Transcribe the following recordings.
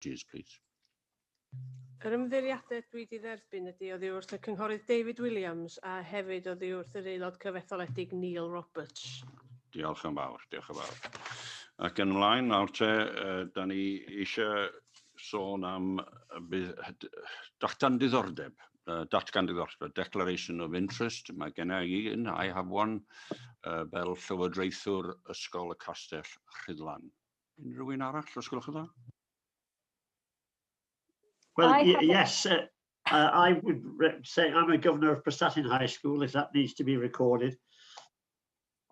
Please. Yr ymddeiriadau dwi wedi dderbyn ydy oddi wrth y cynghorydd David Williams a hefyd oddi wrth yr aelod cyfetholedig Neil Roberts. Diolch yn fawr, diolch yn fawr. Ac yn ymlaen, nawr te, da ni eisiau sôn am datgan diddordeb, Declaration of Interest. Mae gen I have one, fel Llywodraethwr Ysgol y Castell Rhyddlan. Unrhyw un arall, os gwelwch yn dda? Well, yes, I would say I'm a governor of Prestatyn High School, if that needs to be recorded.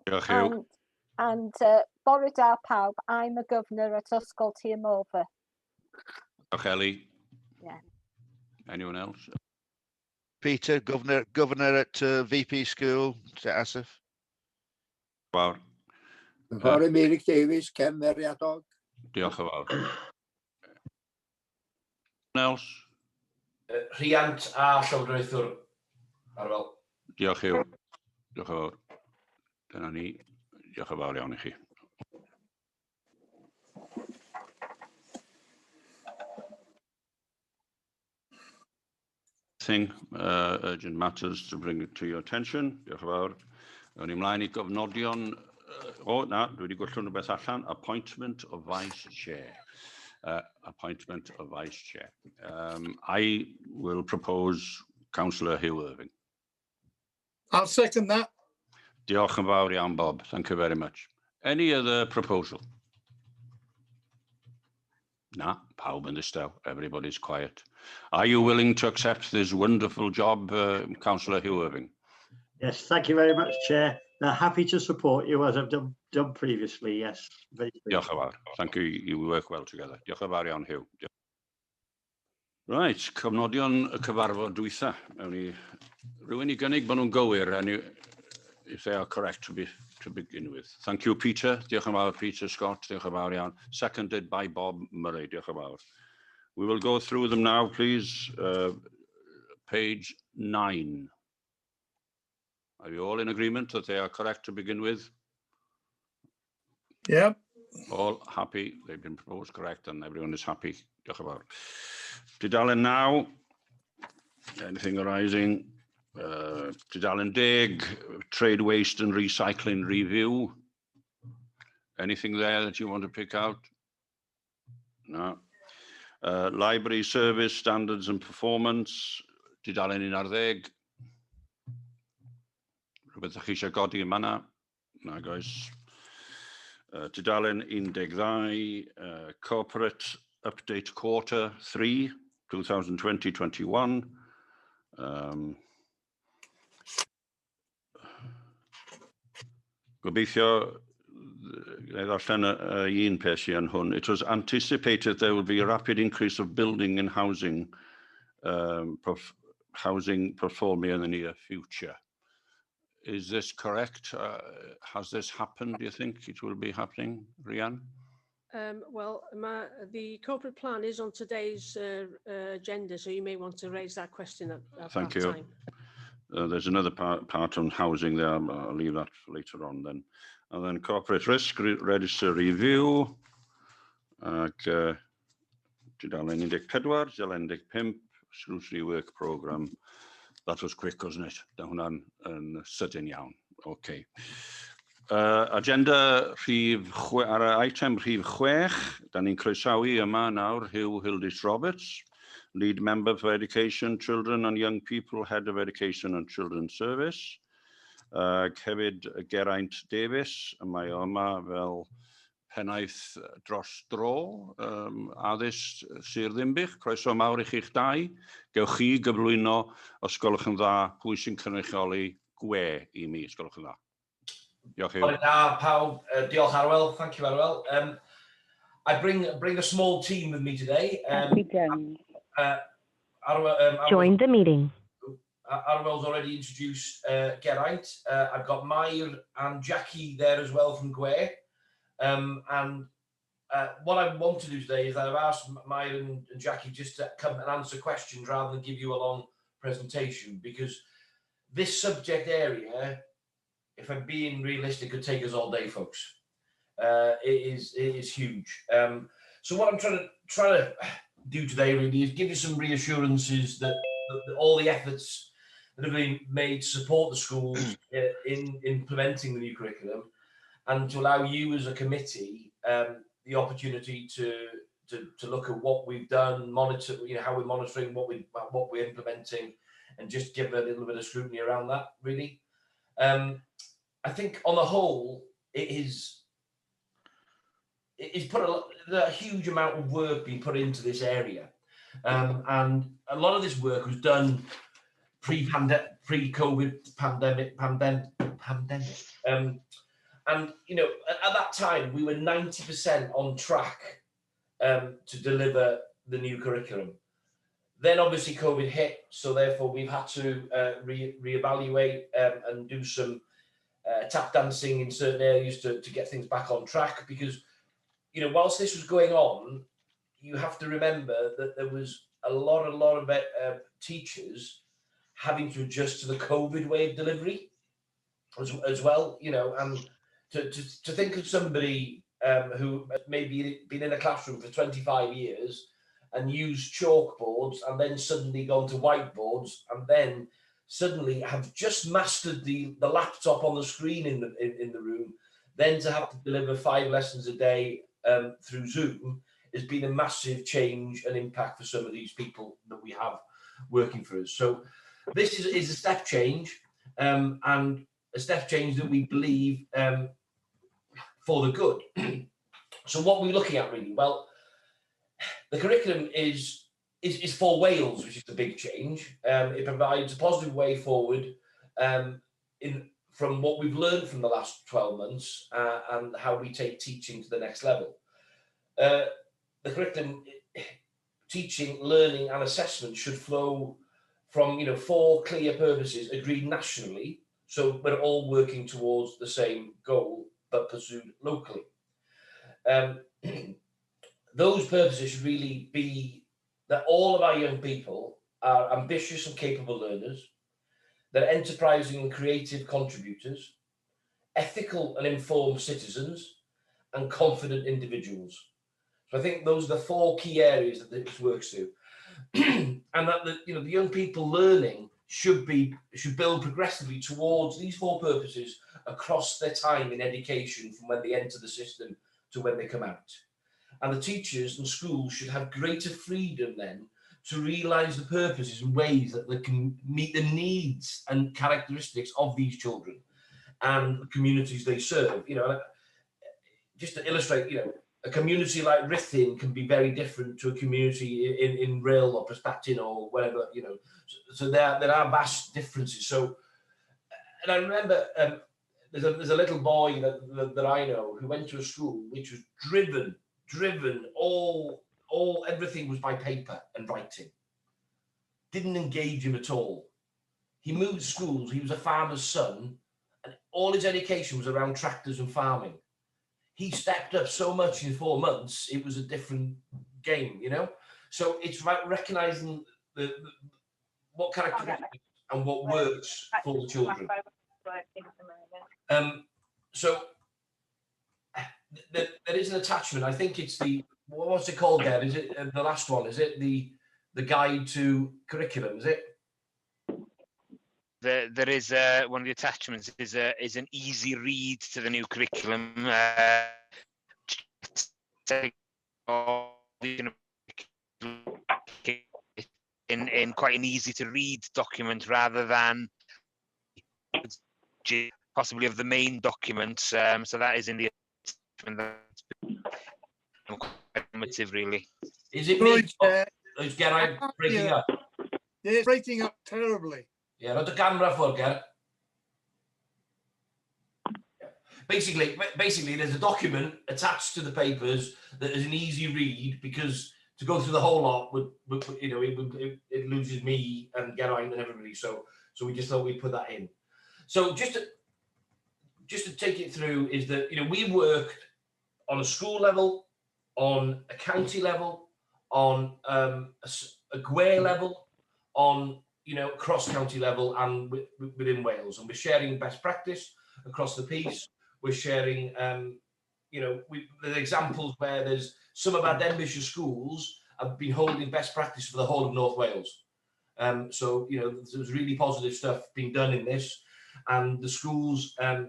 And bore da pawb, I'm a governor at Ysgol Tirmova. Ellie. Yeah. Anyone else? Peter, governor at VP School, Asif. Fawr. Cynghorydd Meirig Davies, Cymeriadog. Diolch yn fawr. Else? Rhiant a Llywodraethwr Arwel. Diolch i'w. Diolch yn fawr. Dyna ni. Diolch yn fawr iawn i chi. Urgent matters to bring it to your attention. Diolch yn fawr. Yn ymlaen i gofnodion. Dwi wedi gwellw'n rhywbeth allan. Appointment of Vice Chair. Appointment of Vice Chair. I will propose Councillor Hugh Irving. I'll second that. Diolch yn fawr iawn, Bob. Thank you very much. Any other proposal? No, pawb yn ddistaw. Everybody's quiet. Are you willing to accept this wonderful job, Councillor Hugh Irving? Yes, thank you very much, Chair. Happy to support you as I've done previously, yes. Diolch yn fawr. Thank you, you work well together. Diolch yn fawr iawn, Hugh. Right, cofnodion y cyfarfod dwytha. Rwy'n i gynnig bod nhw'n gywir, and if they are correct to begin with. Thank you, Peter. Diolch yn fawr, Peter Scott. Diolch yn fawr iawn. Seconded by Bob Murray. Diolch yn fawr. We will go through them now, please. Page 9. Are you all in agreement that they are correct to begin with? Yep. All happy. They've been proposed correct and everyone is happy. Diolch yn fawr. Tudalen now. Anything arising? Tudalen 10, Trade Waste and Recycling Review. Anything there that you want to pick out? No. Library Service Standards and Performance. Tudalen 11. Rhywbeth ydych chi eisiau godi yn manna? Nag oes. Tudalen 12, Corporate Update Quarter 3, 2020-21. Gobeithio, ddarllen un peth sy'n hwn. It was anticipated there would be a rapid increase of building and housing Perfformiad in the near future. Is this correct? Has this happened, do you think it will be happening, Rhian? Well, the corporate plan is on today's agenda, so you may want to raise that question at Thank that you. time. There's another part on housing there. I'll leave that for later on then. And then Corporate Risk Register Review. Tudalen 14, Tudalen 15, Scrutiny Work Programme. That was quick, wasn't it? Da hwnna'n sydyn iawn. Okay. Agenda ar item rhif 6, da ni'n croesawu yma nawr Hugh Hildis Roberts, Lead Member for Education, Children and Young People, Head of Education and Children's Service. Hefyd Geraint Davies, mae yma fel pennaeth dros dro, addysg Sir Ddimbych. Croeso mawr i chi'ch dau. Gewch chi gyflwyno os gwelwch yn dda pwy sy'n cynrychioli gwe i mi, os gwelwch yn dda. Diolch i'w. Pawb, diolch Arwel, thank you Arwel. I bring a small team with me today. Join the meeting. Arwel's already introduced Geraint. I've got Mair and Jackie there as well from Gwe. And what I want to do today is I've asked Mair and Jackie just to come and answer questions rather than give you a long presentation, because this subject area, if I'm being realistic, could take us all day, folks. It is huge. So what I'm trying to do today really is give you some reassurances that all the efforts that have been made to support the schools in implementing the new curriculum, and to allow you as a committee the opportunity to look at what we've done, monitor, how we're monitoring what we're implementing, and just give a little bit of scrutiny around that. Really, I think on the whole, it's put a huge amount of work being put into this area, and a lot of this work was done pre-COVID pandemic. And at that time we were 90% on track to deliver the new curriculum. Then obviously COVID hit, so therefore we've had to reevaluate and do some tap dancing in certain areas to get things back on track, because whilst this was going on, you have to remember that there was a lot of teachers having to adjust to the COVID way of delivery as well, and to think of somebody who maybe been in a classroom for 25 years and used chalkboards and then suddenly gone to whiteboards and then suddenly have just mastered the laptop on the screen in the room, then to have to deliver 5 lessons a day through Zoom has been a massive change and impact for some of these people that we have working for us. So this is a step change, and a step change that we believe for the good. So what we're looking at really, well, the curriculum is for Wales, which is the big change. It provides a positive way forward from what we've learned from the last 12 months and how we take teaching to the next level. The curriculum, teaching, learning and assessment should flow from 4 clear purposes agreed nationally, so we're all working towards the same goal but pursued locally. Those purposes should really be that all of our young people are ambitious and capable learners, they're enterprising and creative contributors, ethical and informed citizens, and confident individuals. So I think those are the 4 key areas that this works through. And that the young people learning should build progressively towards these 4 purposes across their time in education, from when they enter the system to when they come out. And the teachers and schools should have greater freedom then to realise the purposes and ways that they can meet the needs and characteristics of these children and the communities they serve. Just to illustrate, a community like Rhythin can be very different to a community in Rhyl or Prestatyn or wherever, so there are vast differences. So, and I remember there's a little boy that I know who went to a school which was driven, everything was by paper and writing. Didn't engage him at all. He moved schools, he was a farmer's son, and all his education was around tractors and farming. He stepped up so much in 4 months, it was a different game, So it's about recognising what characteristics and what works for the children. So there is an attachment. I think it's what's it called, Gerd? Is it the last one? Is it the guide to curriculum? Is it? There is one of the attachments is an easy read to the new curriculum. In quite an easy to read document rather than possibly of the main document. So that is in the attachment. Quite informative, really. Is it me? Is Geraint breaking up? Yeah, it's breaking up terribly. Yeah, not the camera for Geraint. Basically, there's a document attached to the papers that is an easy read, because to go through the whole lot it loses me and Geraint and everybody. So we just thought we'd put that in. So just to take it through is that we've worked on a school level, on a county level, on a GWEITH level, on cross-county level, and within Wales, and we're sharing best practice across the piece. We're sharing you know, there's examples where there's some of our Denbighshire schools have been holding best practice for the whole of North Wales. So, you know, there's really positive stuff being done in this, and the schools have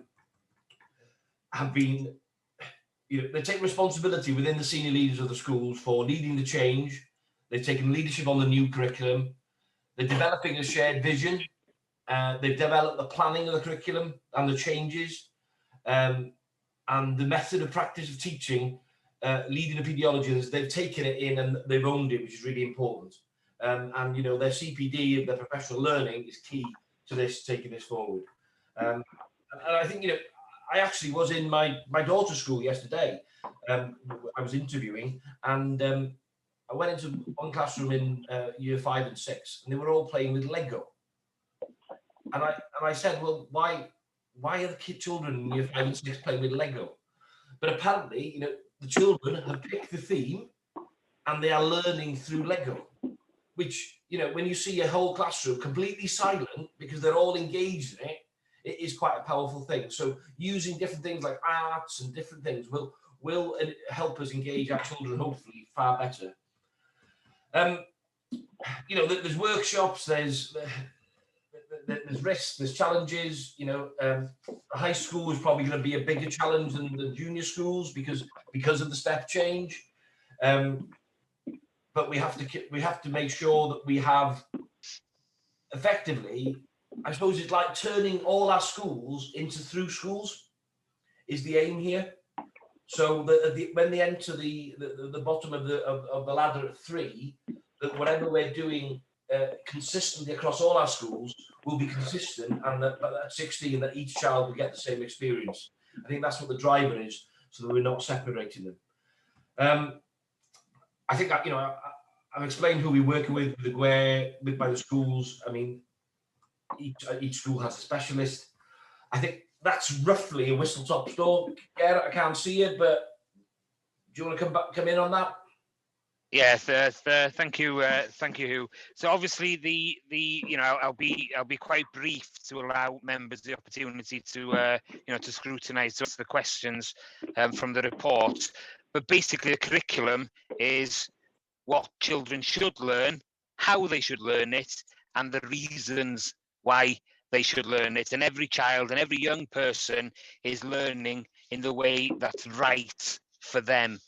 been, you know, they take responsibility within the senior leaders of the schools for leading the change. They've taken leadership on the new curriculum. They're developing a shared vision. They've developed the planning of the curriculum and the changes, and the method of practice of teaching, leading the paediologists. They've taken it in and they've owned it, which is really important. And you know, their CPD, their professional learning, is key to this, taking this forward. And I think, you know, I actually was in my daughter's school yesterday. I was interviewing, and I went into one classroom in year 5 and 6, and they were all playing with Lego. And I said, well, why are the children in year 5 and 6 playing with Lego? But apparently, you know, the children have picked the theme, and they are learning through Lego. Which, you know, when you see a whole classroom completely silent because they're all engaged in it, it is quite a powerful thing. So using different things like arts and different things will help us engage our children, hopefully, far better. You know, there's workshops, there's risks, there's challenges. You know, high school is probably going to be a bigger challenge than the junior schools because of the step change. But we have to make sure that we have effectively, I suppose it's like turning all our schools into through schools is the aim here. So when they enter the bottom of the ladder at 3, that whatever we're doing consistently across all our schools will be consistent, and that at 16 that each child will get the same experience. I think that's what the driver is, so that we're not separating them. I think that, you know, I've explained who we're working with the GWEITH, by the schools. I mean, each school has a specialist. I think that's roughly a whistle-top tour. Yeah, I can't see it, but do you want to come in on that? Yes, thank you, Hugh. So obviously you know, I'll be quite brief to allow members the opportunity to you know, to scrutinise the questions from the report. But basically, the curriculum is what children should learn, how they should learn it, and the reasons why they should learn it. And every child and every young person is learning in the way that's right for them.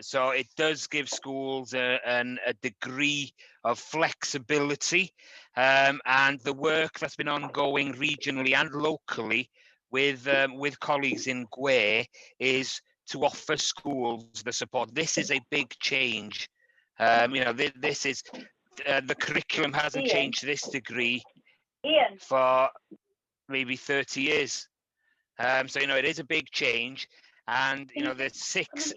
So it does give schools a degree of flexibility, and the work that's been ongoing regionally and locally with colleagues in GWEITH is to offer schools the support. This is a big change. You know, this is the curriculum hasn't changed to this degree for maybe 30 years. So, you know, it is a big change. And, you know, there's 6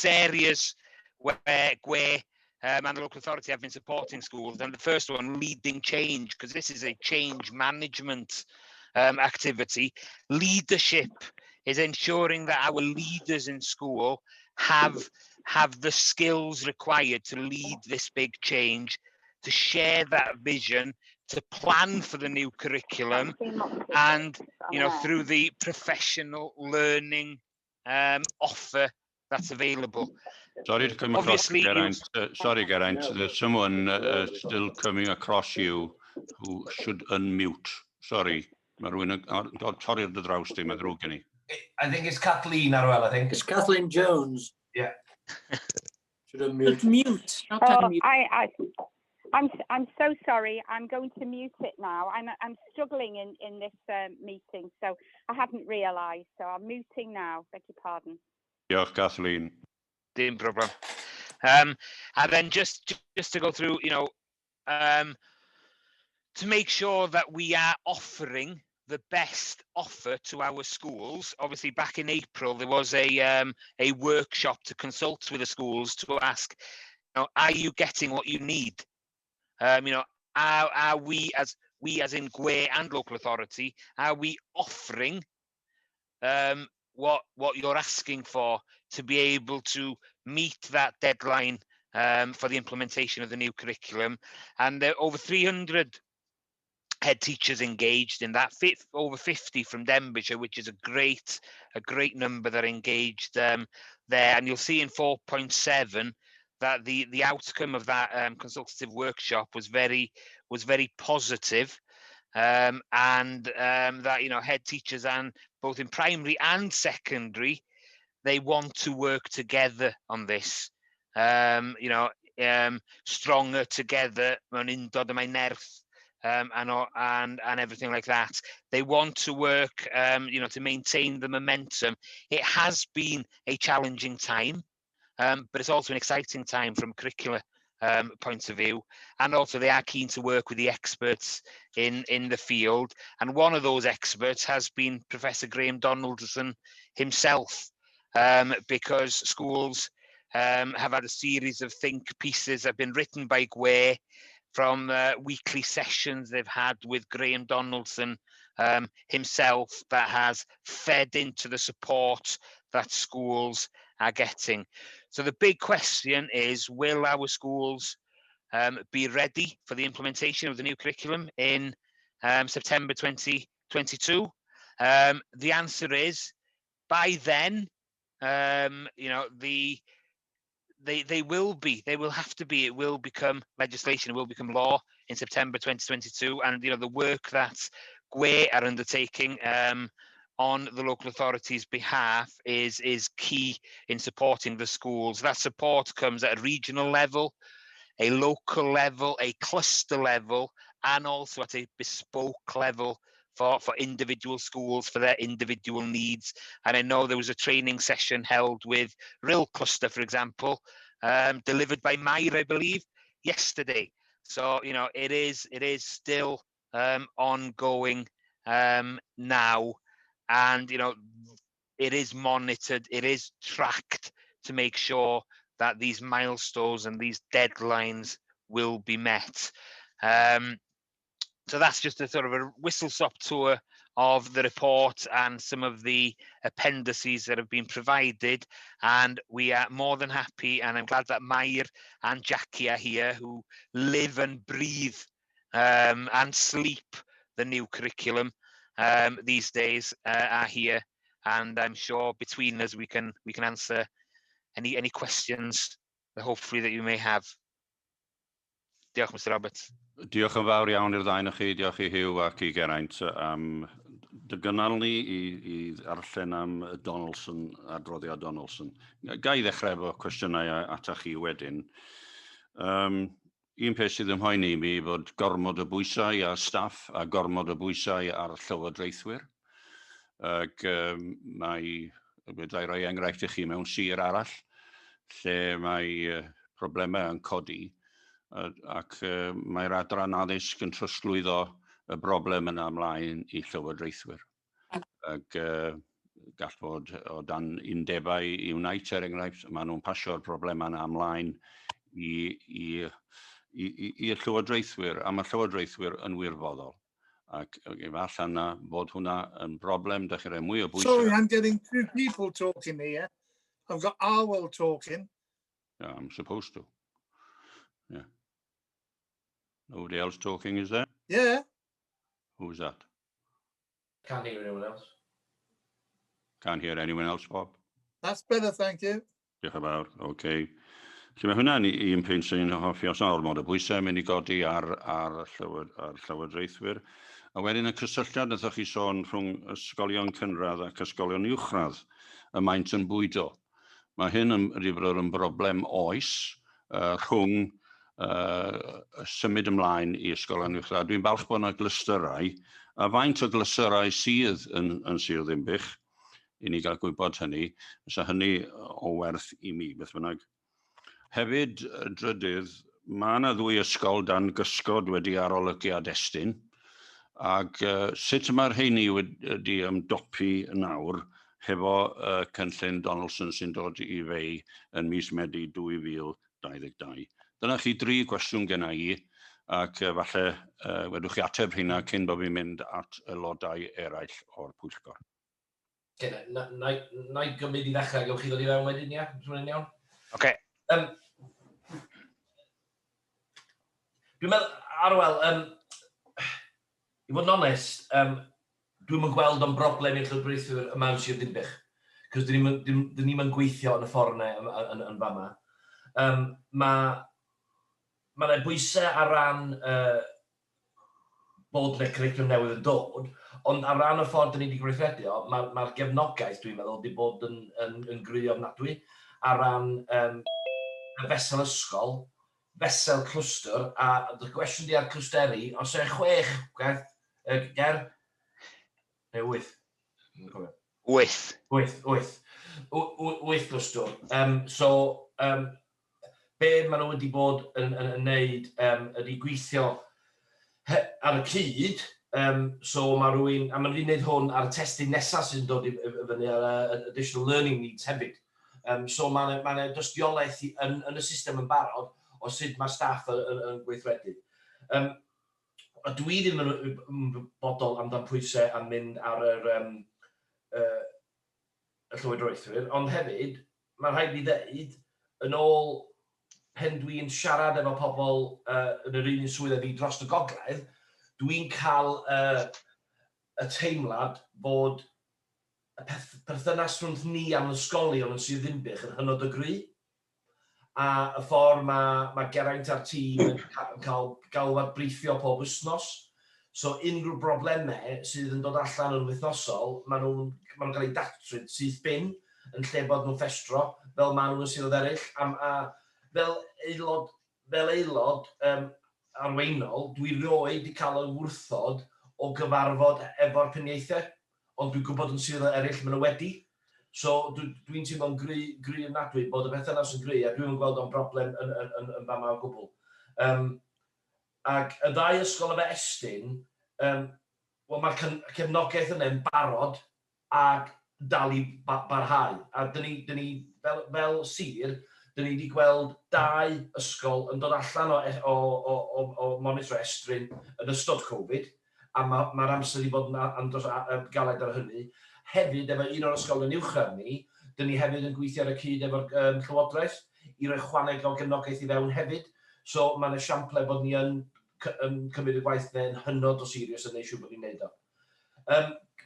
areas where GWEITH and the local authority have been supporting schools. And the first one, leading change, because this is a change management activity. Leadership is ensuring that our leaders in school have the skills required to lead this big change, to share that vision, to plan for the new curriculum, and, you know, through the professional learning offer that's available. Sorry to come across. Obviously, sorry, Geraint, there's someone still coming across you who should unmute. Sorry, mae rhywun yn torri'r dy draws di, mae ddrwg gen i. I think it's Kathleen Arwell, I think. It's Kathleen Jones. Yeah. Should unmute. Mute. I'm so sorry. I'm going to mute it now. I'm struggling in this meeting, so I hadn't realised. So I'm muting now. Beg your pardon. Diolch, Kathleen. No problem. And then just to go through, you know, to make sure that we are offering the best offer to our schools. Obviously, back in April, there was a workshop to consult with the schools to ask, you know, are you getting what you need? You know, are we as in GWEITH and local authority, are we offering what you're asking for to be able to meet that deadline for the implementation of the new curriculum? And over 300 head teachers engaged in that, over 50 from Denbighshire, which is a great number that are engaged there. And you'll see in 4.7 that the outcome of that consultative workshop was very positive, and that, you know, head teachers, and both in primary and secondary, they want to work together on this. You know, stronger together mewn undod y mae nerth, and everything like that. They want to work, you know, to maintain the momentum. It has been a challenging time, but it's also an exciting time from a curricular point of view, and also they are keen to work with the experts in the field. And one of those experts has been Professor Graham Donaldson himself, because schools have had a series of think pieces that have been written by GWE from weekly sessions they've had with Graham Donaldson himself, that has fed into the support that schools are getting. So the big question is, will our schools be ready for the implementation of the new curriculum in September 2022? The answer is, by then, you know, they will have to be. It will become legislation. It will become law in September 2022. And, you know, the work that GWE are undertaking on the local authorities' behalf is key in supporting the schools. That support comes at a regional level, a local level, a cluster level, and also at a bespoke level for individual schools, for their individual needs. And I know there was a training session held with Rill Cluster, for example, delivered by Myra, I believe, yesterday. So, you know, it is still ongoing now, and, you know, it is monitored, it is tracked to make sure that these milestones and these deadlines will be met. So that's just a sort of a whistle-stop tour of the report and some of the appendices that have been provided. And we are more than happy, and I'm glad that Mair and Jackie are here, who live and breathe and sleep the new curriculum these days, are here. And I'm sure between us we can answer any questions that hopefully that you may have. Diolch, Mr Roberts. Diolch yn fawr iawn i'r ddau o chi, diolch i Hugh ac i Geraint. Dy gynnal ni i arllen am Donaldson, adroddiad Donaldson. Ga i ddechrau efo cwestiynau atach chi wedyn. Un peth sydd yn mhoeni mi fod gormod o bwysau ar staff a gormod o bwysau ar llywodraethwyr. Ac mae, byddai roi enghraifft i chi mewn sir arall, lle mae problemau yn codi, ac mae'r adran addysg yn trosglwyddo y broblem yna ymlaen i llywodraethwyr. Ac gall fod o dan undebau i wneud er enghraifft, maen nhw'n pasio'r problemau yna ymlaen i'r llywodraethwyr, a mae llywodraethwyr yn wirfoddol. Ac efallai yna bod hwnna yn broblem, dach chi'n rhoi mwy o bwysau. Sorry, I'm getting two people talking here. I've got Arwell talking. Yeah, I'm supposed to. Yeah. Nobody else talking, is there? Yeah. Who's that? Can't hear anyone else. Can't hear anyone else, Bob? That's better, thank you. Diolch yn fawr, okay. Mae hwnna'n un pwynt sy'n hoffi os ormod o bwysau mynd i godi ar llywodraethwyr. A wedyn y cysylltiad ydych chi sôn rhwng ysgolion cynradd ac ysgolion uwchradd, y maint yn bwydo. Mae hyn yn rhywbeth yn broblem oes rhwng symud ymlaen i ysgolion uwchradd. Dwi'n balch bod yna glysterau, a faint o glysterau sydd yn Sir Ddinbych, i ni gael gwybod hynny, so hynny o werth i mi, beth bynnag. Hefyd, drydydd, mae yna ddwy ysgol dan gysgod wedi arolygiad estyn, ac sut mae'r heini wedi ymdopi nawr hefo cynllun Donaldson sy'n dod i fei yn mis Medi 2022. Dyna chi 3 cwestiwn gen i, ac falle wedwch chi ateb hynna cyn bod fi'n mynd at aelodau eraill o'r Pwyllgor. Na i gymryd i ddechrau, gewch chi ddod i fewn wedyn, ia? Dwi'n iawn? Okay. Dwi'n meddwl, Arwel, I fod yn onest, dwi'n yn gweld o'n broblem i'r llywodraethwyr yma yn Sir Dinbych. Cos dyn ni'n gweithio yn y ffordd yn fama. Mae'n bwysau ar ran bod y cwricwlwm newydd yn dod, ond ar ran y ffordd dyn ni wedi gweithredu, mae'r gefnogaeth, dwi'n meddwl, wedi bod yn gry ofnadwy ar ran y fesel ysgol, fesel clwstwr, a y gwestiwn di ar clwsteri, os e 6, Ger? Neu 8? 8 clwstwr. Be maen nhw wedi bod yn neud ydy gweithio ar y cyd, so mae rhywun, a maen nhw wedi gwneud hwn ar y testyn nesaf sy'n dod i fyny ar additional learning needs hefyd. So mae'n dystiolaeth yn y system yn barod o sut mae staff yn gweithredu. Dwi ddim yn bodol amdan pwysau am mynd ar y llywodraethwyr, ond hefyd, mae'n rhaid i ddeud, yn ôl pen dwi'n siarad efo pobl yn yr un swydd â fi dros y gogledd, dwi'n cael y teimlad bod y perthynas rhwng ni am ysgolion yn Sir Ddinbych yn hynod o gry. A y ffordd mae Geraint a'r tîm yn cael galwad briffio pob wythnos. So unrhyw broblemau sydd yn dod allan yn wythnosol, maen nhw'n cael ei datryd sydd bin yn lle bod nhw'n ffestro, fel maen nhw'n siredd eraill. A fel aelod arweinol, dwi rioed wedi cael y wrthod o gyfarfod efo'r peniaethau, ond dwi'n gwybod yn siredd eraill maen nhw wedi. So dwi'n teimlo'n gry yn nadwy bod y perthynas yn gry, a dwi'n gweld o'n broblem yn fama o gwbl. Ac y ddau ysgol efo Estyn, mae'r cefnogaeth yna'n barod ac dal i barhau. A dyn ni fel sir, dyn ni wedi gweld 2 ysgol yn dod allan o monitro Estyn yn ystod Covid, a mae'r amser wedi bod yn andros galed ar hynny. Hefyd, efo un o'r ysgolion uwchradd ni, dyn ni hefyd yn gweithio ar y cyd efo'r llywodraeth i roi chwaneg o gefnogaeth i fewn hefyd. So mae'n esiample bod ni yn cymryd y gwaith neu'n hynod o serious yn neud siŵr bod ni'n neud o.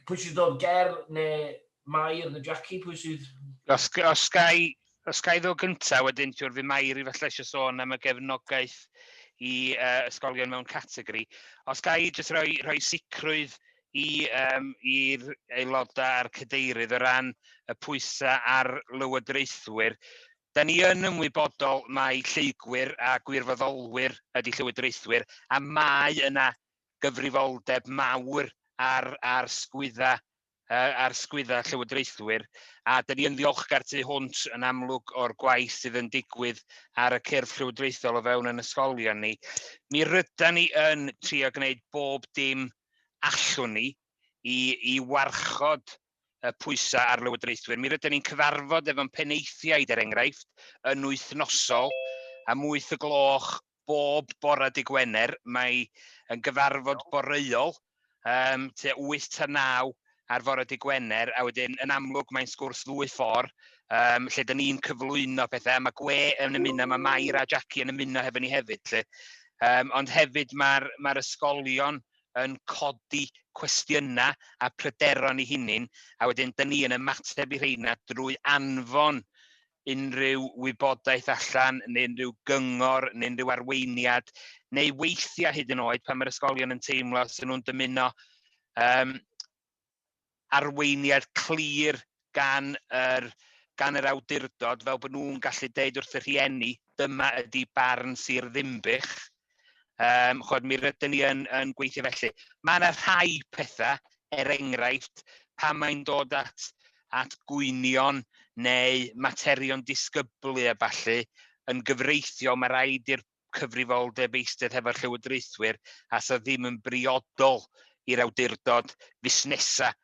Pwy sydd dod, Ger neu Mair neu Jackie, pwy sydd? Os gai ddod gyntaf, wedyn tiwr fi Mair i falle eisiau sôn am y gefnogaeth i ysgolion mewn categori. Os gai jyst rhoi sicrwydd i'r aelodau a'r cadeirydd o ran y pwysau ar lywodraethwyr. Da ni yn ymwybodol mae lleugwyr a gwirfoddolwyr ydy llywodraethwyr, a mae yna gyfrifoldeb mawr ar sgwydda llywodraethwyr, a da ni yn ddiolchgar tu hwnt yn amlwg o'r gwaith sydd yn digwydd ar y cyrff llywodraethol o fewn yn ysgolion ni. Mi rydan ni yn trio gwneud bob dim allwn ni i warchod y pwysau ar lywodraethwyr. Mi rydyn ni'n cyfarfod efo'n penaethiaid enghraifft yn wythnosol am 8 o gloch bob bore dydd Gwener. Mae yn gyfarfod boreol tua 8 ta 9 ar fore dydd Gwener, a wedyn yn amlwg mae'n sgwrs ddwy ffordd lle da ni'n cyflwyno pethau. Mae Gwe yn ymuno, mae Mair a Jackie yn ymuno hefo ni hefyd. Ond hefyd mae'r ysgolion yn codi cwestiynau a pryderon i hunin, a wedyn da ni yn ymateb i rheina drwy anfon unrhyw wybodaeth allan, neu unrhyw gyngor, neu unrhyw arweiniad, neu weithiau hyd yn oed pan mae'r ysgolion yn teimlo sy'n nhw'n dymuno arweiniad clir gan yr awdurdod, fel bod nhw'n gallu deud wrth y rhieni, dyma ydy barn Sir Ddinbych. Mi rydyn ni yn gweithio felly. Mae yna rhai pethau, enghraifft, pan mae'n dod at gwynion neu materion disgyblu a ballu, yn gyfreithiol mae rhaid i'r cyfrifoldeb eistedd hefo'r llywodraethwyr a sa ddim yn briodol i'r awdurdod fusnesa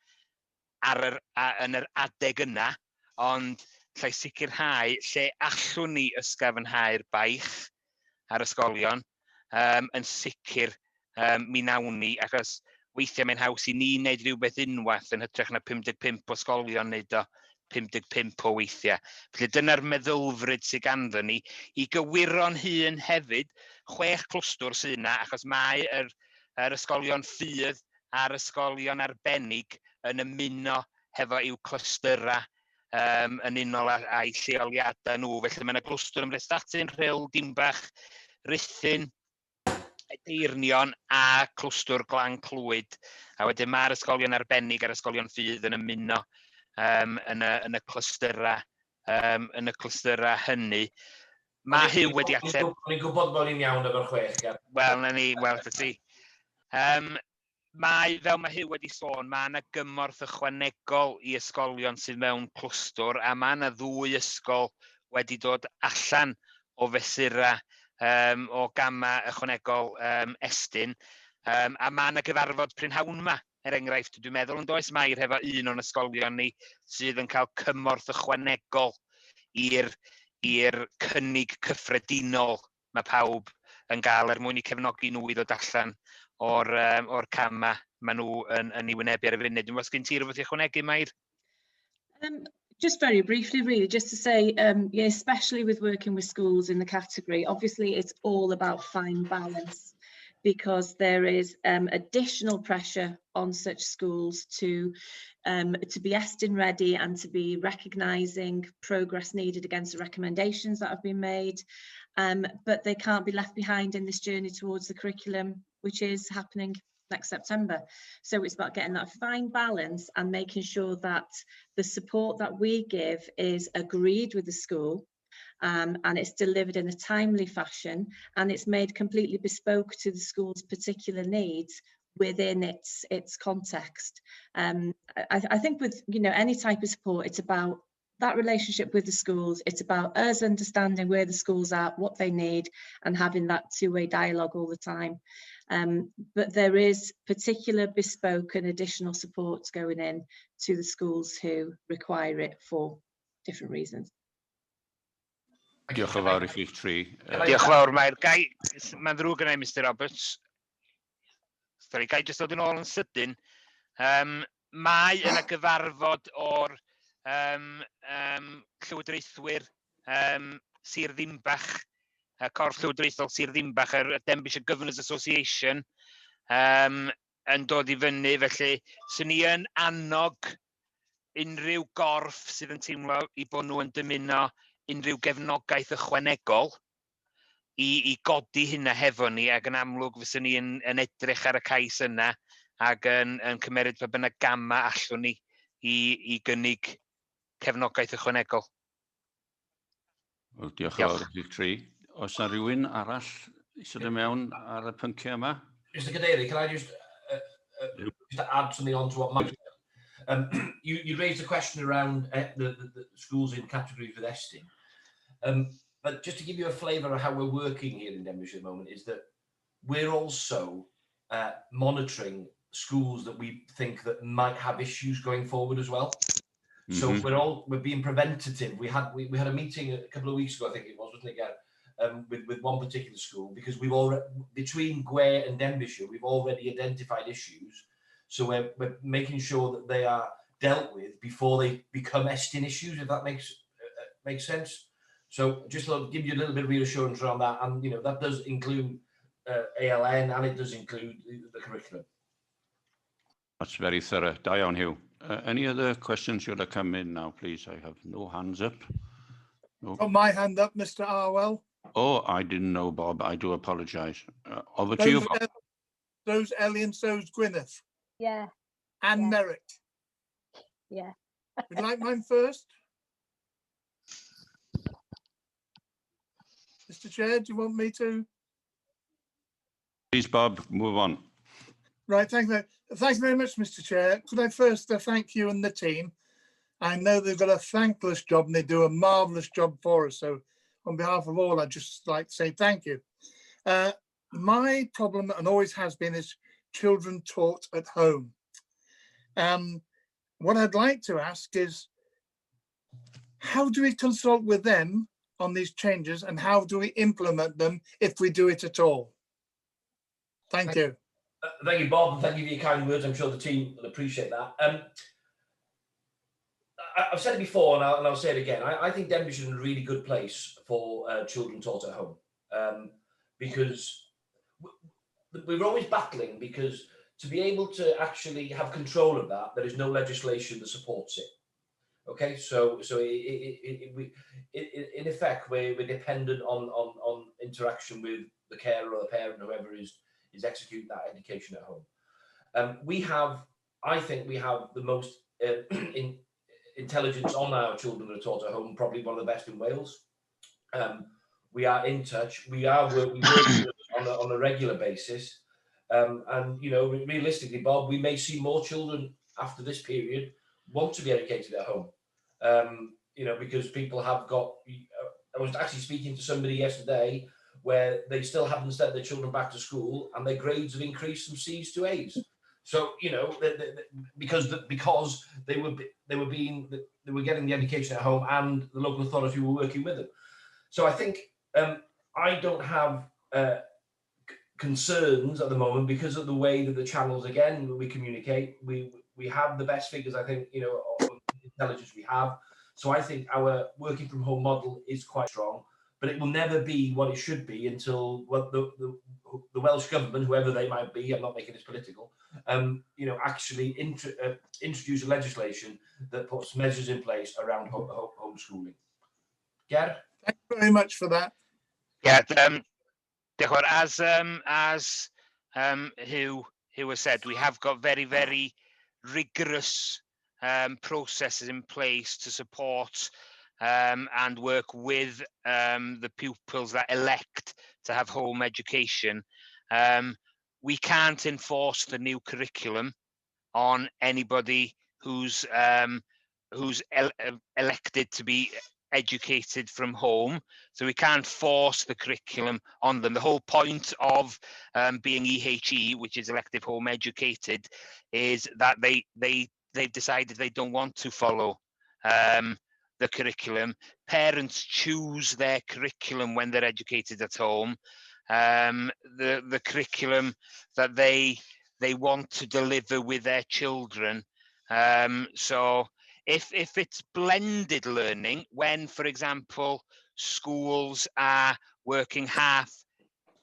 yn yr adeg yna, ond llai sicrhau lle allwn ni ysgafnhau'r baich ar ysgolion, yn sicr mi nawn ni, achos weithiau mae'n haws i ni wneud rhywbeth unwaith yn hytrach na 55 o ysgolion wneud o 55 o weithiau. Felly dyna'r meddylfryd sydd ganddo ni. I gywiro'n hun hefyd, 6 clwstwr sydd yna, achos mae yr ysgolion ffydd a'r ysgolion arbennig yn ymuno hefo i'w clystyra yn unol â'i lleoliadau nhw. Felly mae yna glwstwr ym Mhrestatyn, Rhyl, Dimbach, Rhuthun, Eirnion a clwstwr Glan Clwyd. A wedyn mae'r ysgolion arbennig a'r ysgolion ffydd yn ymuno yn y clystyra hynny. Mae Huw wedi ateb... Ni'n gwybod bod ni'n iawn efo'r 6, Ger. Wel, na ni, wel, ti. Mae, fel mae Huw wedi sôn, mae yna gymorth ychwanegol i ysgolion sydd mewn clwstwr, a mae yna 2 ysgol wedi dod allan o fesura o gama ychwanegol estyn, a mae yna gyfarfod prynhawn yma, enghraifft, dwi'n meddwl, yn does Mair hefo un o'n ysgolion ni sydd yn cael cymorth ychwanegol i'r cynnig cyffredinol mae pawb yn gael mwyn I cefnogi nhw I ddod allan o'r cama maen nhw yn ei wynebu ar y funud. Dwi'n meddwl, sgyn ti rhywbeth I ychwanegu, Mair? Just very briefly, really, just to say, yeah, especially with working with schools in the category, obviously it's all about fine balance, because there is additional pressure on such schools to be ESTIN ready and to be recognising progress needed against the recommendations that have been made, but they can't be left behind in this journey towards the curriculum, which is happening next September. So it's about getting that fine balance and making sure that the support that we give is agreed with the school, and it's delivered in a timely fashion, and it's made completely bespoke to the school's particular needs within its context. I think with any type of support, it's about that relationship with the schools. It's about us understanding where the schools are, what they need, and having that two-way dialogue all the time. But there is particular bespoke and additional supports going in to the schools who require it for different reasons. Diolch yn fawr I chi'ch 3. Diolch yn fawr, mae'n ddrwg yna, Mr Roberts. Sorry, gai jyst dod yn ôl yn sydyn. Mae yna gyfarfod o'r llywodraethwyr Sir Ddimbach, Corff Llywodraethol Sir Ddimbach, yr Denbighshire Governors Association, yn dod I fyny, felly sy'n ni yn annog unrhyw gorff sydd yn teimlo I bod nhw yn dymuno unrhyw gefnogaeth ychwanegol I godi hynna hefo ni, ac yn amlwg fyswn ni yn edrych ar y cais yna ac yn cymeryd pa bynnag gama allwn ni I gynnig cefnogaeth ychwanegol. Wel, diolch yn fawr I chi'ch 3. Oes yna rhywun arall sydd yn mewn ar y pynciau yma? Mr Gadeirydd, can I just add something on to what Mike said? You raised a question around the schools in categories with ESTIN. But just to give you a flavour of how we're working here in Denbighshire at the moment is that we're also monitoring schools that we think that might have issues going forward as well. So we're being preventative. We had a meeting a couple of weeks ago, I think it was, wasn't it, Gary, with one particular school, because we've already, between GWEITH and Denbighshire, we've already identified issues. So we're making sure that they are dealt with before they become ESTIN issues, if that makes sense. So just to give you a little bit of reassurance around that, and that does include ALN, and it does include the curriculum. That's very thorough. Da iawn, Hugh. Any other questions should have come in now, please? I have no hands up. No. Got my hand up, Mr. Arwell. Oh, I didn't know, Bob. I do apologise. Over to you, Bob. So's Ellie and so's Gwyneth. Yeah. And Merrick. Yeah. Would you like mine first? Mr. Chair, do you want me to? Please, Bob, move on. Right, thanks very much, Mr. Chair. Could I first thank you and the team? I know they've got a thankless job and they do a marvellous job for us. So on behalf of all, I'd just like to say thank you. My problem, and always has been, is children taught at home. What I'd like to ask is, how do we consult with them on these changes, and how do we implement them if we do it at all? Thank you. Thank you, Bob, and thank you for your kind words. I'm sure the team will appreciate that. I've said it before, and I'll say it again. I think Denbighshire is a really good place for children taught at home, because we're always battling, because to be able to actually have control of that, there is no legislation that supports it. Okay, so in effect, we're dependent on interaction with the carer or the parent, whoever is executing that education at home. I think we have the most intelligence on our children that are taught at home, probably one of the best in Wales. We are in touch. We work on a regular basis. And, you know, realistically, Bob, we may see more children after this period want to be educated at home. You know, because people have got, I was actually speaking to somebody yesterday where they still haven't sent their children back to school and their grades have increased from C's to A's. So, you know, because they were getting the education at home and the local authority were working with them. So I think I don't have concerns at the moment because of the way that the channels, again, we communicate. We have the best figures, I think, you know, of intelligence we have. So I think our working from home model is quite strong, but it will never be what it should be until the Welsh government, whoever they might be, I'm not making this political, you know, actually introduce a legislation that puts measures in place around homeschooling. Ger? Thank you very much for that. Yeah, as who has said, we have got very, very rigorous processes in place to support and work with the pupils that elect to have home education. We can't enforce the new curriculum on anybody who's elected to be educated from home, so we can't force the curriculum on them. The whole point of being EHE, which is elective home educated, is that they've decided they don't want to follow the curriculum. Parents choose their curriculum when they're educated at home. The curriculum that they want to deliver with their children. So if it's blended learning, when, for example, schools are working half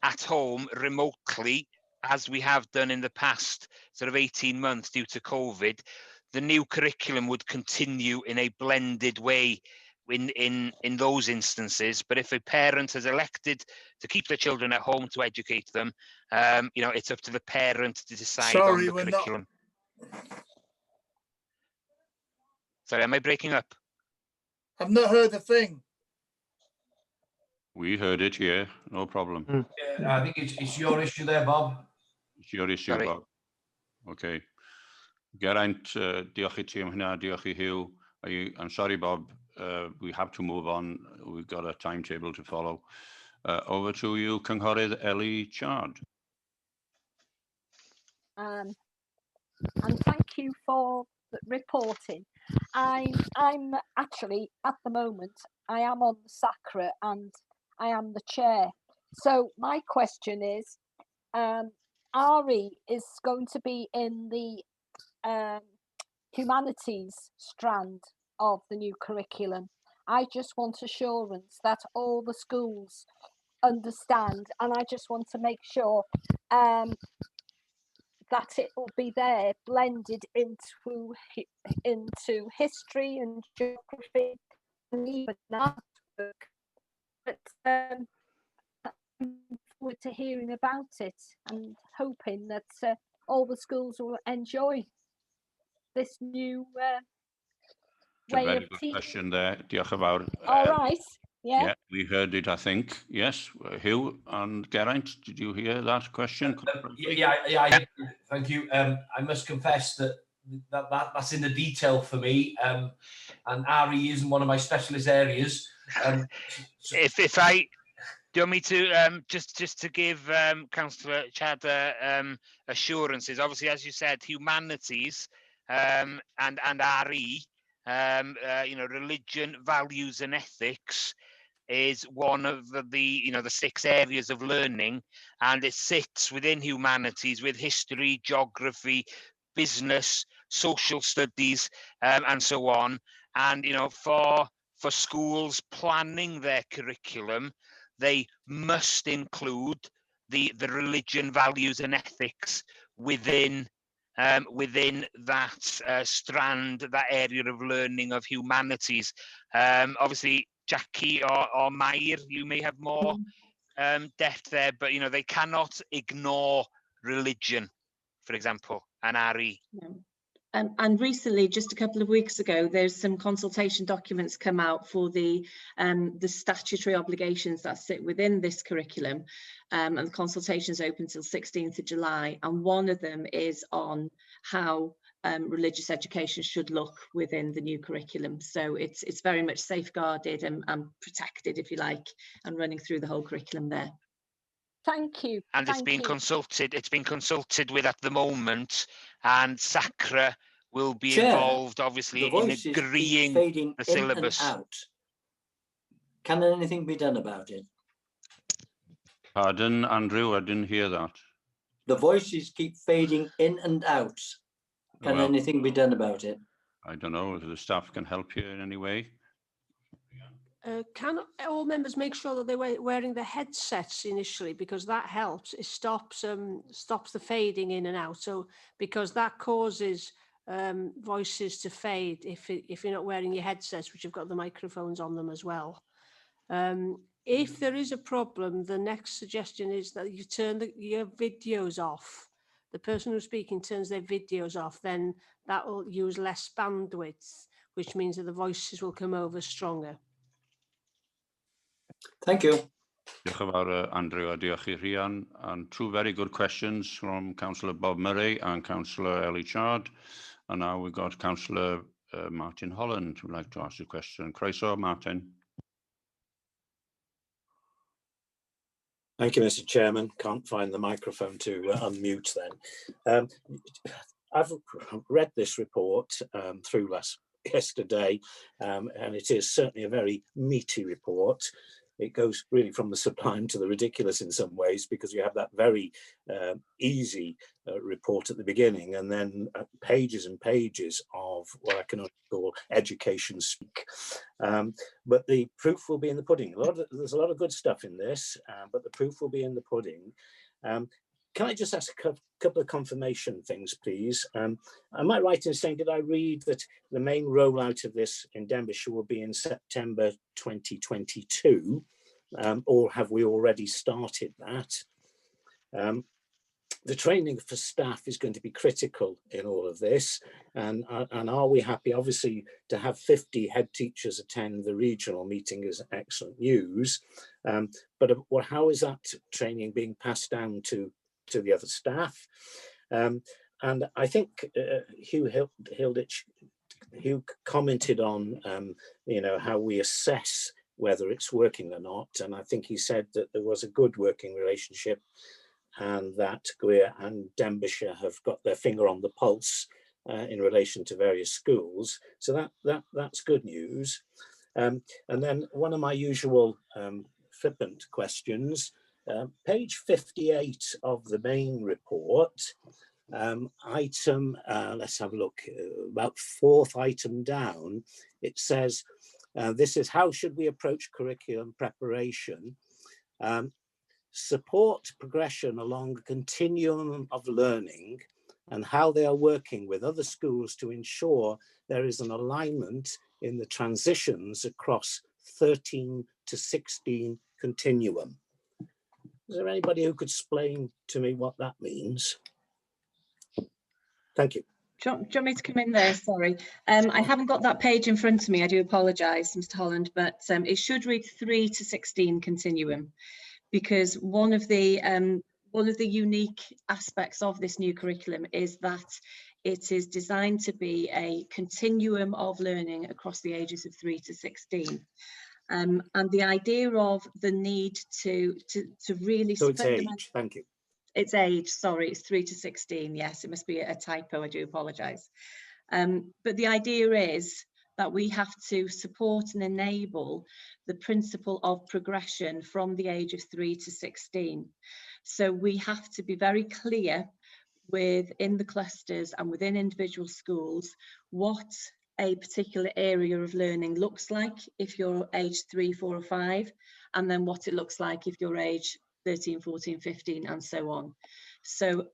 at home remotely, as we have done in the past sort of 18 months due to COVID, the new curriculum would continue in a blended way in those instances. But if a parent has elected to keep their children at home to educate them, you know, it's up to the parent to decide on the curriculum. Sorry, am I breaking up? I've not heard a thing. We heard it, yeah, no problem. Yeah, I think it's your issue there, Bob. It's your issue, Sorry. Bob. Okay. Geraint, diolch I ti am hynna, diolch I Hugh. I'm sorry, Bob, we have to move on. We've got a timetable to follow. Over to you, Cynghorydd Ellie Chard. And thank you for reporting. I'm actually, at the moment, I am on the SACRA and I am the chair. So my question is, RE is going to be in the humanities strand of the new curriculum. I just want assurance that all the schools understand, and I just want to make sure that it will be there blended into history and geography and even artwork. But I'm looking forward to hearing about it and hoping that all the schools will enjoy this new way Very of good teaching. question there. Diolch yn fawr. All right. Yeah. Yeah, we heard it, I think. Yes, Hugh and Geraint, did you hear that question? Yeah, thank you. I must confess that's in the detail for me, and RE isn't one of my specialist areas. If I, do you want me to just to give Councillor Chad assurances? Obviously, as you said, humanities and RE, you know, religion, values, and ethics is one of the 6 areas of learning, and it sits within humanities with history, geography, business, social studies, and so on. And you know, for schools planning their curriculum, they must include the religion, values, and ethics within within that strand, that area of learning of humanities. Obviously, Jackie or Mair, you may have more depth there, but you know, they cannot ignore religion, for example, and RE. And recently, just a couple of weeks ago, there's some consultation documents come out for the statutory obligations that sit within this curriculum, and the consultation is open till 16th of July, and one of them is on how religious education should look within the new curriculum. So it's very much safeguarded and protected, if you like, and running through the whole curriculum there. Thank you. And it's been consulted with at the moment, and SACRA will be Chair, involved, obviously, in agreeing fading the syllabus. In and out. Can anything be done about it? Pardon, Andrew, I didn't hear that. The voices keep fading in and out. Can anything be done about it? I don't know if the staff can help you in any way. Can all members make sure that they're wearing the headsets initially, because that helps. It stops the fading in and out. So because that causes voices to fade if you're not wearing your headsets, which have got the microphones on them as well. If there is a problem, the next suggestion is that you turn your videos off. The person who's speaking turns their videos off, then that will use less bandwidth, which means that the voices will come over stronger. Thank you. Diolch yn fawr, Andrew, a diolch I Rhian. And two very good questions from Councillor Bob Murray and Councillor Ellie Chard. And now we've got Councillor Martin Holland who'd like to ask a question. Croeso, Martin. Thank you, Mr. Chairman. Can't find the microphone to unmute then. I've read this report through yesterday, and it is certainly a very meaty report. It goes really from the sublime to the ridiculous in some ways, because you have that very easy report at the beginning, and then pages and pages of what I can only call education speak. But the proof will be in the pudding. There's a lot of good stuff in this, but the proof will be in the pudding. Can I just ask a couple of confirmation things, please? Am I right in saying, did I read that the main rollout of this in Denbighshire will be in September 2022, or have we already started that? The training for staff is going to be critical in all of this, and are we happy? Obviously, to have 50 head teachers attend the regional meeting is excellent news, but how is that training being passed down to the other staff? And I think Hugh commented on how we assess whether it's working or not, and I think he said that there was a good working relationship, and that GWEITH and Denbighshire have got their finger on the pulse in relation to various schools. So that's good news. And then one of my usual flippant questions. Page 58 of the main report, item, let's have a look, about fourth item down, it says, this is how should we approach curriculum preparation, support progression along a continuum of learning, and how they are working with other schools to ensure there is an alignment in the transitions across 13 to 16 continuum. Is there anybody who could explain to me what that means? Thank you. Do you want me to come in there? Sorry. I haven't got that page in front of me. I do apologise, Mr. Holland, but it should read 3 to 16 continuum, because one of the unique aspects of this new curriculum is that it is designed to be a continuum of learning across the ages of 3 to 16. And the idea of the need to really... So it's age, thank you. It's age, sorry, it's 3 to 16. Yes, it must be a typo, I do apologise. But the idea is that we have to support and enable the principle of progression from the age of 3 to 16. So we have to be very clear within the clusters and within individual schools what a particular area of learning looks like if you're age 3, 4 or 5, and then what it looks like if you're age 13, 14, 15 and so on. So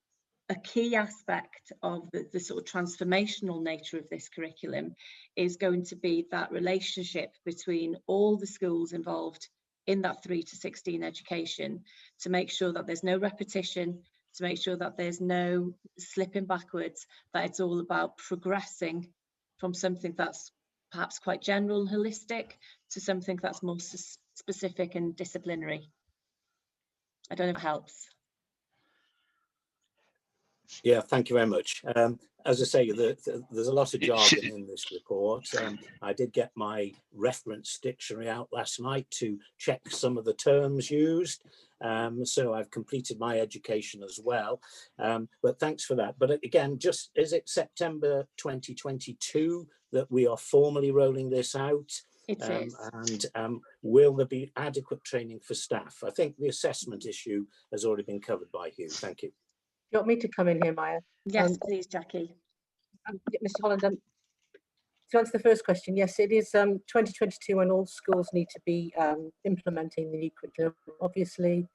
a key aspect of the sort of transformational nature of this curriculum is going to be that relationship between all the schools involved in that 3 to 16 education, to make sure that there's no repetition, to make sure that there's no slipping backwards, that it's all about progressing from something that's perhaps quite general and holistic to something that's more specific and disciplinary. I don't know if it helps. Yeah, thank you very much. As I say, there's a lot of jargon in this report. I did get my reference dictionary out last night to check some of the terms used. So I've completed my education as well. But thanks for that. But again, just is it September 2022 that we are formally rolling this out? It is. And will there be adequate training for staff? I think the assessment issue has already been covered by Hugh. Thank you. You want me to come in here, Maya? Yes, please, Jackie. Mr. Holland, to answer the first question, yes, it is 2022 and all schools need to be implementing the new curriculum. Obviously,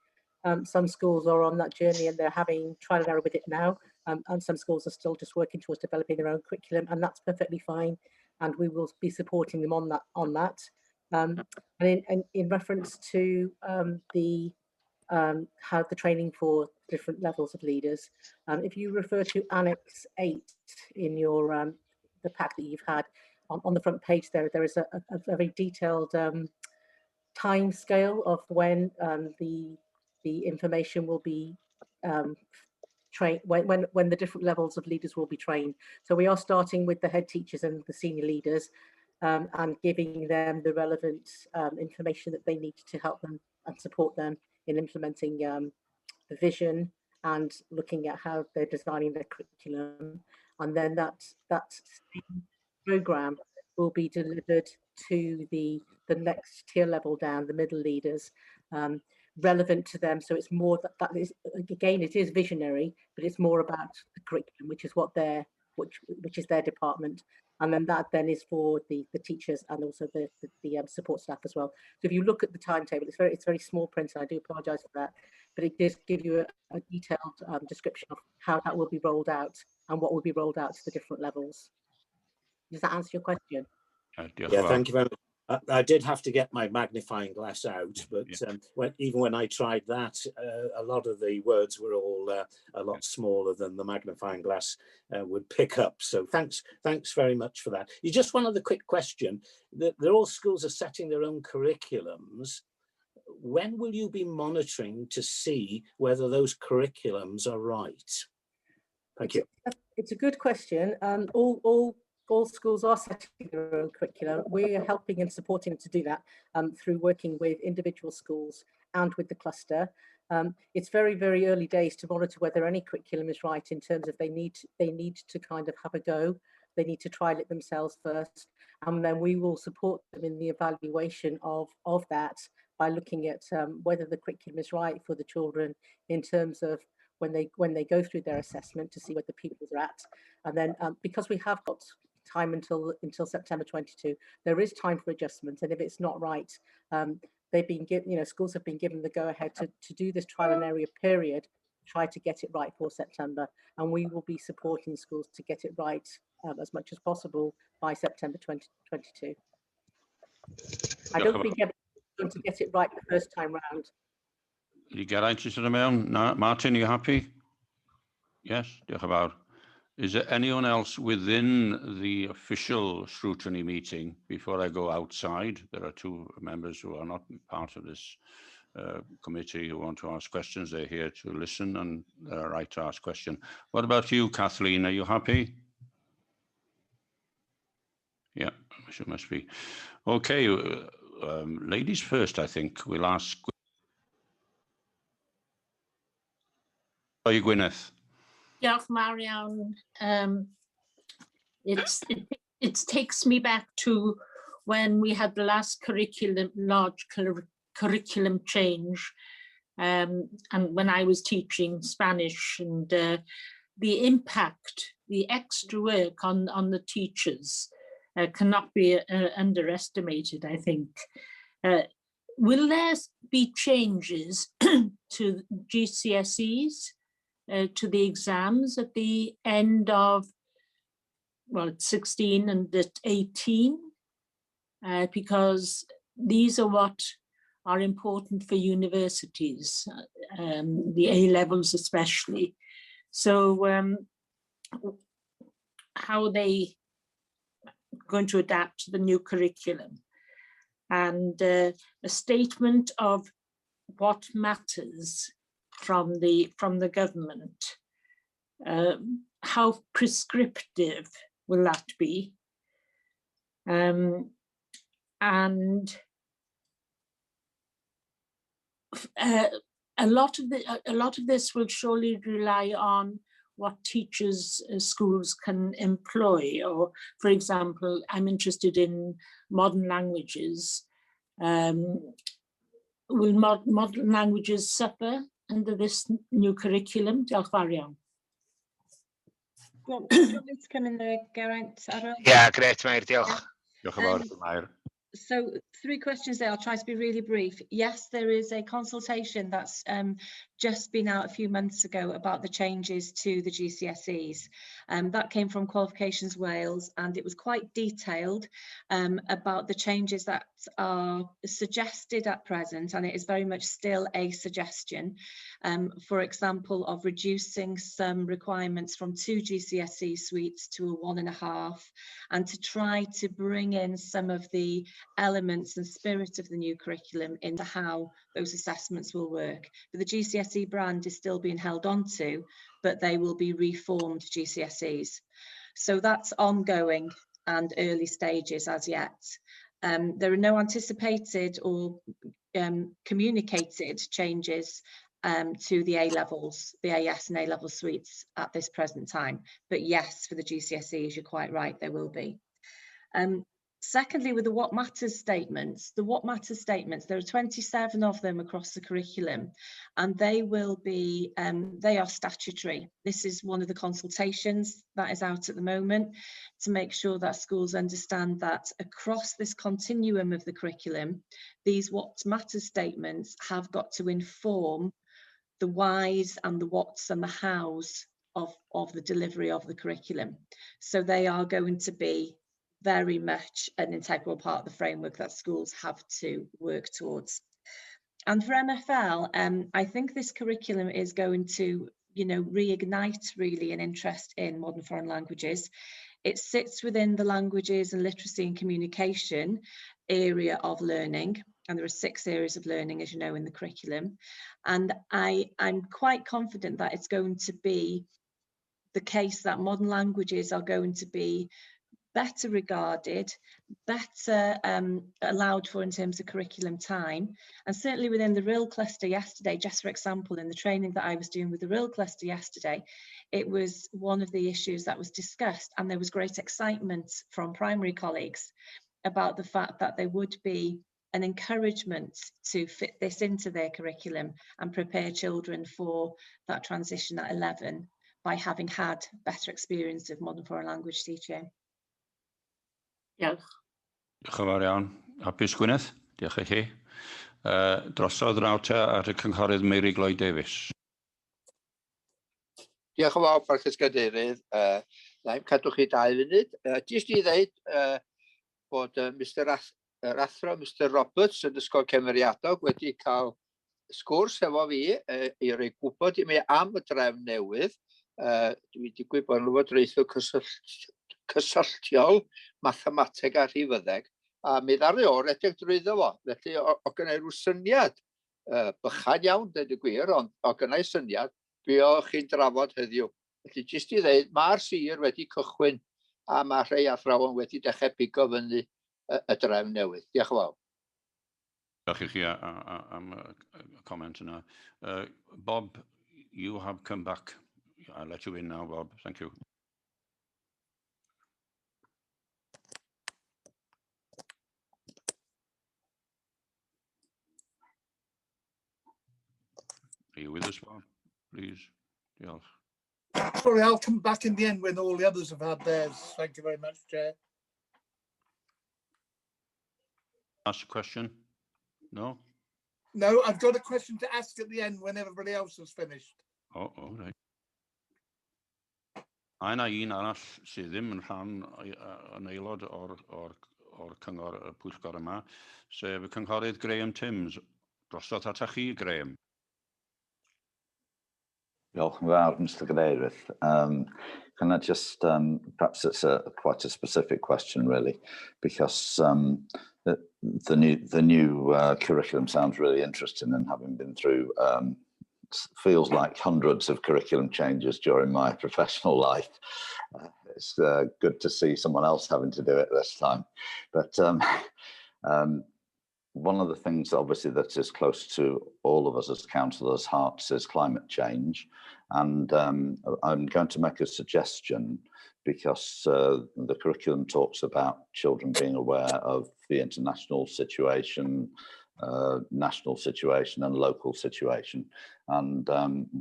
some schools are on that journey and they're having trial and error with it now, and some schools are still just working towards developing their own curriculum, and that's perfectly fine, and we will be supporting them on that. And in reference to how the training for different levels of leaders, if you refer to Annex 8 in your the pack that you've had, on the front page there is a very detailed time scale of when the information will be trained, when the different levels of leaders will be trained. So we are starting with the head teachers and the senior leaders, and giving them the relevant information that they need to help them and support them in implementing the vision and looking at how they're designing their curriculum. And then that program will be delivered to the next tier level down, the middle leaders, relevant to them. So it's more that is, again, it is visionary, but it's more about the curriculum, which is what which is their department. And then that then is for the teachers and also the support staff as well. So if you look at the timetable, it's very small print, and I do apologise for that, but it does give you a detailed description of how that will be rolled out and what will be rolled out to the different levels. Does that answer your question? Yeah, thank you very much. I did have to get my magnifying glass out, but even when I tried that, a lot of the words were all a lot smaller than the magnifying glass would pick up. So thanks very much for that. Just one other quick question. All schools are setting their own curriculums. When will you be monitoring to see whether those curriculums are right? Thank you. It's a good question. All schools are setting their own curriculum. We're helping and supporting them to do that through working with individual schools and with the cluster. It's very, very early days to monitor whether any curriculum is right, in terms of they need to kind of have a go. They need to trial it themselves first, and then we will support them in the evaluation of that by looking at whether the curriculum is right for the children in terms of when they go through their assessment, to see where the pupils are at. And then because we have got time until September 22, there is time for adjustments, and if it's not right, they've been given, schools have been given the go-ahead to do this trial and error period, try to get it right for September, and we will be supporting schools to get it right as much as possible by September 2022. I don't think everyone's going to get it right the first time round. You get anxious to the mail? No, Martin, are you happy? Yes, diolch yn fawr. Is there anyone else within the official scrutiny meeting before I go outside? There are two members who are not part of this committee who want to ask questions. They're here to listen and they're right to ask questions. What about you, Kathleen? Are you happy? Yeah, she must be. Okay, ladies first, I think. We'll ask. Are you, Gwyneth? Diolch yn fawr iawn. It takes me back to when we had the last large curriculum change, and when I was teaching Spanish, and the impact, the extra work on the teachers cannot be underestimated, I think. Will there be changes to GCSEs? to the exams at the end of, well, at 16 and at 18, because these are what are important for universities, the A-levels especially. So how are they going to adapt to the new curriculum? And a statement of what matters from the government. How prescriptive will that be? And a lot of this will surely rely on what teachers schools can employ. Or, for example, I'm interested in modern languages. Will modern languages suffer under this new curriculum? Diolch fawr iawn. Do you want me to come in there, Geraint? Yeah, great, Mair, diolch. Diolch yn fawr, Mair. So 3 questions there. I'll try to be really brief. Yes, there is a consultation that's just been out a few months ago about the changes to the GCSEs. That came from Qualifications Wales, and it was quite detailed about the changes that are suggested at present, and it is very much still a suggestion. For example, of reducing some requirements from 2 GCSE suites to a 1.5, and to try to bring in some of the elements and spirit of the new curriculum into how those assessments will work. But the GCSE brand is still being held on to, but they will be reformed GCSEs. So that's ongoing and early stages as yet. There are no anticipated or communicated changes to the A-levels, the AS and A-level suites at this present time. But yes, for the GCSEs, you're quite right, there will be. Secondly, with the what matters statements, there are 27 of them across the curriculum, and they will be, they are statutory. This is one of the consultations that is out at the moment to make sure that schools understand that across this continuum of the curriculum, these what matters statements have got to inform the whys and the whats and the hows of the delivery of the curriculum. So they are going to be very much an integral part of the framework that schools have to work towards. And for MFL, I think this curriculum is going to, reignite really an interest in modern foreign languages. It sits within the languages and literacy and communication area of learning, and there are 6 areas of learning, as you know, in the curriculum. And I'm quite confident that it's going to be the case that modern languages are going to be better regarded, better allowed for in terms of curriculum time. And certainly within the RIL cluster yesterday, just for example, in the training that I was doing with the RIL cluster yesterday, it was one of the issues that was discussed, and there was great excitement from primary colleagues about the fact that there would be an encouragement to fit this into their curriculum and prepare children for that transition at 11 by having had better experience of modern foreign language teaching. Diolch. Diolch yn fawr iawn. Hapus Gwynedd, diolch i chi. Drosodd yr awta at y cynghorydd Mary Gloyd Davies. Diolch yn fawr, Parchus Gadeirydd. Na'i'n cadw chi 2 funud. Jyst i ddeud bod Mr Athro, Mr Roberts yn ysgol Cymeriadog wedi cael sgwrs efo fi i roi gwybod i mi am y drefn newydd. Dwi wedi gwybod yn lywodraethol cysylltiol, mathemateg a rhifyddeg, a mi ddaru o redeg drwyddo fo. Felly o gynnau rhyw syniad bychan iawn, dweud y gwir, ond o gynnau syniad be o chi'n drafod heddiw. Felly jyst i ddeud, mae'r sir wedi cychwyn a mae rhai athrawon wedi dechrau bigo fyny y drefn newydd. Diolch yn fawr. Diolch i chi am y comment yna. Bob, you have come back. I'll let you in now, Bob. Thank you. Are you with us, Bob? Please. Diolch. Sorry, I'll come back in the end when all the others have had theirs. Thank you very much, Chair. Ask a question? No? No, I've got a question to ask at the end when everybody else has finished. Oh, all right. A yna un arall sydd ddim yn rhan yn aelod o'r cyngor y pwyllgor yma, sef y cynghorydd Graham Timms. Drosodd ata chi, Graham. Diolch yn fawr, Mr. Gadeirydd. Can I just, perhaps it's quite a specific question really, because the new curriculum sounds really interesting, and having been through, feels like hundreds of curriculum changes during my professional life. It's good to see someone else having to do it this time. But one of the things obviously that is close to all of us as councillors' hearts is climate change. And I'm going to make a suggestion, because the curriculum talks about children being aware of the international situation, national situation and local situation. And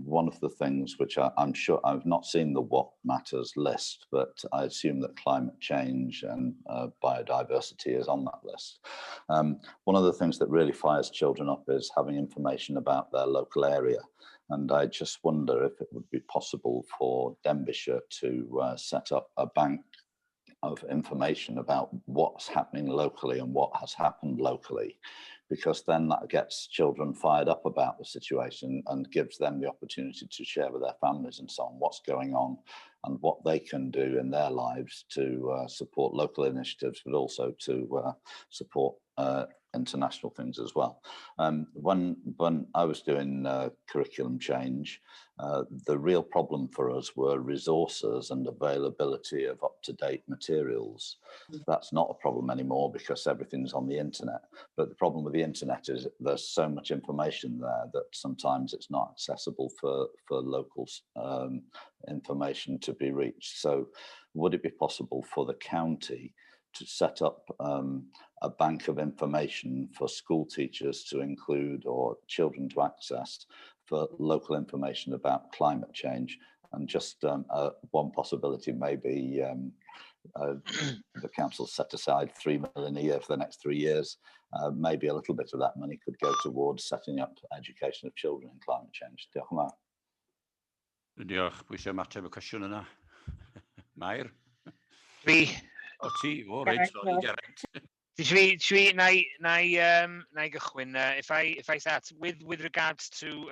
one of the things which I'm sure, I've not seen the what matters list, but I assume that climate change and biodiversity is on that list. One of the things that really fires children up is having information about their local area. And I just wonder if it would be possible for Denbighshire to set up a bank of information about what's happening locally and what has happened locally, because then that gets children fired up about the situation and gives them the opportunity to share with their families and so on what's going on and what they can do in their lives to support local initiatives, but also to support international things as well. When I was doing curriculum change, the real problem for us were resources and availability of up-to-date materials. That's not a problem anymore because everything's on the internet. But the problem with the internet is there's so much information there that sometimes it's not accessible for local information to be reached. So would it be possible for the county to set up a bank of information for school teachers to include or children to access for local information about climate change? And just one possibility may be the council set aside £3 million a year for the next 3 years. Maybe a little bit of that money could go towards setting up education of children in climate change. Diolch yn fawr. Diolch. Pwy sy'n mateb y cwestiwn yna? Mair? Fi. O ti, o reit, sorry, Geraint. Na I gychwyn. If I start with regards to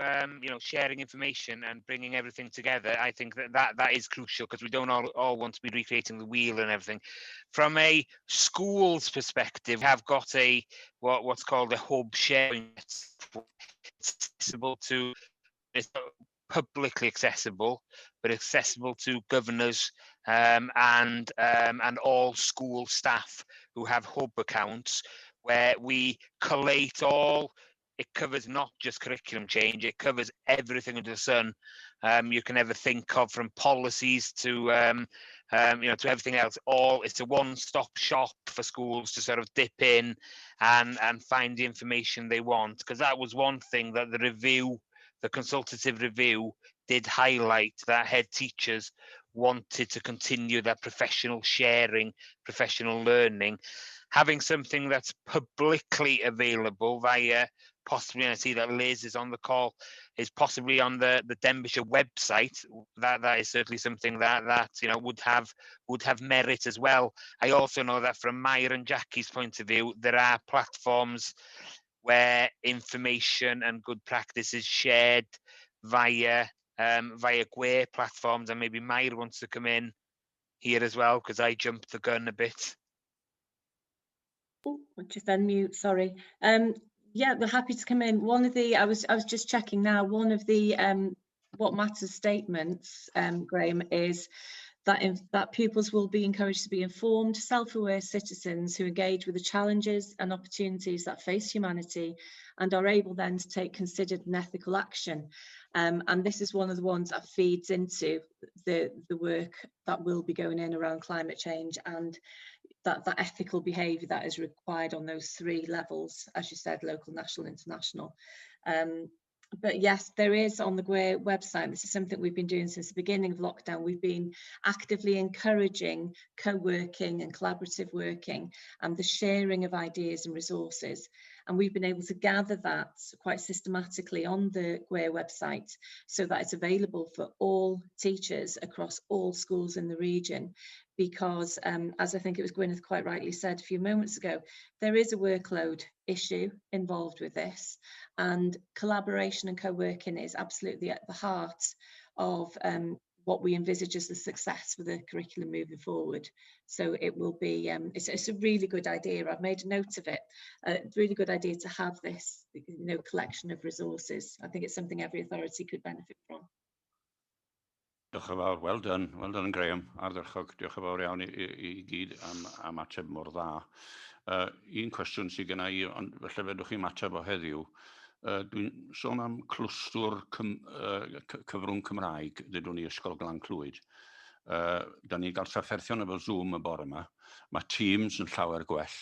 sharing information and bringing everything together, I think that is crucial, because we don't all want to be recreating the wheel and everything. From a school's perspective, we have got what's called a hub sharing. It's accessible to, it's publicly accessible, but accessible to governors and all school staff who have hub accounts, where we collate all. It covers not just curriculum change, it covers everything under the sun you can ever think of, from policies to to everything else. It's a one-stop shop for schools to sort of dip in and find the information they want, because that was one thing that the consultative review did highlight, that head teachers wanted to continue that professional sharing, professional learning. Having something that's publicly available via, possibly, and I see that Liz is on the call, is possibly on the Denbighshire website. That is certainly something that would have merit as well. I also know that from Mair and Jackie's point of view, there are platforms where information and good practice is shared via GWEITH platforms, and maybe Mair wants to come in here as well, because I jumped the gun a bit. Oh, just unmute, sorry. Yeah, we're happy to come in. One of the, I was just checking now, one of the what matters statements, Graham, is that pupils will be encouraged to be informed, self-aware citizens who engage with the challenges and opportunities that face humanity and are able then to take considered and ethical action. And this is one of the ones that feeds into the work that will be going in around climate change and that ethical behaviour that is required on those 3 levels, as you said, local, national, international. But yes, there is on the GWEITH website, this is something we've been doing since the beginning of lockdown. We've been actively encouraging co-working and collaborative working and the sharing of ideas and resources. And we've been able to gather that quite systematically on the GWEITH website so that it's available for all teachers across all schools in the region. Because as I think it was Gwyneth quite rightly said a few moments ago, there is a workload issue involved with this, and collaboration and co-working is absolutely at the heart of what we envisage as the success for the curriculum moving forward. So it will be, it's a really good idea. I've made a note of it. Really good idea to have this, collection of resources. I think it's something every authority could benefit from. Diolch yn fawr, well done Graham, ardderchog, diolch yn fawr iawn i gyd am ateb mor dda. Un cwestiwn sydd gen i, ond felly fedrwch chi mateb o heddiw. Dwi'n sôn am clwstwr cyfrwng Cymraeg, ddydwn ni Ysgol Glan Clwyd. Da ni gael trafferthion efo Zoom y bore yma. Mae Teams yn llawer gwell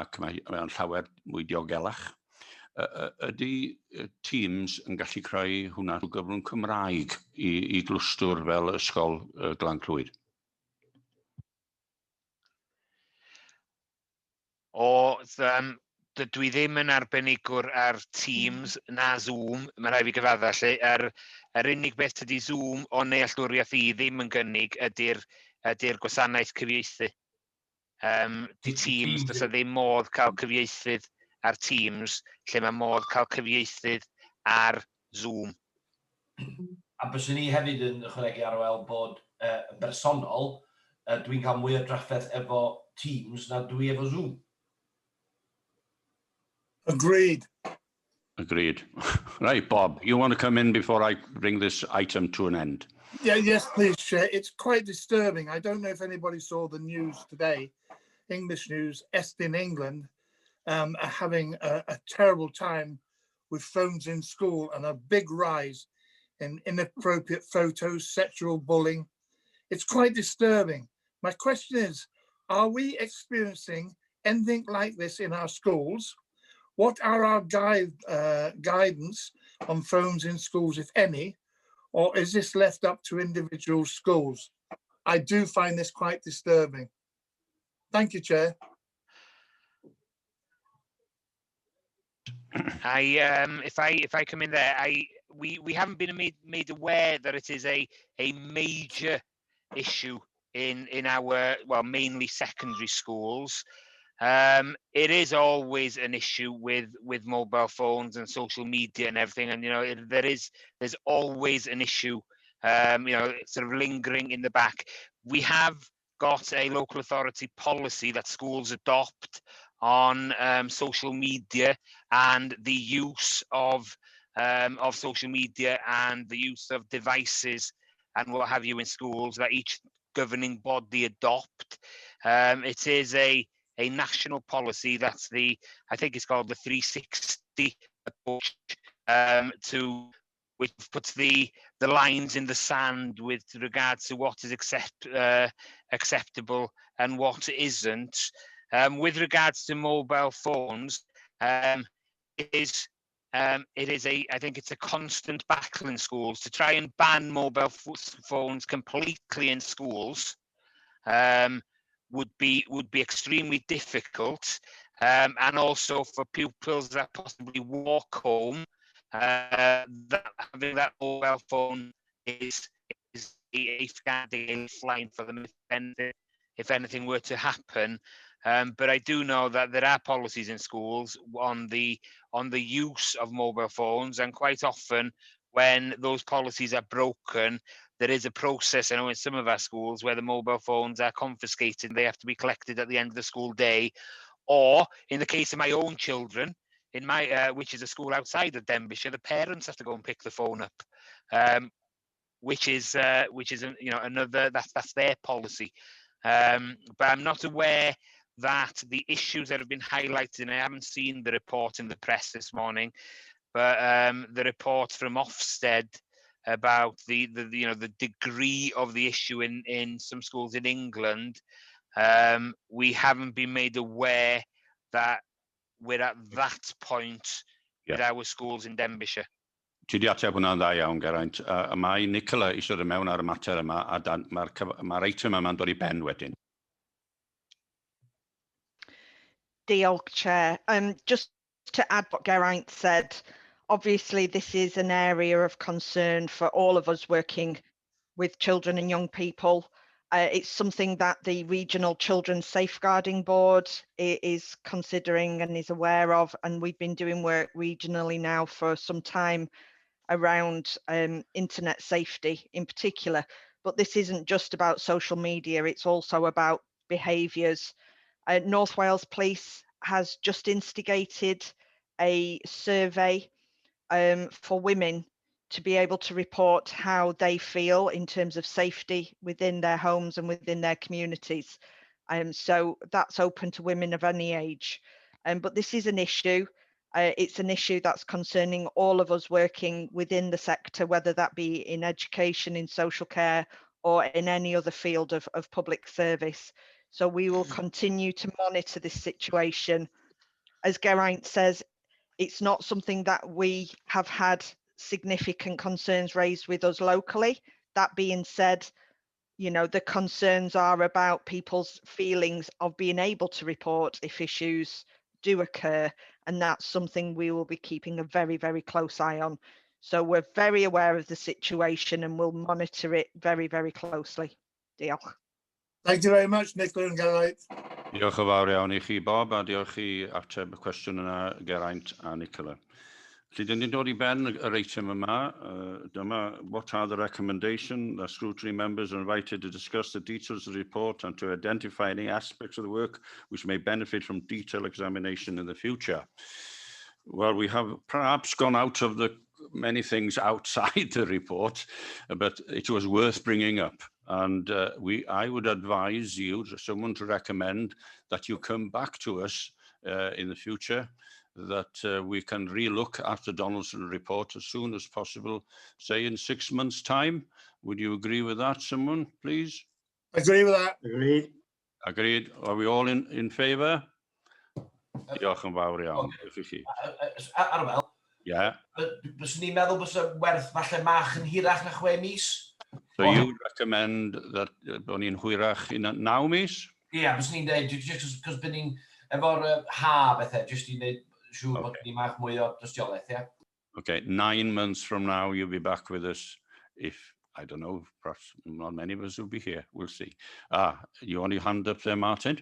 ac mae'n llawer mwy diogelach. Ydy Teams yn gallu creu hwnna trwy gyfrwng Cymraeg i glwstwr fel Ysgol Glan Clwyd? Dwi ddim yn arbenigwr ar Teams na Zoom, mae'n rhaid fi gyfadda lle, yr unig beth ydy Zoom o nealltwriaeth i ddim yn gynnig ydy'r gwasanaeth cyfieithu. Di Teams, does ddim modd cael cyfieithydd ar Teams, lle mae modd cael cyfieithydd ar Zoom. A byswn ni hefyd yn ychwanegu ar ôl bod yn bersonol, dwi'n cael mwy o drafferth efo Teams na dwi efo Zoom. Agreed. Agreed. Right, Bob, you want to come in before I bring this item to an end? Yeah, yes, please, Chair. It's quite disturbing. I don't know if anybody saw the news today, English news, Est in England, are having a terrible time with phones in school and a big rise in inappropriate photos, sexual bullying. It's quite disturbing. My question is, are we experiencing anything like this in our schools? What are our guidance on phones in schools, if any, or is this left up to individual schools? I do find this quite disturbing. Thank you, Chair. If I come in there, we haven't been made aware that it is a major issue in our, well, mainly secondary schools. It is always an issue with mobile phones and social media and everything, and there's always an issue, sort of lingering in the back. We have got a local authority policy that schools adopt on social media and the use of social media and the use of devices and what have you in schools that each governing body adopt. It is a national policy. That's I think it's called the 360 approach, which puts the lines in the sand with regards to what is acceptable and what isn't. With regards to mobile phones, I think it's a constant battle in schools to try and ban mobile phones completely in schools. Would be extremely difficult, and also for pupils that possibly walk home, having that mobile phone is a safeguarding line for them if anything were to happen. But I do know that there are policies in schools on the use of mobile phones, and quite often when those policies are broken, there is a process, I know in some of our schools, where the mobile phones are confiscated. They have to be collected at the end of the school day, or in the case of my own children, in my which is a school outside of Denbighshire, the parents have to go and pick the phone up, which is another, that's their policy. But I'm not aware that the issues that have been highlighted, and I haven't seen the report in the press this morning, but the report from Ofsted about the degree of the issue in some schools in England, we haven't been made aware that we're at that point with our schools in Denbighshire. Ti di ateb hwnna'n dda iawn, Geraint. Mae Nicola eisiau dod mewn ar y mater yma, a mae'r eitem yma'n dod i ben wedyn. Diolch, Chair. Just to add what Geraint said, obviously this is an area of concern for all of us working with children and young people. It's something that the Regional Children's Safeguarding Board is considering and is aware of, and we've been doing work regionally now for some time around internet safety in particular. But this isn't just about social media, it's also about behaviours. North Wales Police has just instigated a survey for women to be able to report how they feel in terms of safety within their homes and within their communities. So that's open to women of any age. But this is an issue. It's an issue that's concerning all of us working within the sector, whether that be in education, in social care, or in any other field of public service. So we will continue to monitor this situation. As Geraint says, it's not something that we have had significant concerns raised with us locally. That being said, you know, the concerns are about people's feelings of being able to report if issues do occur, and that's something we will be keeping a very, very close eye on. So we're very aware of the situation and we'll monitor it very, very closely. Diolch. Thank you very much, Nicola and Geraint. Diolch yn fawr iawn I chi, Bob, a diolch I ateb y cwestiwn yna, Geraint a Nicola. Felly, dyn ni'n dod I ben yr eitem yma. What are the recommendations? The scrutiny members are invited to discuss the details of the report and to identify any aspects of the work which may benefit from detailed examination in the future. Well, we have perhaps gone out of the many things outside the report, but it was worth bringing up. And I would advise you, someone to recommend that you come back to us in the future, that we can relook at the Donaldson report as soon as possible, say in 6 months' time. Would you agree with that, someone, please? Agree with that. Agreed. Agreed. Are we all in favour? Diolch yn fawr iawn. Arwel? Yeah. Byswn ni'n meddwl bys y werth falle mach yn hirach na 6 mis? So you would recommend that bod ni'n hwyrach in 9 mis? Ie, bys ni'n dweud, just cos byd ni'n efo'r ha bethau, just i wneud siŵr bod ni'n mach mwy o dystiolaeth, ie? Okay, 9 months from now, you'll be back with us. If, I don't know, perhaps not many of us will be here. We'll see. You want your hand up there, Martin?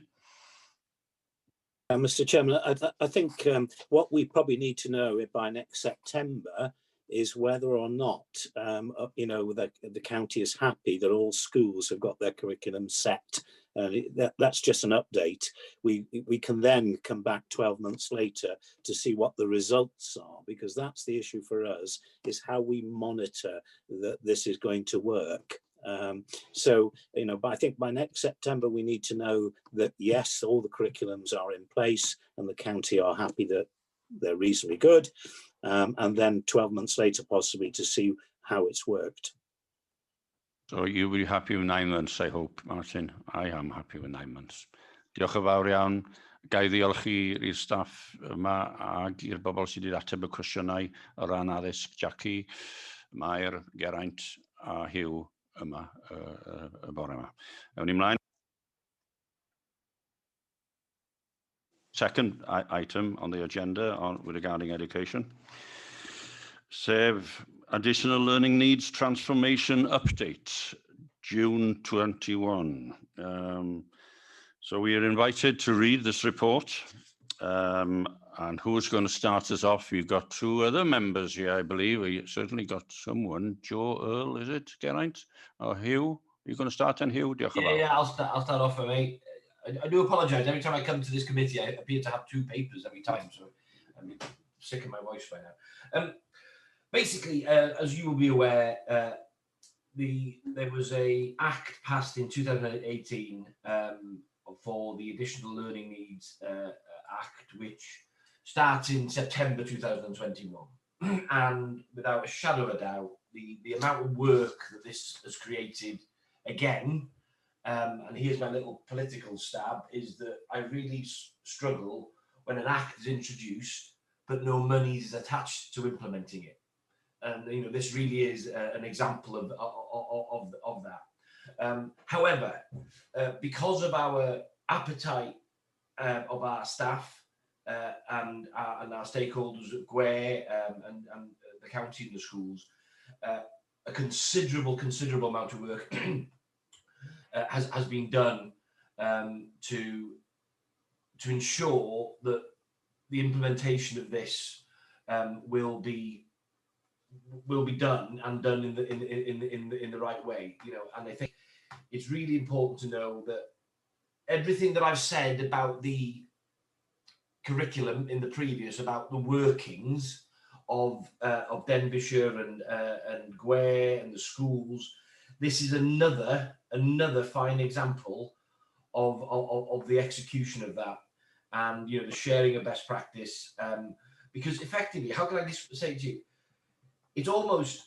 Mr. Chairman, I think what we probably need to know by next September is whether or not, you know, the county is happy that all schools have got their curriculum set. That's just an update. We can then come back 12 months later to see what the results are, because that's the issue for us, is how we monitor that this is going to work. So, you know, but I think by next September, we need to know that, yes, all the curriculums are in place and the county are happy that they're reasonably good. And then 12 months later, possibly to see how it's worked. So you will be happy with 9 months, I hope, Martin. I am happy with 9 months. Diolch yn fawr iawn. Gai ddiolch i'r staff yma ac i'r bobl sydd wedi ateb y cwestiynau o ran addysg, Jackie, Mair, Geraint a Hugh yma y bore yma. Ewn ni mlaen. Second item on the agenda regarding education. Sef Additional Learning Needs Transformation Update, June 21. So we are invited to read this report. And who's going to start us off? We've got 2 other members here, I believe. We certainly got someone. Joe Earl, is it, Geraint? Or Hugh? You're going to start then, Hugh? Yeah, I'll start off for me. I do apologise. Every time I come to this committee, I appear to have 2 papers every time, so I'm sick of my voice by now. Basically, as you will be aware, there was an act passed in 2018 for the Additional Learning Needs Act, which starts in September 2021. And without a shadow of a doubt, the amount of work that this has created, again, and here's my little political stab, is that I really struggle when an act is introduced, but no money is attached to implementing it. And you know, this really is an example of that. However, because of our appetite of our staff and our stakeholders at GWE and the county and the schools, a considerable amount of work has been done to ensure that the implementation of this will be done and done in the right way, you know. And I think it's really important to know that everything that I've said about the curriculum in the previous, about the workings of Denbighshire and GWE and the schools, this is another fine example of the execution of that, and you know, the sharing of best practice. Because effectively, how can I say to you? It's almost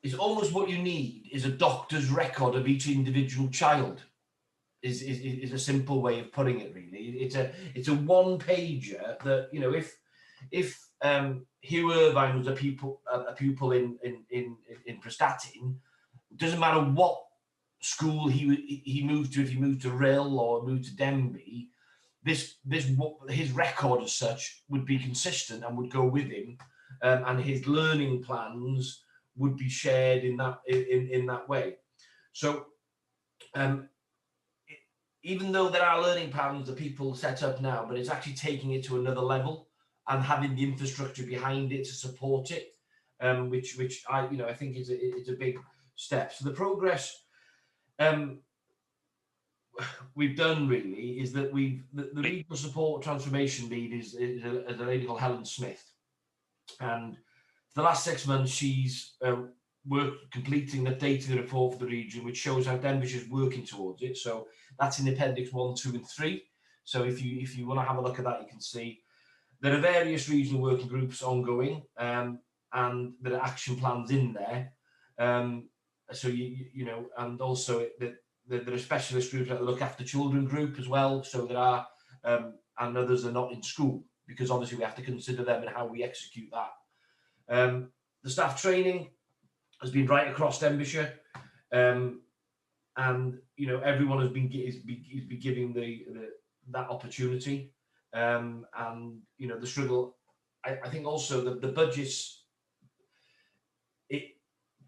what you need is a doctor's record of each individual child. Is a simple way of putting it. Really, it's a one pager that, you know, if Hugh Irvine was a pupil in Prestatyn, it doesn't matter what school he moved to, if he moved to Rill or moved to Denby, his record as such would be consistent and would go with him, and his learning plans would be shared in that way. So even though there are learning plans that people set up now, but it's actually taking it to another level and having the infrastructure behind it to support it, which I think it's a big step. So the progress we've done really is that the regional support transformation lead is a lady called Helen Smith, and for the last 6 months she's worked completing the data report for the region, which shows how Denbighshire is working towards it. So that's in Appendix 1, 2 and 3. So if you want to have a look at that, you can see there are various regional working groups ongoing, and there are action plans in there. So you know, and also there are specialist groups that look after children group as well. So there are, and others are not in school, because obviously we have to consider them and how we execute that. The staff training has been right across Denbighshire, and you know, everyone has been giving that opportunity, and you know, the struggle. I think also the budgets.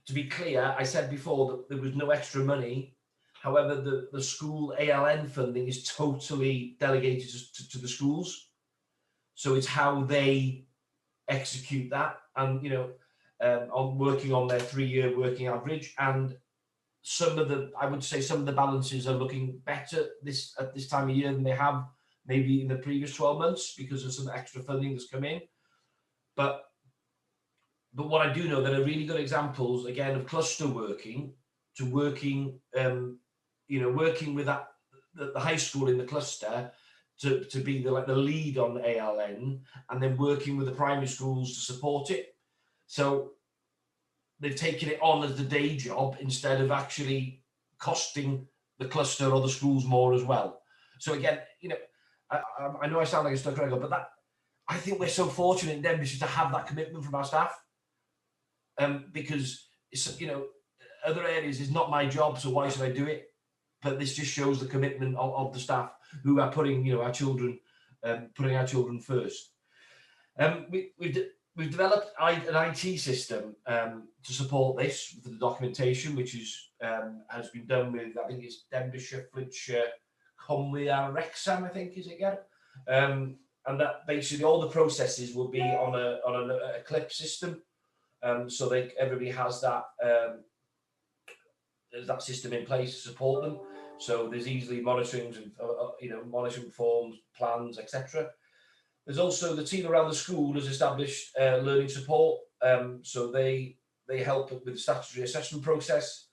To be clear, I said before that there was no extra money. However, the school ALN funding is totally delegated to the schools, so it's how they execute that, and you know, on working on their 3-year working average, and I would say some of the balances are looking better at this time of year than they have maybe in the previous 12 months because of some extra funding that's come in. But what I do know, there are really good examples again of cluster working to working, you know, working with the high school in the cluster to be the lead on ALN, and then working with the primary schools to support it. So they've taken it on as the day job instead of actually costing the cluster or the schools more as well. So again, you know, I know I sound like a stuck record, but I think we're so fortunate in Denbighshire to have that commitment from our staff, because it's, you know, other areas is not my job, so why should I do it? But this just shows the commitment of the staff who are putting, you know, our children, putting our children first. We've developed an IT system to support this for the documentation, which has been done with, I think it's Denbighshire, Flintshire, Conwy and Wrexham, I think, is it again? And that basically all the processes will be on a clip system, so everybody has that system in place to support them. So there's easily monitoring, you know, monitoring forms, plans, etc. There's also the team around the school has established learning support, so they help with the statutory assessment process.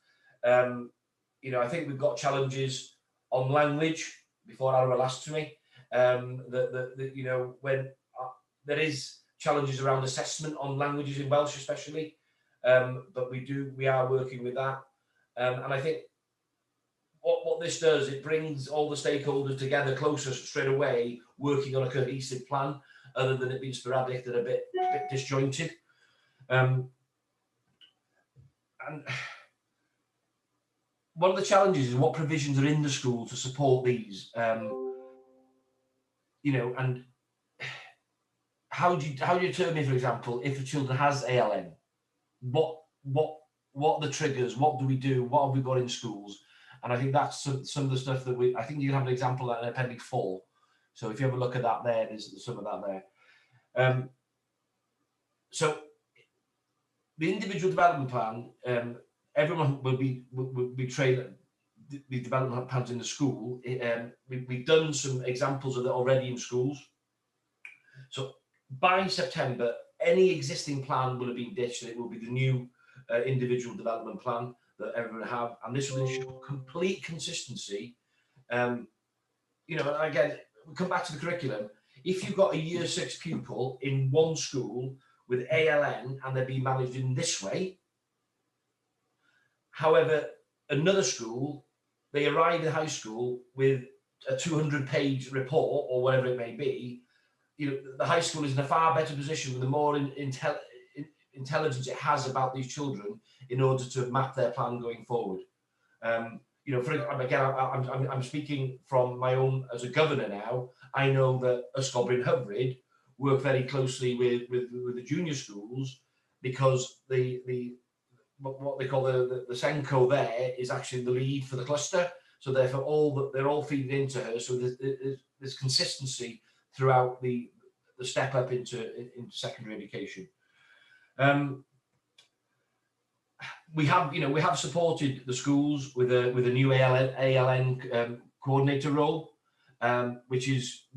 You know, I think we've got challenges on language. Before Ara asked me, you know, when there is challenges around assessment on languages in Welsh, especially, but we are working with that, and I think what this does, it brings all the stakeholders together closer straight away, working on a cohesive plan, other than it being sporadic and a bit disjointed. And one of the challenges is what provisions are in the school to support these. you know, and how do you determine, for example, if a children has ALN, what are the triggers? What do we do? What have we got in schools? And I think that's some of the stuff that I think you can have an example in Appendix 4. So if you have a look at that there, there's some of that there. So the individual development plan, everyone will be trained the development plans in the school. We've done some examples of it already in schools. So by September, any existing plan will have been ditched. It will be the new individual development plan that everyone have, and this will ensure complete consistency. You know, again, we come back to the curriculum. If you've got a year 6 pupil in one school with ALN and they're being managed in this way, however, another school, they arrive in high school with a 200-page report or whatever it may be, you know, the high school is in a far better position with the more intelligence it has about these children in order to map their plan going forward. You know, I'm speaking from my own as a governor now. I know that Ysgol Bryn work very closely with the junior schools, because what they call the Senko there is actually the lead for the cluster. So therefore, they're all feeding into her. So there's consistency throughout the step up into secondary education. We have supported the schools with a new ALN coordinator role, which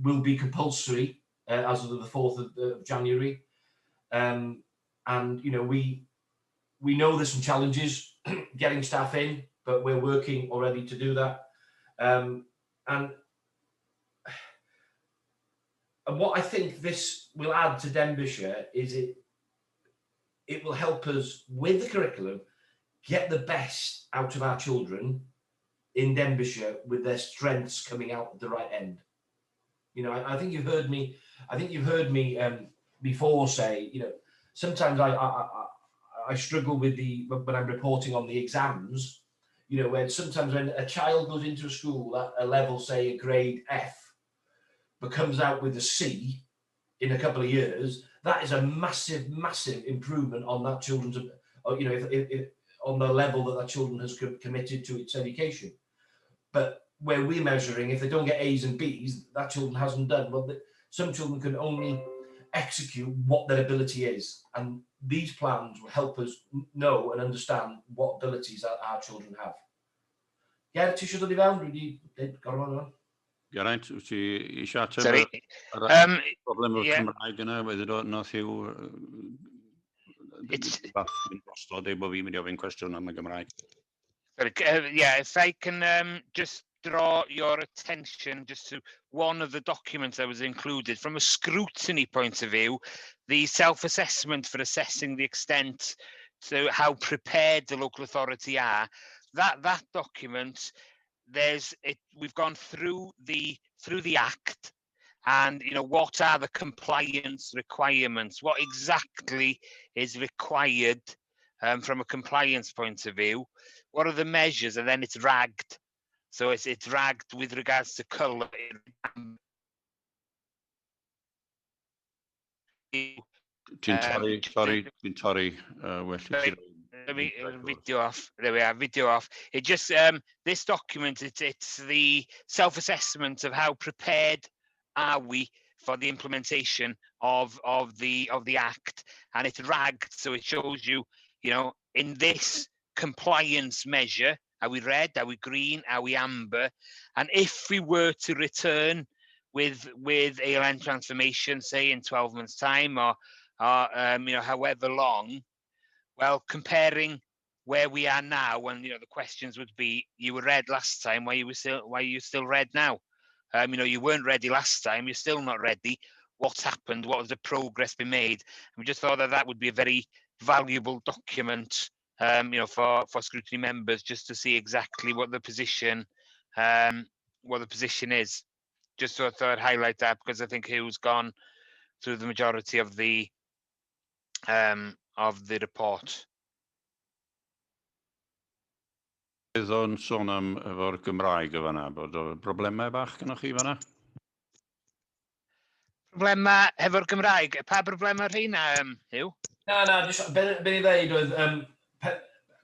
will be compulsory as of the 4th of January. And you know, we know there's some challenges getting staff in, but we're working already to do that. And what I think this will add to Denbighshire is it will help us with the curriculum get the best out of our children in Denbighshire with their strengths coming out at the right end. You know, I think you've heard me. I think you've heard me before say, you know, sometimes I struggle with when I'm reporting on the exams. You know, when a child goes into a school at a level, say a grade F, but comes out with a C in a couple of years, that is a massive, massive improvement on that children's, you know, if on the level that children has committed to its education. But where we're measuring, if they don't get A's and B's, that children hasn't done. Well, some children can only execute what their ability is, and these plans will help us know and understand what abilities our children have. Yeah, ti eisiau dod I fewn? Dwi wedi gorfod on. Geraint, wyt ti eisiau ateb Sorry. problem o'r Cymraeg yna, wedyn nath yw gostod bod fi'n mynd I ofyn cwestiwn am y Gymraeg. Yeah, if I can just draw your attention just to one of the documents that was included from a scrutiny point of view, the self-assessment for assessing the extent to how prepared the local authority are. That document, we've gone through the Act, and you know, what are the compliance requirements? What exactly is required from a compliance point of view? What are the measures? And then it's ragged. So it's ragged with regards to colour. Ti'n torri, well, video off. There we are, video off. It just this document, it's the self-assessment of how prepared are we for the implementation of the Act, and it's ragged, so it shows you, you know, in this compliance measure, are we red, are we green, are we amber? And if we were to return with ALN transformation, say in 12 months' time, or you know, however long, well, comparing where we are now, and you know, the questions would be: you were red last time, why are you still red now? You know, you weren't ready last time, you're still not ready. What's happened? What has the progress been made? And we just thought that would be a very valuable document, you know, for scrutiny members, just to see exactly what the position is. Just so I thought I'd highlight that, because I think Hugh's gone through the majority of the report. Bydd o'n sôn am efo'r Gymraeg o fanna, bod o broblemau bach gynnwch chi fanna? Problema hefo'r Gymraeg. Pa problema rheina, Hugh? Na, jyst ben i ddeud oedd,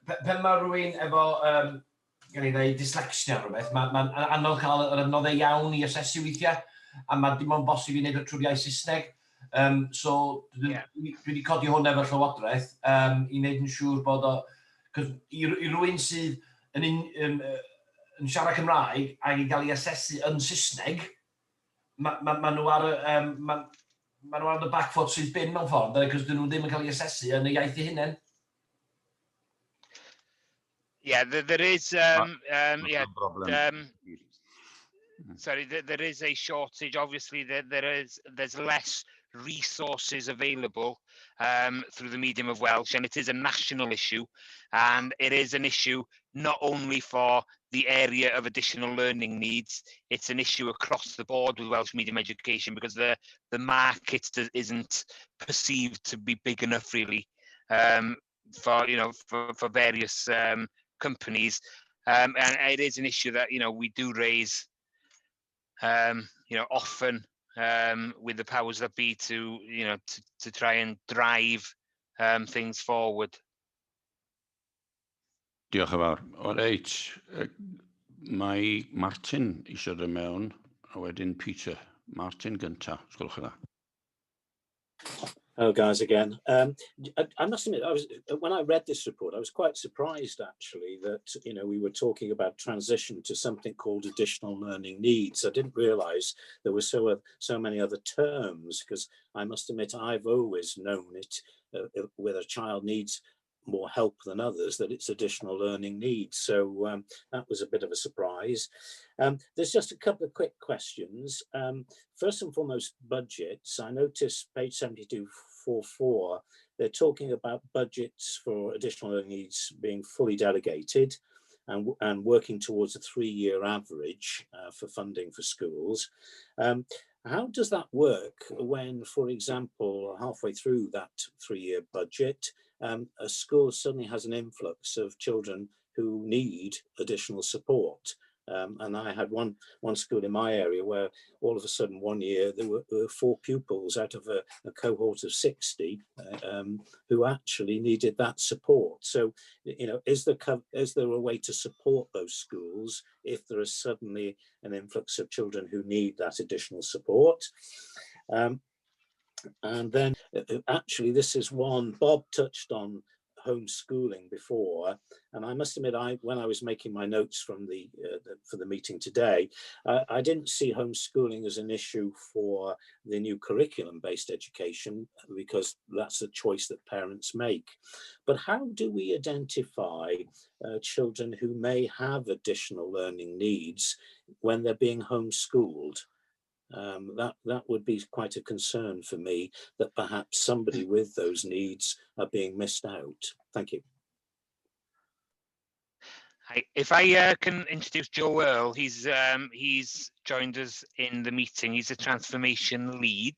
pen mae rhywun efo, gan i ddeud, dyslexia rhywbeth, mae'n anodd cael yr adnoddau iawn i asesu weithiau, a mae dim ond bosib i wneud y trwy'r iaith Saesneg. So, dwi wedi codi hwn efo Llywodraeth i wneud yn siŵr bod o... I rhywun sydd yn siarad Cymraeg ac i gael ei asesu yn Saesneg, mae nhw ar y back foot sydd bin mewn ffordd, cos dyn nhw ddim yn cael ei asesu yn y iaith eu hunain. Yeah, there is sorry, there is a shortage. Obviously, there's less resources available through the medium of Welsh, and it is a national issue, and it is an issue not only for the area of additional learning needs, it's an issue across the board with Welsh medium education, because the market isn't perceived to be big enough really for various companies, and it is an issue that we do raise often with the powers that be to try and drive things forward. Diolch yn fawr. O reit, mae Martin eisiau dod mewn, a wedyn Peter. Martin gynta, sgwlwch yn dda. Hello guys again. I must admit, when I read this report, I was quite surprised actually that we were talking about transition to something called additional learning needs. I didn't realise there were so many other terms, because I must admit I've always known it whether a child needs more help than others, that it's additional learning needs. So that was a bit of a surprise. There's just a couple of quick questions. First and foremost, budgets. I noticed page 7244, they're talking about budgets for additional learning needs being fully delegated and working towards a 3-year average for funding for schools. How does that work when, for example, halfway through that 3-year budget, a school suddenly has an influx of children who need additional support? And I had one school in my area where all of a sudden one year there were 4 pupils out of a cohort of 60 who actually needed that support. So, is there a way to support those schools if there is suddenly an influx of children who need that additional support? And then actually this is one Bob touched on homeschooling before, and I must admit, when I was making my notes from for the meeting today, I didn't see homeschooling as an issue for the new curriculum-based education, because that's a choice that parents make. But how do we identify children who may have additional learning needs when they're being homeschooled? That would be quite a concern for me, that perhaps somebody with those needs are being missed out. Thank you. Hi. If I can introduce Joe Earl, he's joined us in the meeting. He's a transformation lead,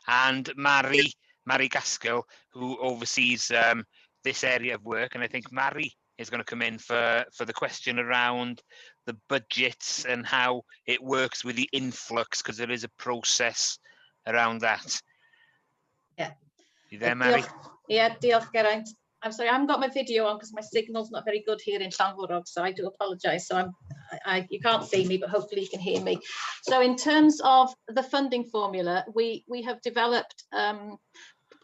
and Mary Gaskell, who oversees this area of work, and I think Mary is going to come in for the question around the budgets and how it works with the influx, because there is a process around that. Yeah. You there, Mary? Yeah, diolch, Geraint. I'm sorry, I haven't got my video on because my signal's not very good here in Llanfwrog, so I do apologise. So you can't see me, but hopefully you can hear me. So in terms of the funding formula, we have developed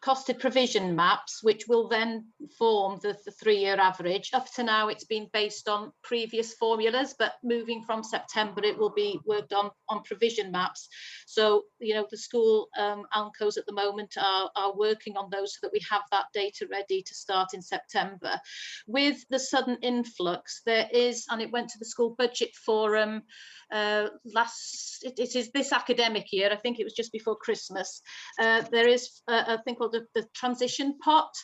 costed provision maps, which will then form the 3-year average. Up to now, it's been based on previous formulas, but moving from September, it will be worked on provision maps. So, the school ALNCOs at the moment are working on those so that we have that data ready to start in September. With the sudden influx, there is, and it went to the school budget forum it is this academic year, I think it was just before Christmas. There is a thing called the transition pot,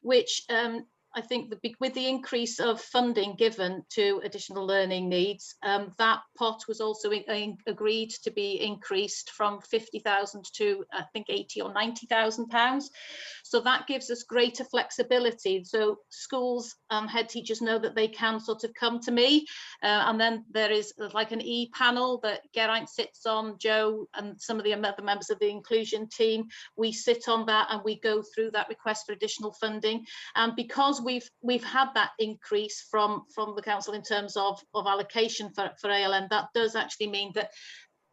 which I think with the increase of funding given to additional learning needs, that pot was also agreed to be increased from 50,000 to I think 80 or 90,000 pounds. So that gives us greater flexibility. So schools head teachers know that they can sort of come to me, and then there is like an e-panel that Geraint sits on, Joe and some of the other members of the inclusion team. We sit on that and we go through that request for additional funding. And because we've had that increase from the council in terms of allocation for ALN, that does actually mean that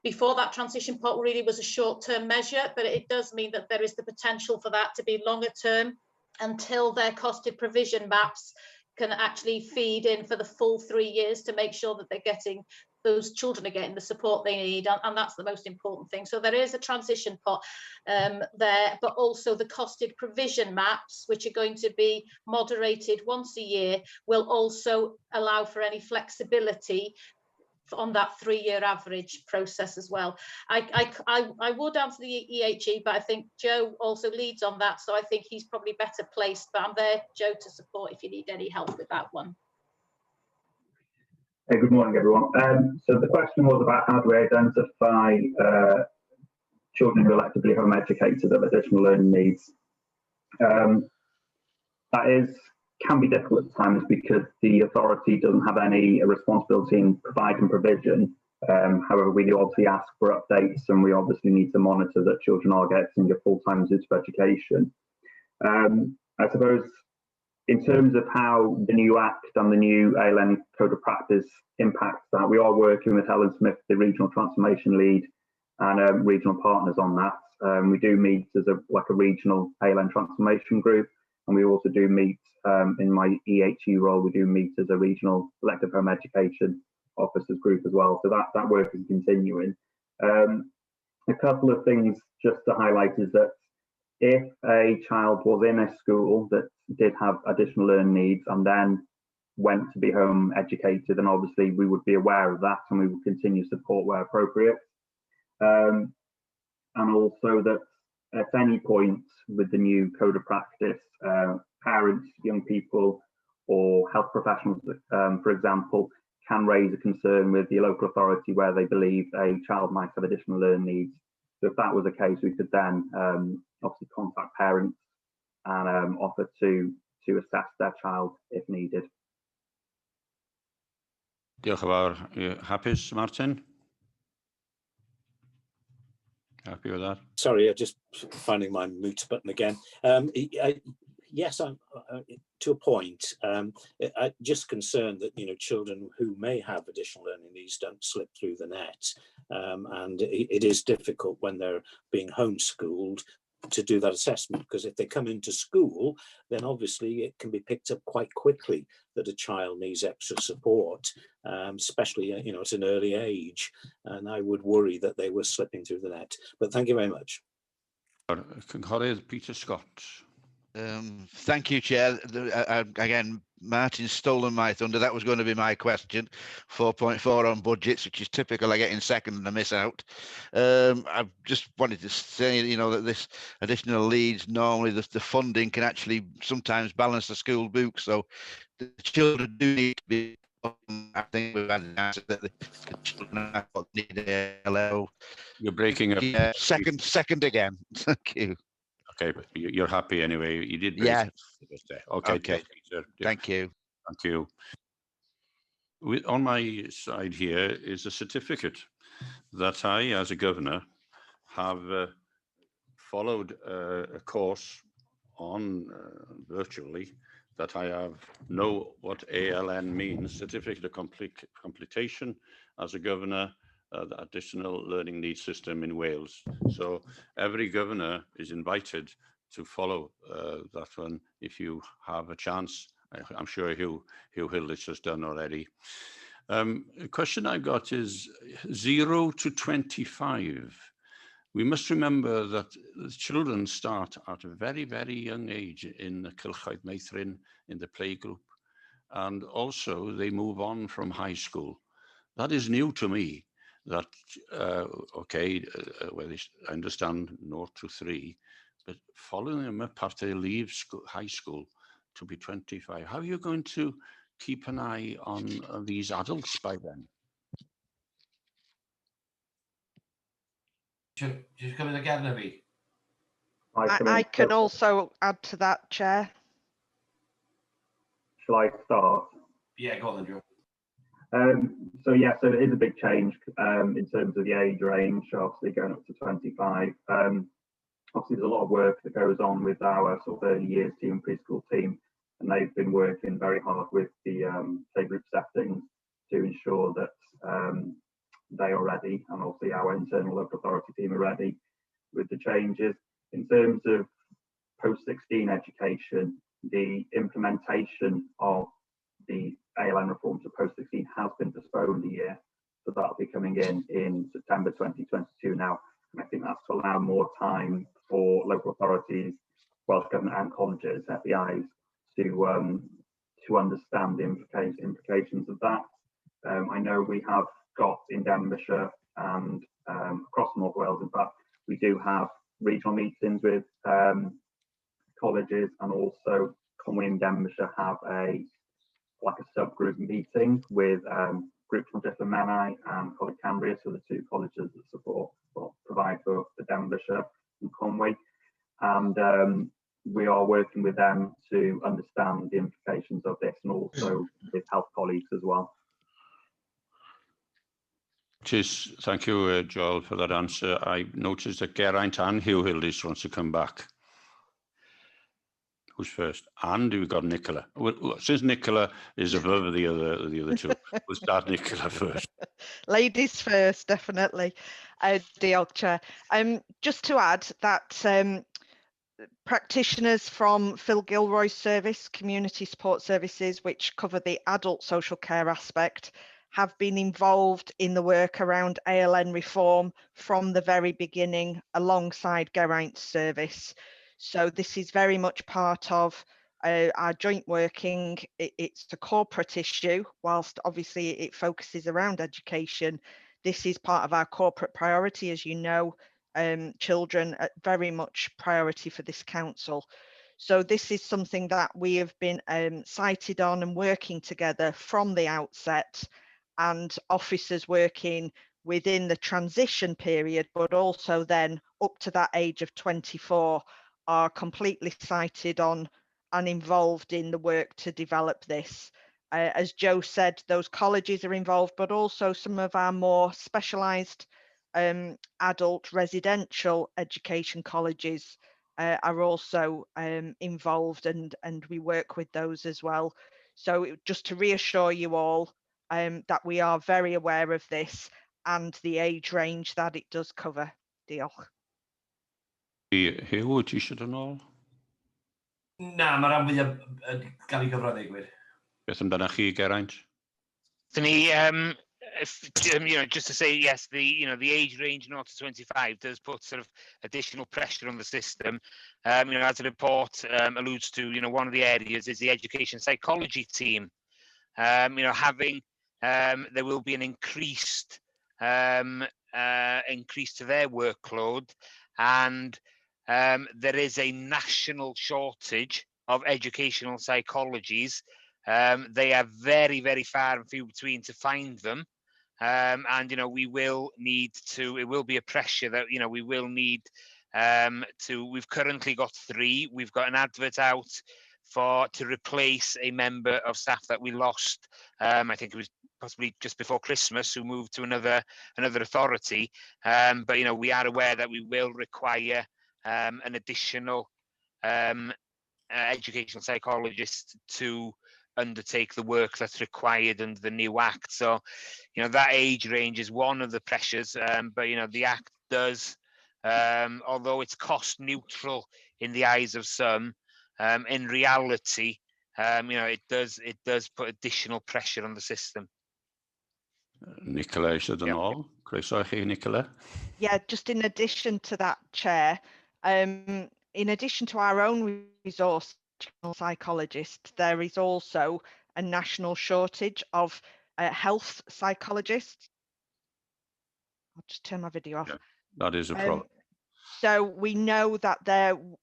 before that transition pot really was a short-term measure, but it does mean that there is the potential for that to be longer term until their costed provision maps can actually feed in for the full 3 years to make sure that they're getting, those children are getting the support they need, and that's the most important thing. So there is a transition pot there, but also the costed provision maps, which are going to be moderated once a year, will also allow for any flexibility on that 3-year average process as well. I would answer the EHE, but I think Joe also leads on that, so I think he's probably better placed, but I'm there, Joe, to support if you need any help with that one. Hey, good morning, everyone. So the question was about how do we identify children who are electively home educated of additional learning needs. That can be difficult at times because the authority doesn't have any responsibility in providing provision. However, we do obviously ask for updates, and we obviously need to monitor that children are getting a full-time suitable education. I suppose in terms of how the new Act and the new ALN Code of Practice impacts that, we are working with Helen Smith, the Regional Transformation Lead, and regional partners on that. We do meet as a regional ALN transformation group, and we also do meet in my EHE role, we do meet as a regional elective home education officers group as well. So that work is continuing. A couple of things just to highlight is that if a child was in a school that did have additional learning needs and then went to be home educated, then obviously we would be aware of that and we would continue support where appropriate. And also that at any point with the new Code of Practice, parents, young people or health professionals, for example, can raise a concern with the local authority where they believe a child might have additional learning needs. So if that was the case, we could then obviously contact parents and offer to assess their child if needed. Diolch yn fawr. Hapus, Martin? Happy with that? Sorry, I'm just finding my mute button again. Yes, I'm to a point. I'm just concerned that children who may have additional learning needs don't slip through the net, and it is difficult when they're being homeschooled to do that assessment, because if they come into school, then obviously it can be picked up quite quickly that a child needs extra support, especially at an early age, and I would worry that they were slipping through the net. But thank you very much. Cynghorydd Peter Scott. Thank you, Chair. Again, Martin's stolen my thunder. That was going to be my question. 4.4 on budgets, which is typical. I get in second and I miss out. I just wanted to say, that this additional leads, normally the funding can actually sometimes balance the school book. So the children do need to be. I think we've had an answer that the children need a hello. You're breaking up. Yeah, second again. Thank you. Okay, but you're happy anyway. You did. Yeah. Okay. Okay. Thank you. Thank you. On my side here is a certificate that I, as a governor, have followed a course on virtually that I know what ALN means, certificate of completion as a governor. The additional learning needs system in Wales. So every governor is invited to follow that one if you have a chance. I'm sure Hugh Hilditch has done already. The question I've got is 0 to 25. We must remember that the children start at a very, very young age in the Cylchoedd Meithrin, in the playgroup, and also they move on from high school. That is new to me. That well, I understand 0 to 3, but following them up after they leave high school to be 25. How are you going to keep an eye on these adults by then? Just coming again, Navi. I can also add to that, Chair. Shall I start? Yeah, go on then, Joe. So yeah, so it is a big change in terms of the age range, obviously going up to 25. Obviously, there's a lot of work that goes on with our sort of early years team, preschool team, and they've been working very hard with the playgroup settings to ensure that they are ready, and obviously our internal local authority team are ready with the changes. In terms of post-16 education, the implementation of the ALN reforms for post-16 has been postponed a year, so that'll be coming in September 2022 now. And I think that's to allow more time for local authorities, Welsh Government and colleges, FEIs, to understand the implications of that. I know we have got in Denbighshire and across North Wales, in fact, we do have regional meetings with colleges, and also Conwy and Denbighshire have a subgroup meeting with groups from different MENI and College Cambria, so the two colleges that support or provide for Denbighshire and Conwy. And we are working with them to understand the implications of this, and also with health colleagues as well. Thank you, Joel, for that answer. I noticed that Geraint and Hugh Hildis wants to come back. Who's first? And we've got Nicola. Well, since Nicola is above the other two, we'll start Nicola first. Ladies first, definitely. Diolch, Chair. Just to add that practitioners from Phil Gilroy's service, Community Support Services, which cover the adult social care aspect, have been involved in the work around ALN reform from the very beginning alongside Geraint's service. So this is very much part of our joint working. It's a corporate issue, whilst obviously it focuses around education. This is part of our corporate priority, as you know. Children are very much priority for this council. So this is something that we have been cited on and working together from the outset, and officers working within the transition period, but also then up to that age of 24 are completely cited on and involved in the work to develop this. As Joe said, those colleges are involved, but also some of our more specialised adult residential education colleges are also involved, and we work with those as well. So just to reassure you all that we are very aware of this and the age range that it does cover. Diolch. Hugh, ti eisiau dod yn ôl? Na, mae'r rhan fwyaf yn cael ei gyfrannu, gwir. Beth amdana chi, Geraint? To me, just to say, yes, the age range 0 to 25 does put sort of additional pressure on the system. As the report alludes to, one of the areas is the education psychology team. There will be an increase to their workload, and there is a national shortage of educational psychologists. They are very, very far and few between to find them. And, we will need to, it will be a pressure that, we will need we've currently got 3. We've got an advert out to replace a member of staff that we lost. I think it was possibly just before Christmas, who moved to another authority. But, we are aware that we will require an additional educational psychologist to undertake the work that's required under the new act. So, that age range is one of the pressures, but, the act does, although it's cost neutral in the eyes of some, in reality, it does put additional pressure on the system. Nicola eisiau dod yn ôl? Croeso I chi, Nicola. Yeah, just in addition to that, Chair, in addition to our own resource psychologists, there is also a national shortage of health psychologists. I'll just turn my video off. Yeah, that is a problem. So we know that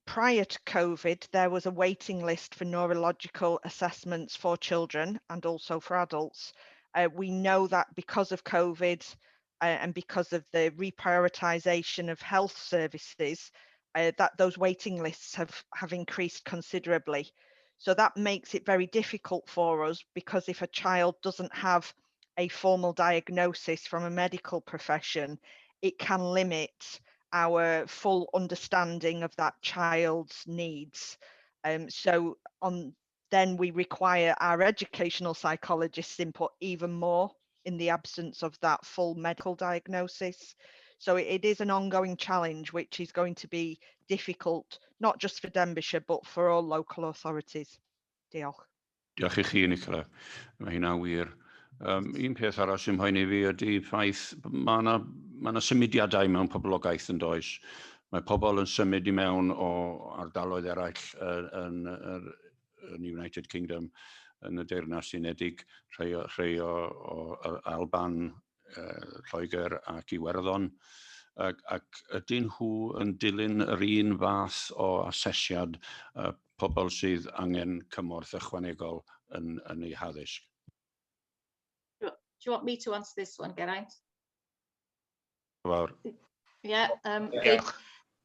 prior to COVID, there was a waiting list for neurological assessments for children and also for adults. We know that because of COVID and because of the reprioritisation of health services, that those waiting lists have increased considerably. So that makes it very difficult for us, because if a child doesn't have a formal diagnosis from a medical profession, it can limit our full understanding of that child's needs. Then we require our educational psychologists' input even more in the absence of that full medical diagnosis. So it is an ongoing challenge, which is going to be difficult, not just for Denbighshire, but for all local authorities. Diolch. Diolch I chi, Nicola. Mae hynna wir. Un peth arall sy'n mhoeni fi ydy ffaith mae yna symudiadau mewn poblogaeth yn does. Mae pobl yn symud I mewn o ardaloedd eraill yn United Kingdom, yn y Deyrnas Unedig, rhai o Alban, Lloegr ac Iwerddon. Ac ydyn nhw yn dilyn yr un fath o asesiad pobl sydd angen cymorth ychwanegol yn eu haddysg? Do you want me to answer this one, Geraint? Fawr. Yeah,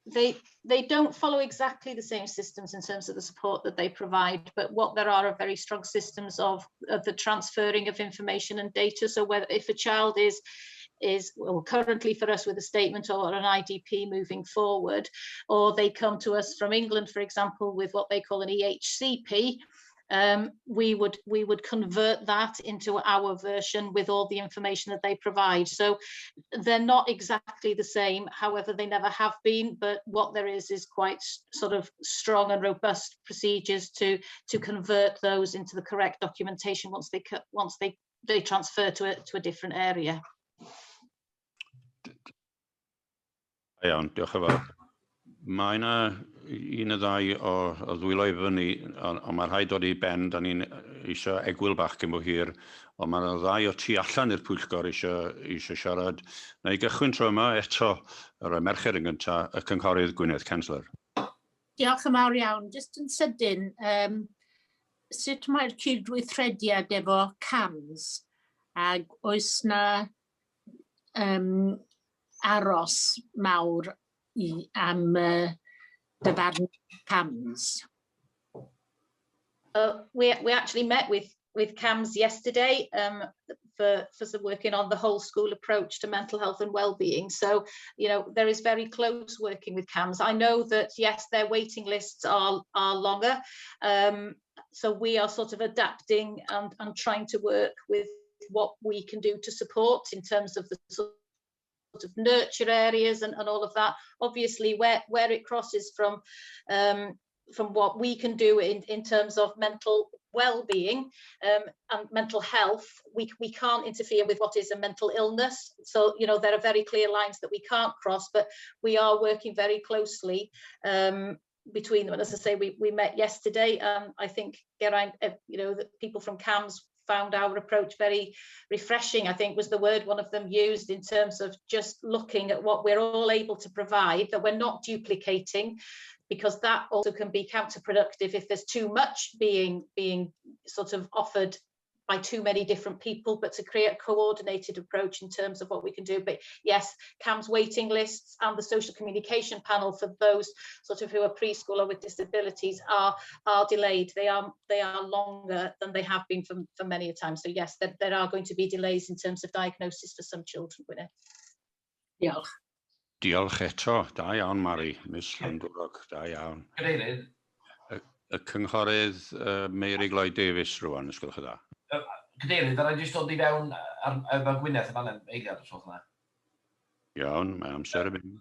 they don't follow exactly the same systems in terms of the support that they provide, but what there are very strong systems of the transferring of information and data. So whether if a child is well, currently for us with a statement or an IDP moving forward, or they come to us from England, for example, with what they call an EHCP, we would convert that into our version with all the information that they provide. So they're not exactly the same, however they never have been, but what there is quite sort of strong and robust procedures to convert those into the correct documentation once they transfer to a different area. Iawn, diolch yn fawr. Mae yna un o ddau o ddwylo I fyny, ond mae rhaid dod I ben, da ni'n eisiau egwyl bach cyn bo hir, ond mae yna ddau o tu allan i'r Pwyllgor eisiau siarad. Na I gychwyn tro yma eto, yr merched yn gyntaf, y cynghorydd Gwynedd Censler. Diolch yn fawr iawn. Just yn sydyn, sut mae'r cydweithrediad efo CAMS, ac oes na aros mawr am dyfarn CAMS? We actually met with CAMS yesterday for some working on the whole school approach to mental health and well-being. So, you know, there is very close working with CAMS. I know that, yes, their waiting lists are longer. So we are sort of adapting and trying to work with what we can do to support in terms of the sort of nurture areas and all of that. Obviously, where it crosses from what we can do in terms of mental well-being and mental health, we can't interfere with what is a mental illness. So, you know, there are very clear lines that we can't cross, but we are working very closely between them. And as I say, we met yesterday. I think, Geraint, you know, that people from CAMS found our approach very refreshing, I think was the word one of them used, in terms of just looking at what we're all able to provide, that we're not duplicating, because that also can be counterproductive if there's too much being sort of offered by too many different people, but to create a coordinated approach in terms of what we can do. But yes, CAMS waiting lists and the social communication panel for those sort of who are preschool or with disabilities are delayed. They are longer than they have been for many a time. So yes, there are going to be delays in terms of diagnosis for some children. Diolch. Diolch eto. Da iawn, Mari. Miss Llandwrog, da iawn. Cadeirydd. Y cynghorydd Meirigloed Davies rwan, ysgolch y dda. Cadeirydd, dda I just dod I fewn efo Gwynedd yn fan eiliad os gwelwch yn dda. Iawn, mae amser y mynd.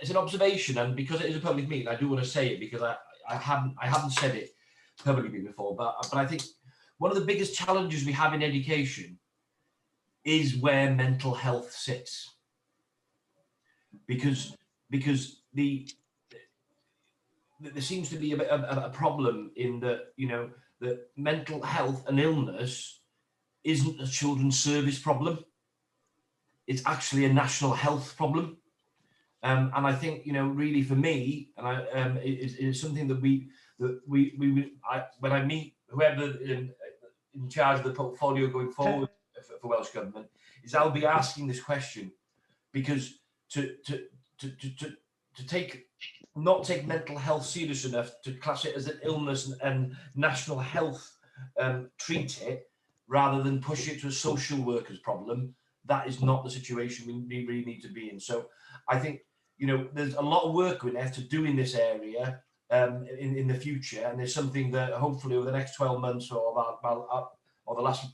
It's an observation, and because it is a public meeting, I do want to say it because I haven't said it publicly before, but I think one of the biggest challenges we have in education is where mental health sits. Because there seems to be a problem in that, you know, that mental health and illness isn't a children's service problem. It's actually a national health problem. And I think, you know, really for me, and it's something that when I meet whoever in charge of the portfolio going forward for Welsh Government, is I'll be asking this question, because to not take mental health serious enough to class it as an illness and national health treat it, rather than push it to a social worker's problem, that is not the situation we really need to be in. So I think, you know, there's a lot of work we have to do in this area in the future, and there's something that hopefully over the next 12 months or the last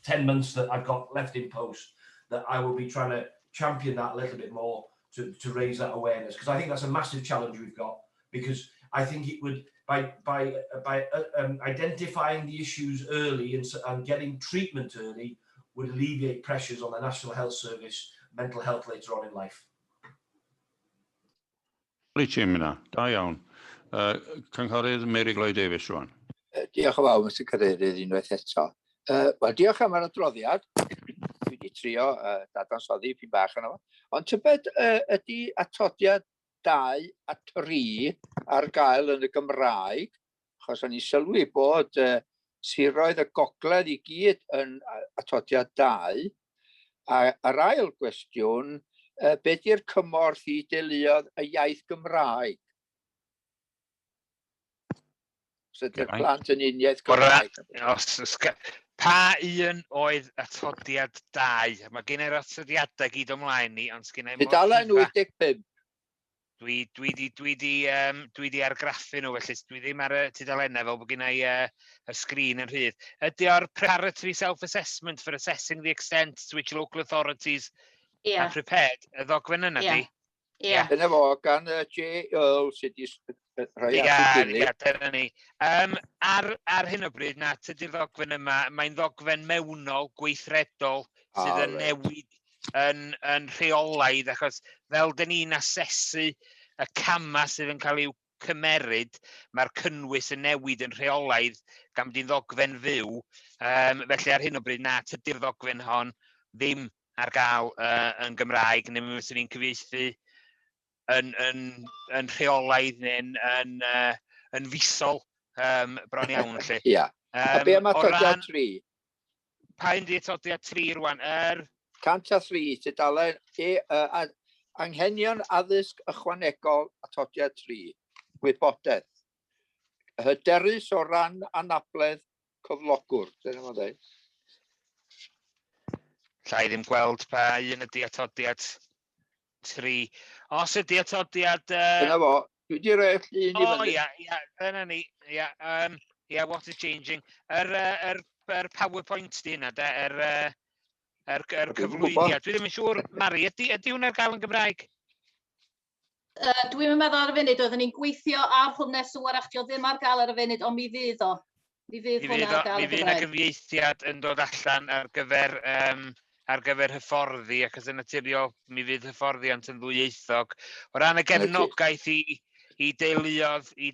10 months that I've got left in post, that I will be trying to champion that a little bit more to raise that awareness, because I think that's a massive challenge we've got, because I think it would, by identifying the issues early and getting treatment early, would alleviate pressures on the National Health Service mental health later on in life. Da iawn. Cynghorydd Mary Gloyd Davies rwan. Diolch yn fawr, Mr Cadeirydd, unwaith eto. Wel, diolch am yr adroddiad. Dwi wedi trio dadansoddi pyn bach yna fo. Ond tybed ydy atodiad 2 a 3 ar gael yn y Gymraeg, achos o'n i sylwi bod siroedd y gogledd i gyd yn atodiad 2. A'r ail gwestiwn, be di'r cymorth i deuluodd y iaith Gymraeg? So ydy'r plant yn uniaith Gymraeg? Pa un oedd atodiad 2? Mae gen i'r atodiadau gyd o'mlaen ni, ond sgyn i... Dudalen 85. Dwi di argraffu nhw, felly dwi ddim ar y tudalennau fel bod gen i y sgrin yn rhydd. Ydy o'r preparatory self-assessment for assessing the extent to which local authorities are prepared? Y ddogfen yna di? Dyna fo, gan J. Earl sydd wedi rhoi at y gilydd. Ie, dyna ni. Ar hyn o bryd, na, tydi'r ddogfen yma, mae'n ddogfen mewnol, gweithredol, sydd yn newid yn rheolaidd, achos fel dyn ni'n asesu y cama sydd yn cael i'w cymeryd, mae'r cynnwys yn newid yn rheolaidd gan bod hi'n ddogfen fyw. Felly ar hyn o bryd, na, tydi'r ddogfen hon ddim ar gael yn Gymraeg, neu mi fyswn ni'n cyfieithu yn rheolaidd neu'n yn fusol bron iawn. Ia. A be am atodiad 3? Pa un di atodiad 3 rwan? 103, tudalen anghenion addysg ychwanegol atodiad 3, gwybodaeth. Hyderus o ran anabledd cyflogwr. Dyna fo dweud. Llai ddim gweld pa un ydi atodiad 3. Os ydi atodiad... Dyna fo, dwi wedi rhoi llun i fyny. O, ia, dyna ni. Ia, what is changing. Yr PowerPoint di yna, yr cyflwyniad. Dwi ddim yn siŵr, Mari, ydy hwnna'r gael yn Gymraeg? Dwi'n meddwl ar y funud, oedden ni'n gweithio ar hwnna sŵarachdio ddim ar gael ar y funud, ond mi fydd o. Mi fydd hwnna ar gael yn Gymraeg. Mi fydd y gyfieithiad yn dod allan ar gyfer hyfforddi, ac yn naturiol mi fydd hyfforddiant yn ddwyieithog. O ran y gefnogaeth i deuluodd i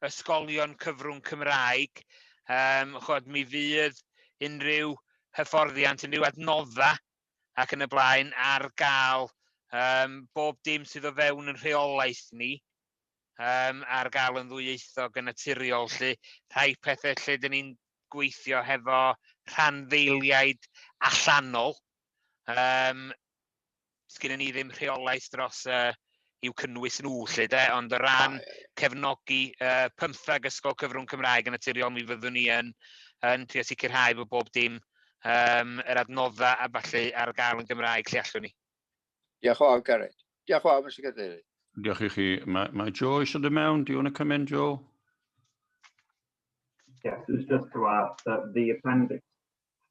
ysgolion cyfrwng Cymraeg, mi fydd unrhyw hyfforddiant, unrhyw adnodda ac yn y blaen ar gael bob dim sydd o fewn yn rheolaeth ni ar gael yn ddwyieithog yn naturiol. Rhai pethau lle dyn ni'n gweithio hefo rhanddeiliaid allanol. Sgynnon ni ddim rheolaeth dros i'w cynnwys nhw, ond o ran cefnogi 15 ysgol cyfrwng Cymraeg yn naturiol, mi fyddwn ni yn trio sicrhau bod bob dim yr adnodda a falle ar gael yn Gymraeg lle allwn ni. Diolch yn fawr, Gareth. Diolch yn fawr, Mr Cadeirydd. Diolch i chi. Mae Joe eisiau dod mewn. Do you want to come in, Joe? Yes, it's just to add that the appendix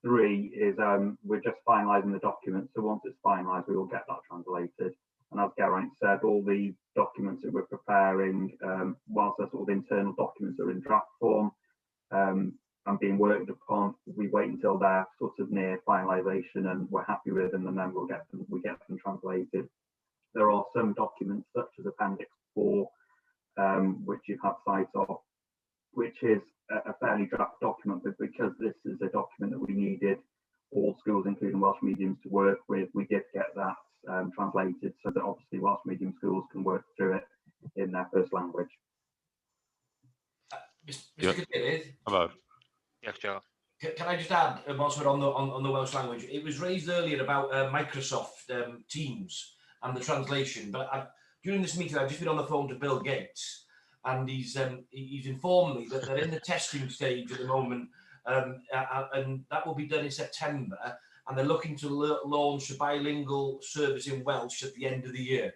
3 is, we're just finalising the document. So once it's finalised, we will get that translated. And as Geraint said, all the documents that we're preparing, whilst they're sort of internal documents that are in draft form and being worked upon, we wait until they're sort of near finalisation and we're happy with them, and then we get them translated. There are some documents such as Appendix 4, which you have sight of, which is a fairly draft document, but because this is a document that we needed all schools, including Welsh mediums, to work with, we did get that translated, so that obviously Welsh medium schools can work through it in their first language. Mr. Cadeirydd, About. Yeah, sure. Can I just add, whilst we're on the Welsh language, it was raised earlier about Microsoft Teams and the translation, but during this meeting I've just been on the phone to Bill Gates, and he's informed me that they're in the testing stage at the moment, and that will be done in September, and they're looking to launch a bilingual service in Welsh at the end of the year.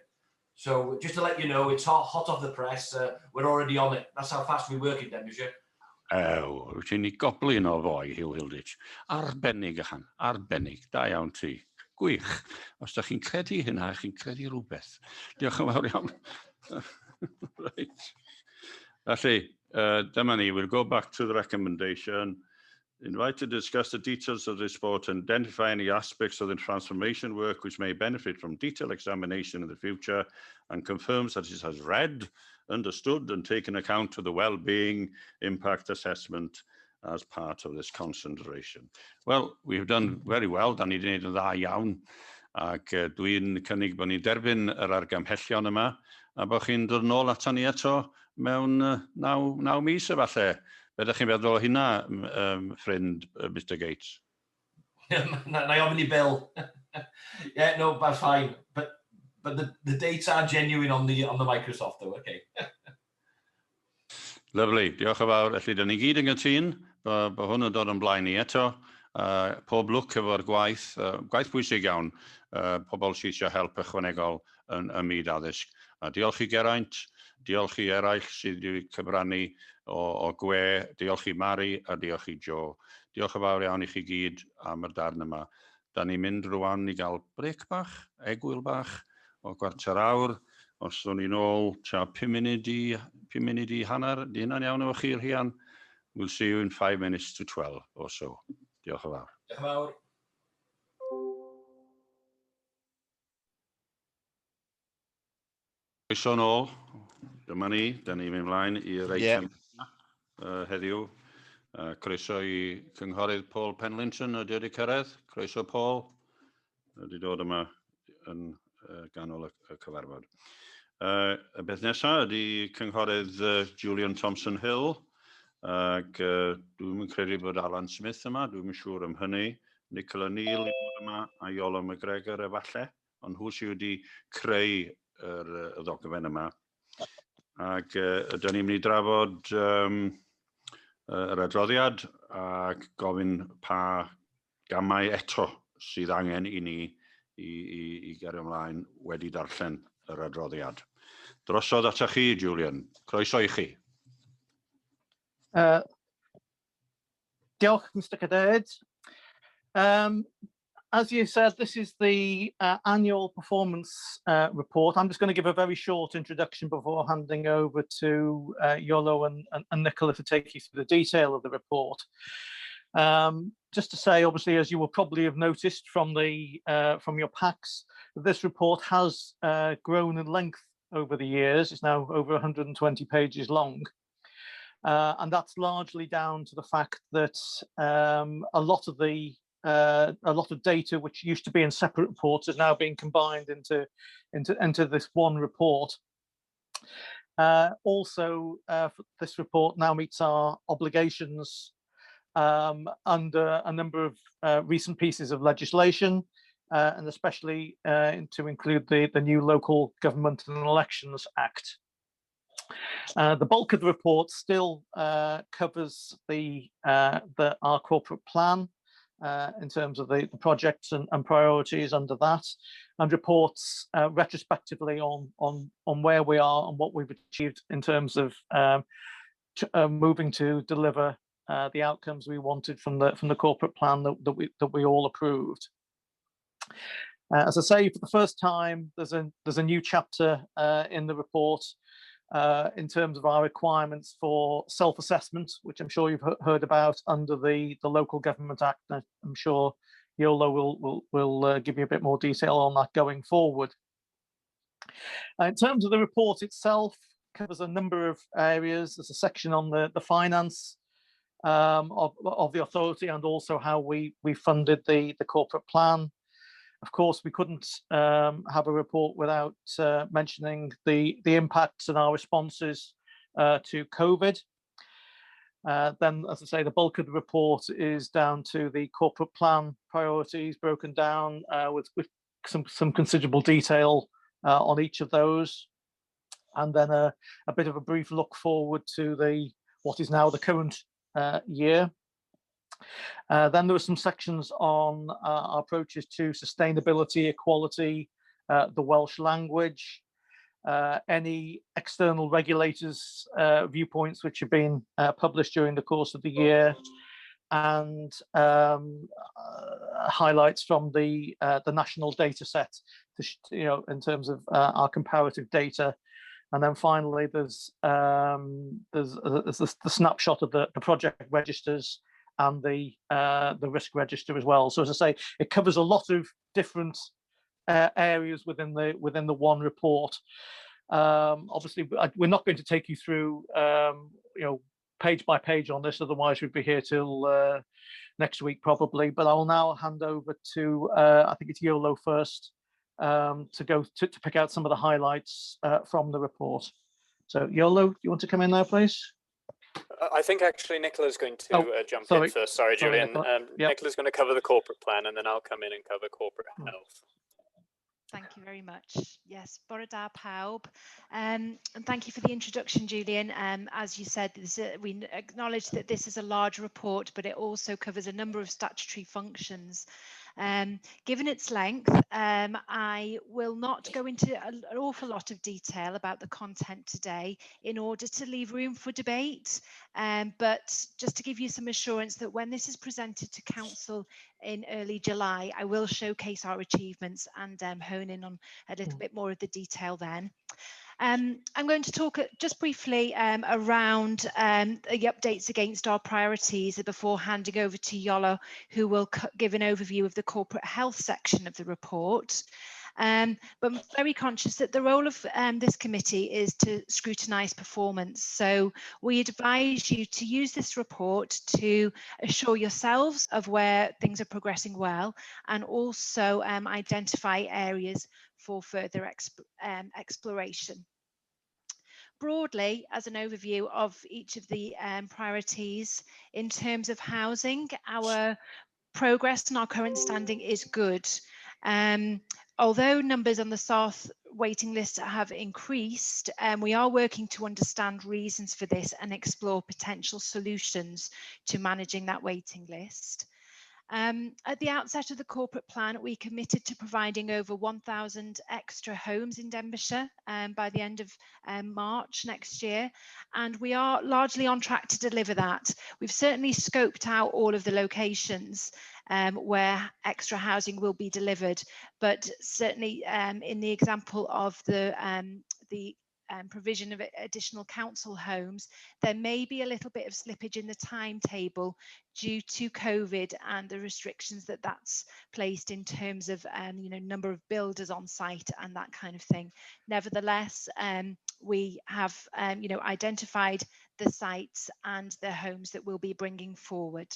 So just to let you know, it's hot off the press. We're already on it. That's how fast we work in Denbighshire. Wyt ti'n ei goblin o foi, Hugh Hilditch. Arbennig ychan, arbennig. Da iawn ti. Gwych. Os da chi'n credu hynna, chi'n credu rhywbeth. Diolch yn fawr iawn. Right. Felly, dyma ni. We'll go back to the recommendation. Invite to discuss the details of this report and identify any aspects of the transformation work which may benefit from detailed examination in the future, and confirms that it has read, understood and taken account of the well-being impact assessment as part of this consideration. Well, we've done very well. Da ni wedi gwneud yn dda iawn. Ac dwi'n cynnig bod ni'n derbyn yr argymhellion yma, a bod chi'n dod nôl ato ni eto mewn 9 mis efallai. Be ydych chi'n feddwl o hynna, ffrind Mr Gates? Na I ofyn I Bill. Yeah, no, that's fine. But the dates are genuine on the Microsoft though, okay. Lyfli, diolch yn fawr. Felly, da ni gyd yn gytun, bod hwn yn dod yn blaen ni eto. Pob lwc efo'r gwaith, gwaith bwysig iawn, pobl sydd eisiau help ychwanegol yn myd addysg. Diolch I Geraint, diolch I eraill sydd wedi cyfrannu o gwe, diolch I Mari a diolch I Joe. Diolch yn fawr iawn I chi gyd am y darn yma. Da ni'n mynd rwan I gael brec bach, egwyl bach, o gwarter awr. Os o'n i'n ôl, tua 5 munud I hanner, di hynna'n iawn efo chi'r rhian. We'll see you in 5 minutes to 12 or so. Diolch yn fawr. Diolch yn fawr. Croeso nôl, dyma ni, da ni'n mynd mlaen i'r eitem heddiw. Croeso I Cynghorydd Paul Penlinton, ydy wedi cyrraedd. Croeso Paul, ydy dod yma yn ganol y cyfarfod. Y beth nesaf ydy Cynghorydd Julian Thompson Hill, ac dwi'n credu bod Alan Smith yma, dwi'n siŵr am hynny. Nicola Neil I bod yma, a Iolo McGregor efallai, ond hw sydd wedi creu y ddogfen yma. Ac ydyn ni'n mynd I drafod yr adroddiad ac gofyn pa gamau eto sydd angen I ni I gario ymlaen wedi darllen yr adroddiad. Drosodd ata chi, Julian. Croeso I chi. Diolch, Mr Cadeirydd. As you said, this is the annual performance report. I'm just going to give a very short introduction before handing over to Iolo and Nicola to take you through the detail of the report. Just to say, obviously, as you will probably have noticed from your packs, this report has grown in length over the years. It's now over 120 pages long. And that's largely down to the fact that a lot of data which used to be in separate reports is now being combined into this one report. Also, this report now meets our obligations under a number of recent pieces of legislation, and especially to include the new Local Government and Elections Act. The bulk of the report still covers our corporate plan, in terms of the projects and priorities under that, and reports retrospectively on where we are and what we've achieved in terms of moving to deliver the outcomes we wanted from the corporate plan that we all approved. As I say, for the first time, there's a new chapter in the report in terms of our requirements for self-assessment, which I'm sure you've heard about under the Local Government Act. I'm sure Iolo will give you a bit more detail on that going forward. In terms of the report itself, it covers a number of areas. There's a section on the finance of the authority and also how we funded the corporate plan. Of course, we couldn't have a report without mentioning the impacts and our responses to COVID. Then, as I say, the bulk of the report is down to the corporate plan priorities, broken down with some considerable detail on each of those, and then a bit of a brief look forward to what is now the current year. Then there were some sections on our approaches to sustainability, equality, the Welsh language, any external regulators' viewpoints which have been published during the course of the year, and highlights from the national data set, in terms of our comparative data. And then finally, there's the snapshot of the project registers and the risk register as well. So as I say, it covers a lot of different areas within the one report. Obviously, we're not going to take you through page by page on this, otherwise we'd be here till next week probably. But I will now hand over to I think it's Iolo first, to pick out some of the highlights from the report. So Iolo, do you want to come in now, please? I think actually Nicola's going to jump in first. Sorry, Julian. Nicola's going to cover the corporate plan, and then I'll come in and cover corporate health. Thank you very much. Yes, bore da pawb. And thank you for the introduction, Julian. As you said, we acknowledge that this is a large report, but it also covers a number of statutory functions. Given its length, I will not go into an awful lot of detail about the content today in order to leave room for debate, but just to give you some assurance that when this is presented to Council in early July, I will showcase our achievements and hone in on a little bit more of the detail then. I'm going to talk just briefly around the updates against our priorities before handing over to Iolo, who will give an overview of the corporate health section of the report. But I'm very conscious that the role of this committee is to scrutinise performance. So we advise you to use this report to assure yourselves of where things are progressing well, and also identify areas for further exploration. Broadly, as an overview of each of the priorities, in terms of housing, our progress and our current standing is good. Although numbers on the SARTH waiting list have increased, we are working to understand reasons for this and explore potential solutions to managing that waiting list. At the outset of the corporate plan, we committed to providing over 1,000 extra homes in Denbighshire by the end of March next year, and we are largely on track to deliver that. We've certainly scoped out all of the locations where extra housing will be delivered, but certainly in the example of the provision of additional council homes, there may be a little bit of slippage in the timetable due to COVID and the restrictions that that's placed in terms of number of builders on site and that kind of thing. Nevertheless, we have identified the sites and the homes that we'll be bringing forward.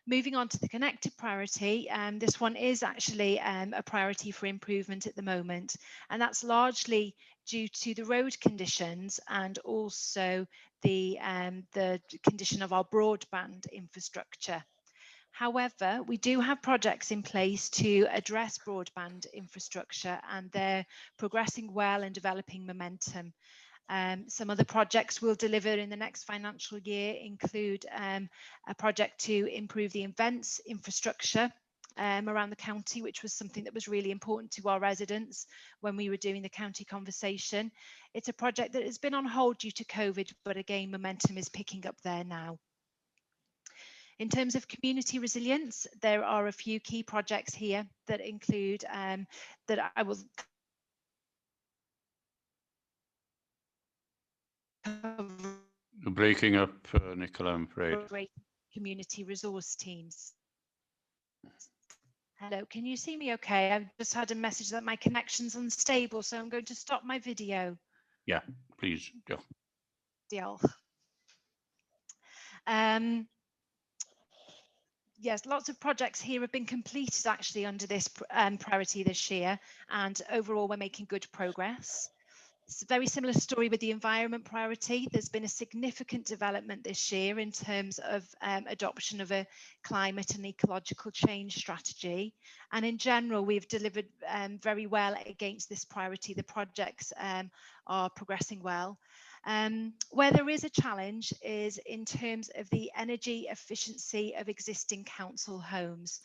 Moving on to the connected priority, this one is actually a priority for improvement at the moment, and that's largely due to the road conditions and also the condition of our broadband infrastructure. However, we do have projects in place to address broadband infrastructure, and they're progressing well and developing momentum. Some of the projects we'll deliver in the next financial year include a project to improve the events infrastructure around the county, which was something that was really important to our residents when we were doing the county conversation. It's a project that has been on hold due to COVID, but again, momentum is picking up there now. In terms of community resilience, there are a few key projects here that include that I will You're breaking up, Nicola, I'm afraid. great community resource teams. Hello, can you see me okay? I've just had a message that my connection's unstable, so I'm going to stop my video. Yeah, please, go. Diolch. yes, lots of projects here have been completed actually under this priority this year, and overall we're making good progress. It's a very similar story with the environment priority. There's been a significant development this year in terms of adoption of a climate and ecological change strategy. And in general, we've delivered very well against this priority. The projects are progressing well. Where there is a challenge is in terms of the energy efficiency of existing council homes.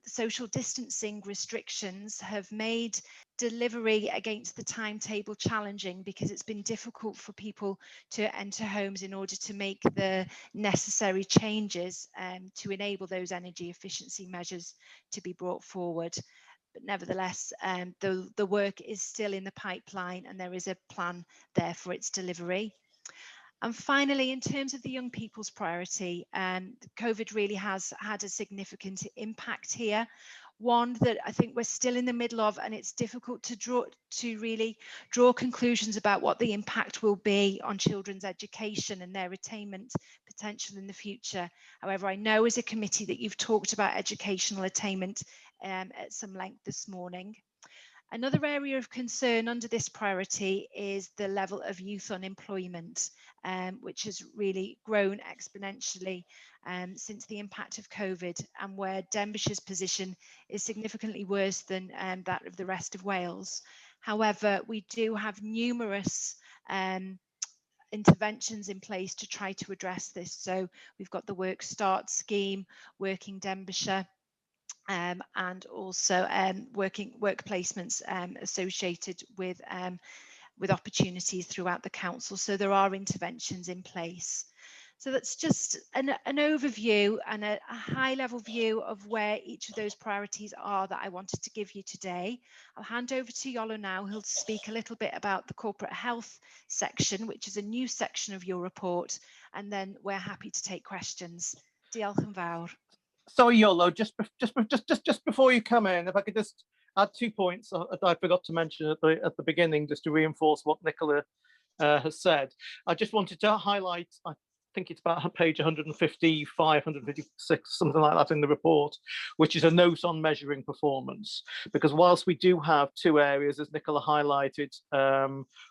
Social distancing restrictions have made delivery against the timetable challenging because it's been difficult for people to enter homes in order to make the necessary changes to enable those energy efficiency measures to be brought forward. But nevertheless, the work is still in the pipeline and there is a plan there for its delivery. And finally, in terms of the young people's priority, COVID really has had a significant impact here. One that I think we're still in the middle of, and it's difficult to really draw conclusions about what the impact will be on children's education and their attainment potential in the future. However, I know as a committee that you've talked about educational attainment at some length this morning. Another area of concern under this priority is the level of youth unemployment, which has really grown exponentially since the impact of COVID, and where Denbighshire's position is significantly worse than that of the rest of Wales. However, we do have numerous interventions in place to try to address this. So we've got the Work Start scheme, Working Denbighshire, and also work placements associated with opportunities throughout the council. So there are interventions in place. So that's just an overview and a high-level view of where each of those priorities are that I wanted to give you today. I'll hand over to Iolo now, who'll speak a little bit about the corporate health section, which is a new section of your report, and then we're happy to take questions. Diolch yn fawr. Sorry, Iolo, just before you come in, if I could just add 2 points that I forgot to mention at the beginning, just to reinforce what Nicola has said. I just wanted to highlight, I think it's about page 155, 156, something like that in the report, which is a note on measuring performance. Because whilst we do have 2 areas, as Nicola highlighted,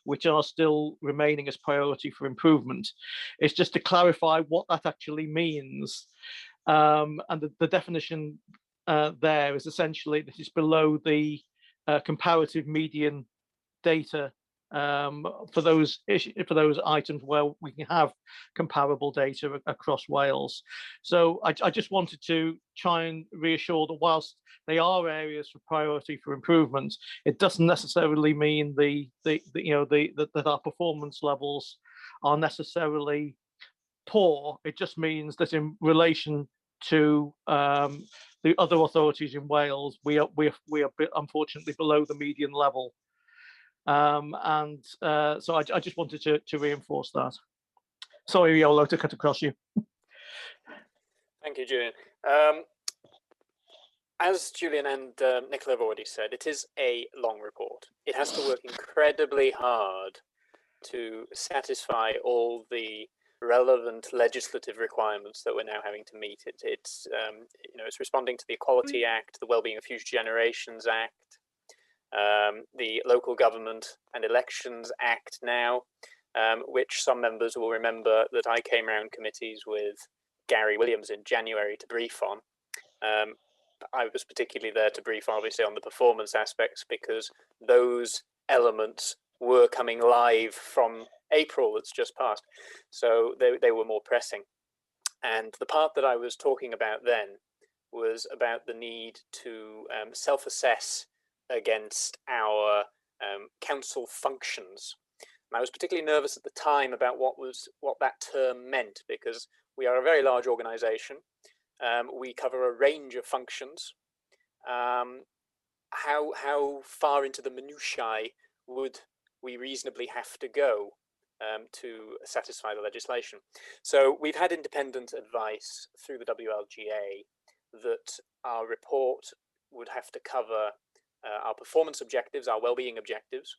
which are still remaining as priority for improvement, it's just to clarify what that actually means. And the definition there is essentially that it's below the comparative median data for those items where we can have comparable data across Wales. So I just wanted to try and reassure that whilst they are areas for priority for improvement, it doesn't necessarily mean that our performance levels are necessarily poor. It just means that in relation to the other authorities in Wales, we are unfortunately below the median level. So I just wanted to reinforce that. Sorry, Iolo, to cut across you. Thank you, Julian. As Julian and Nicola have already said, it is a long report. It has to work incredibly hard to satisfy all the relevant legislative requirements that we're now having to meet. It's responding to the Equality Act, the Wellbeing of Future Generations Act, the Local Government and Elections Act now, which some members will remember that I came around committees with Gary Williams in January to brief on. I was particularly there to brief, obviously, on the performance aspects because those elements were coming live from April that's just passed. So they were more pressing. And the part that I was talking about then was about the need to self-assess against our council functions. And I was particularly nervous at the time about what that term meant, because we are a very large organisation. We cover a range of functions. How far into the minutiae would we reasonably have to go to satisfy the legislation? So we've had independent advice through the WLGA that our report would have to cover our performance objectives, our wellbeing objectives,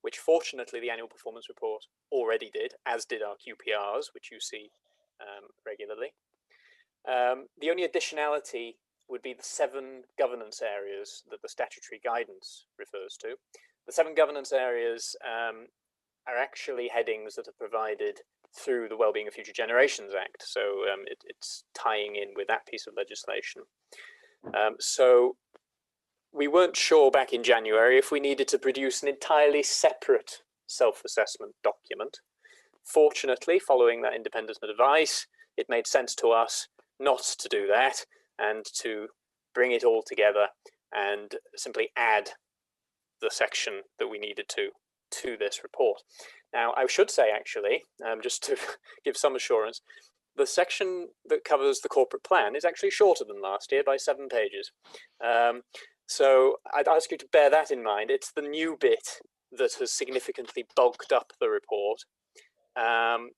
which fortunately the annual performance report already did, as did our QPRs, which you see regularly. The only additionality would be the 7 governance areas that the statutory guidance refers to. The 7 governance areas are actually headings that are provided through the Wellbeing of Future Generations Act. So it's tying in with that piece of legislation. So we weren't sure back in January if we needed to produce an entirely separate self-assessment document. Fortunately, following that independent advice, it made sense to us not to do that and to bring it all together and simply add the section that we needed to this report. Now, I should say, actually, just to give some assurance, the section that covers the corporate plan is actually shorter than last year by 7 pages. So I'd ask you to bear that in mind. It's the new bit that has significantly bulked up the report. And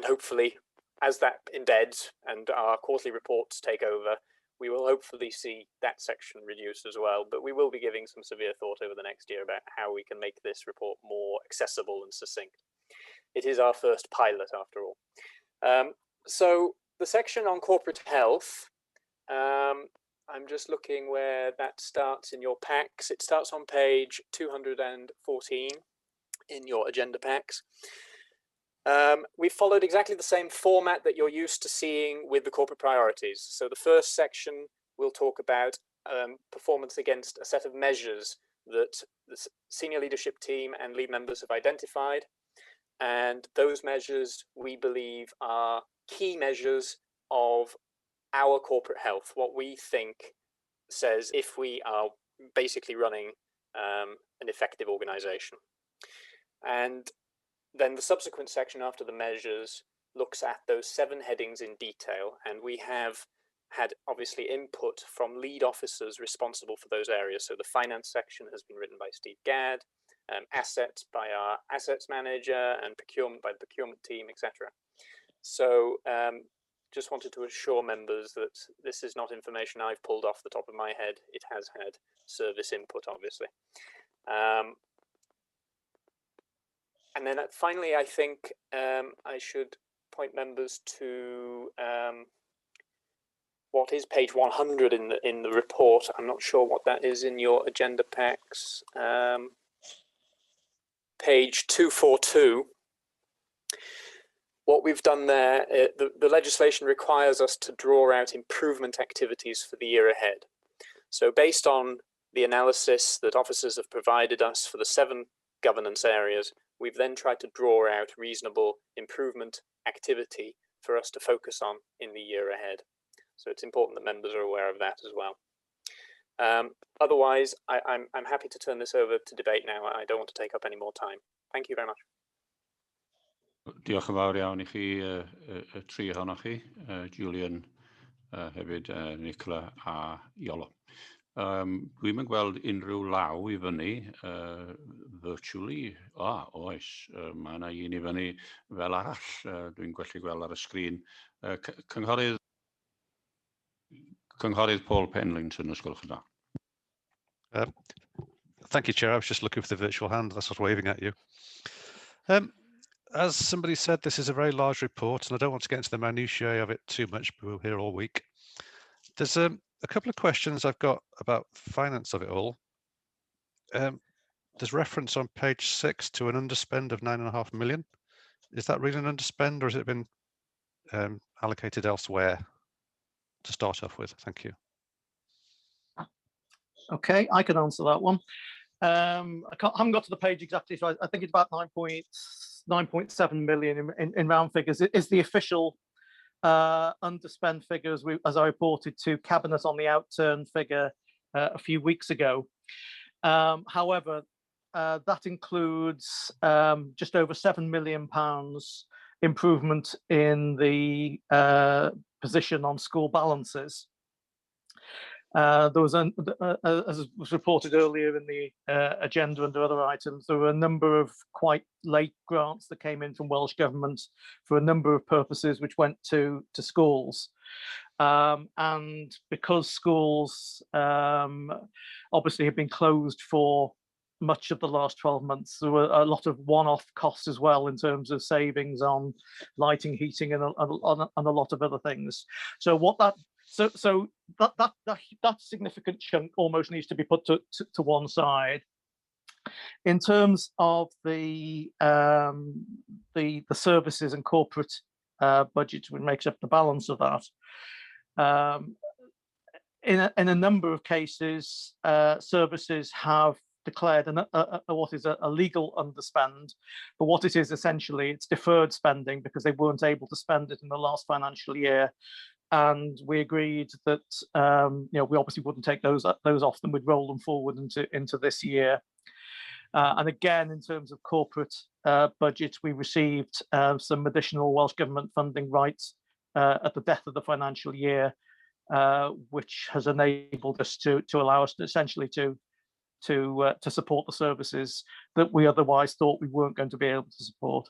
hopefully, as that embeds and our quarterly reports take over, we will hopefully see that section reduced as well. But we will be giving some severe thought over the next year about how we can make this report more accessible and succinct. It is our first pilot, after all. So the section on corporate health, I'm just looking where that starts in your packs. It starts on page 214 in your agenda packs. We followed exactly the same format that you're used to seeing with the corporate priorities. So the first section will talk about performance against a set of measures that the senior leadership team and lead members have identified. And those measures, we believe, are key measures of our corporate health, what we think says if we are basically running an effective organization. And then the subsequent section after the measures looks at those 7 headings in detail, and we have had obviously input from lead officers responsible for those areas. So the finance section has been written by Steve Gadd, assets by our assets manager, and procurement by the procurement team, etc. So just wanted to assure members that this is not information I've pulled off the top of my head. It has had service input, obviously. And then finally, I think I should point members to what is page 100 in the report. I'm not sure what that is in your agenda packs. Page 242. What we've done there, the legislation requires us to draw out improvement activities for the year ahead. So based on the analysis that officers have provided us for the 7 governance areas, we've then tried to draw out reasonable improvement activity for us to focus on in the year ahead. So it's important that members are aware of that as well. Otherwise, I'm happy to turn this over to debate now. I don't want to take up any more time. Thank you very much. Diolch yn fawr iawn I chi, y 3 ohonoch chi, Julian, hefyd Nicola a Iolo. Dwi'm yn gweld unrhyw law I fyny virtually. Oes, mae yna un I fyny fel arall, dwi'n gallu gweld ar y sgrin. Cynghorydd Paul Penlington, os gwelwch yn dda. Thank you, Chair. I was just looking for the virtual hand. That's what waving at you. As somebody said, this is a very large report, and I don't want to get into the minutiae of it too much, but we're here all week. There's a couple of questions I've got about finance of it all. There's reference on page 6 to an underspend of 9.5 million. Is that really an underspend, or has it been allocated elsewhere to start off with? Thank you. Okay, I can answer that one. I haven't got to the page exactly, so I think it's about 9.7 million in round figures. It is the official underspend figures as I reported to Cabinet on the outturn figure a few weeks ago. However, that includes just over £7 million improvement in the position on school balances. There was, as was reported earlier in the agenda under other items, there were a number of quite late grants that came in from Welsh Government for a number of purposes which went to schools. And because schools obviously have been closed for much of the last 12 months. There were a lot of one-off costs as well in terms of savings on lighting, heating, and a lot of other things. So that significant chunk almost needs to be put to one side. In terms of the services and corporate budget, which makes up the balance of that, in a number of cases, services have declared what is a legal underspend, but what it is essentially, it's deferred spending because they weren't able to spend it in the last financial year. And we agreed that we obviously wouldn't take those off them, we'd roll them forward into this year. And again, in terms of corporate budget, we received some additional Welsh Government funding rights at the death of the financial year, which has enabled us to allow us to essentially to support the services that we otherwise thought we weren't going to be able to support.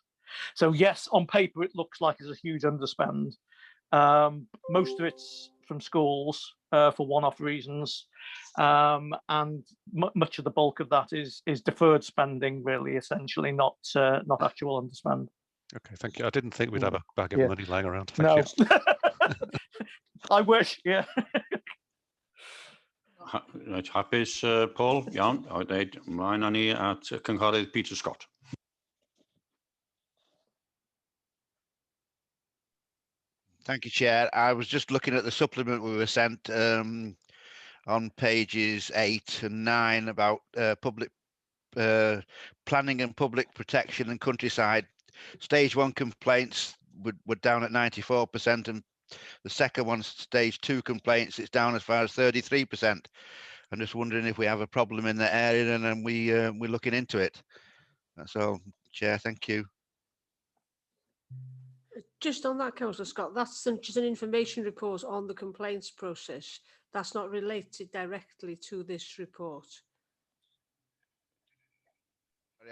So yes, on paper it looks like it's a huge underspend. Most of it's from schools for one-off reasons, and much of the bulk of that is deferred spending, really, essentially, not actual underspend. Okay, thank you. I didn't think we'd have a bag of money lying around. Thank No. you. I wish, yeah. Right, hapus, Paul? Iawn. Ymlaen â ni at Cynghorydd Peter Scott. Thank you, Chair. I was just looking at the supplement we were sent on pages 8 and 9 about public planning and public protection and countryside. Stage 1 complaints were down at 94%, and the second one, stage 2 complaints, it's down as far as 33%. I'm just wondering if we have a problem in that area, and then we're looking into it. That's all, Chair. Thank you. Just on that, Councillor Scott, that's just an information report on the complaints process. That's not related directly to this report.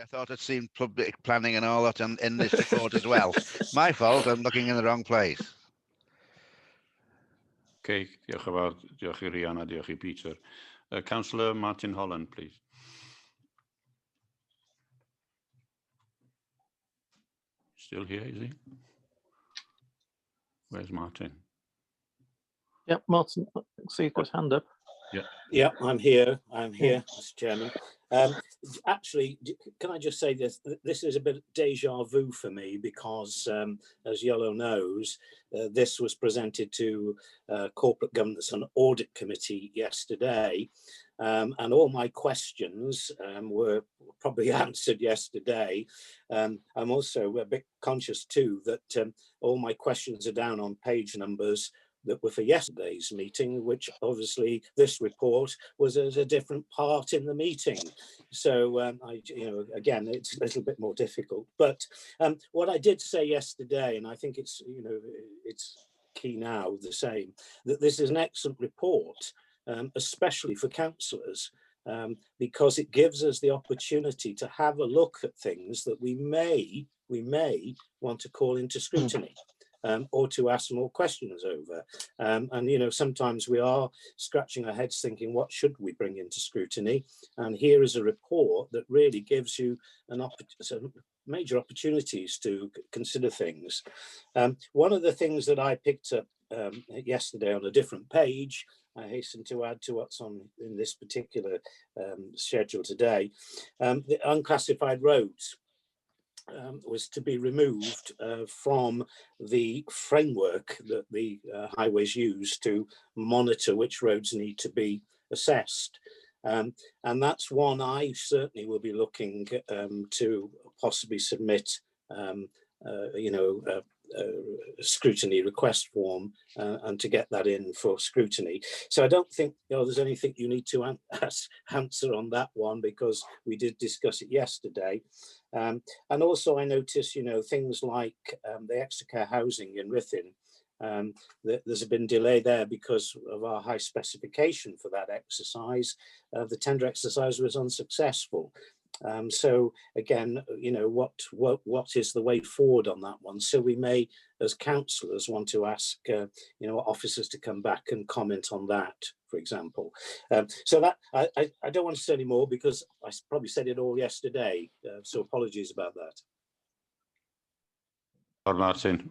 I thought I'd seen public planning and all that in this report as well. My fault, I'm looking in the wrong place. Okay, diolch yn fawr. Diolch i Rhian a diolch i Peter. Councillor Martin Holland, please. Still here, is he? Where's Martin? Yep, Martin, see you've got his hand up. Yeah, I'm here, Mr. Chairman. Actually, can I just say this? This is a bit deja vu for me because, as Yellow knows, this was presented to Corporate Governance and Audit Committee yesterday, and all my questions were probably answered yesterday. I'm also a bit conscious too that all my questions are down on page numbers that were for yesterday's meeting, which obviously this report was at a different part in the meeting. So again, it's a little bit more difficult. But what I did say yesterday, and I think it's it's key now the same, that this is an excellent report, especially for councillors, because it gives us the opportunity to have a look at things that we may want to call into scrutiny. Or to ask more questions over. And sometimes we are scratching our heads thinking, what should we bring into scrutiny? And here is a report that really gives you some major opportunities to consider things. One of the things that I picked up yesterday on a different page, I hasten to add to what's in this particular schedule today, the unclassified roads. Was to be removed from the framework that the highways use to monitor which roads need to be assessed. And that's one I certainly will be looking to possibly submit, a scrutiny request form and to get that in for scrutiny. So I don't think there's anything you need to answer on that one because we did discuss it yesterday. And also I noticed, things like the extra care housing in Ruthin, there's been delay there because of our high specification for that exercise. The tender exercise was unsuccessful. So again, you know, what is the way forward on that one? So we may, as councillors, want to ask, you know, officers to come back and comment on that, for example. So that I don't want to say any more because I probably said it all yesterday. So apologies about that. Well, Martin,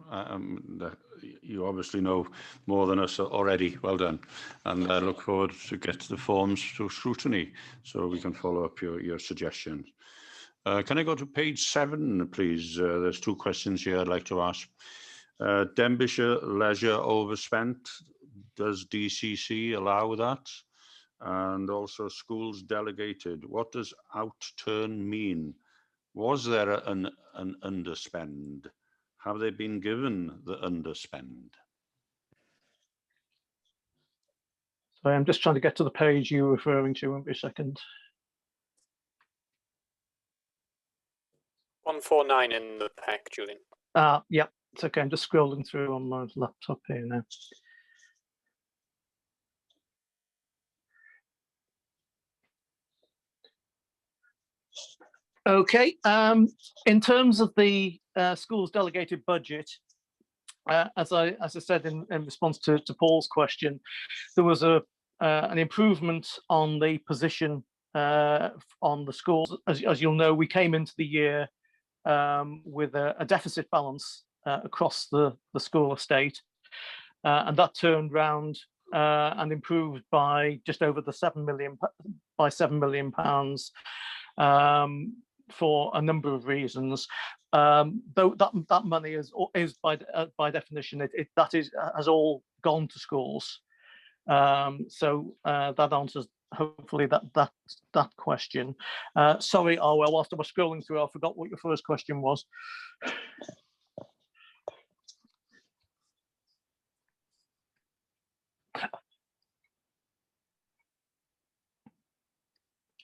you obviously know more than us already. Well done. And I look forward to get the forms to scrutiny so we can follow up your suggestions. Can I go to page 7, please? There's 2 questions here I'd like to ask. Denbighshire leisure overspent. Does DCC allow that? And also schools delegated. What does outturn mean? Was there an underspend? Have they been given the underspend? Sorry, I'm just trying to get to the page you were referring to. Won't be a second. 149 in the pack, Julian. Yeah, it's okay. I'm just scrolling through on my laptop here now. Okay, in terms of the school's delegated budget, as I said in response to Paul's question, there was an improvement on the position on the schools. As you'll know, we came into the year with a deficit balance across the school estate, and that turned round and improved by just over the £7 million for a number of reasons. Though that money is by definition has all gone to schools. So that answers hopefully that question. Sorry, Arwell, whilst I was scrolling through, I forgot what your first question was.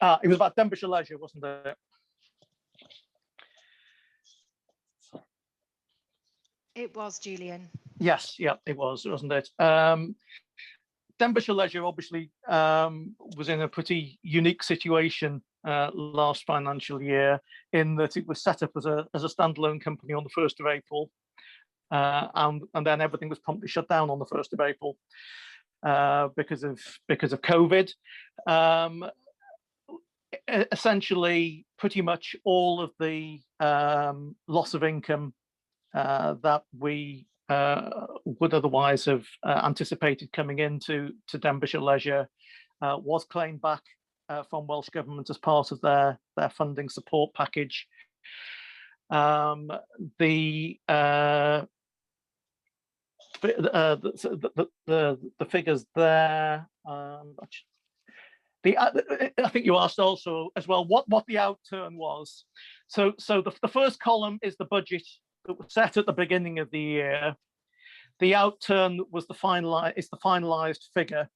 It was about Denbighshire Leisure, wasn't it? It was, Julian. Yes, yeah, it was, wasn't it? Denbighshire Leisure obviously was in a pretty unique situation last financial year, in that it was set up as a standalone company on the 1st of April, and then everything was promptly shut down on the 1st of April because of COVID. Essentially, pretty much all of the loss of income that we would otherwise have anticipated coming into Denbighshire Leisure was claimed back from Welsh Government as part of their funding support package. The figures there. I think you asked also as well what the outturn was. So the first column is the budget that was set at the beginning of the year. The outturn was the finalized figure,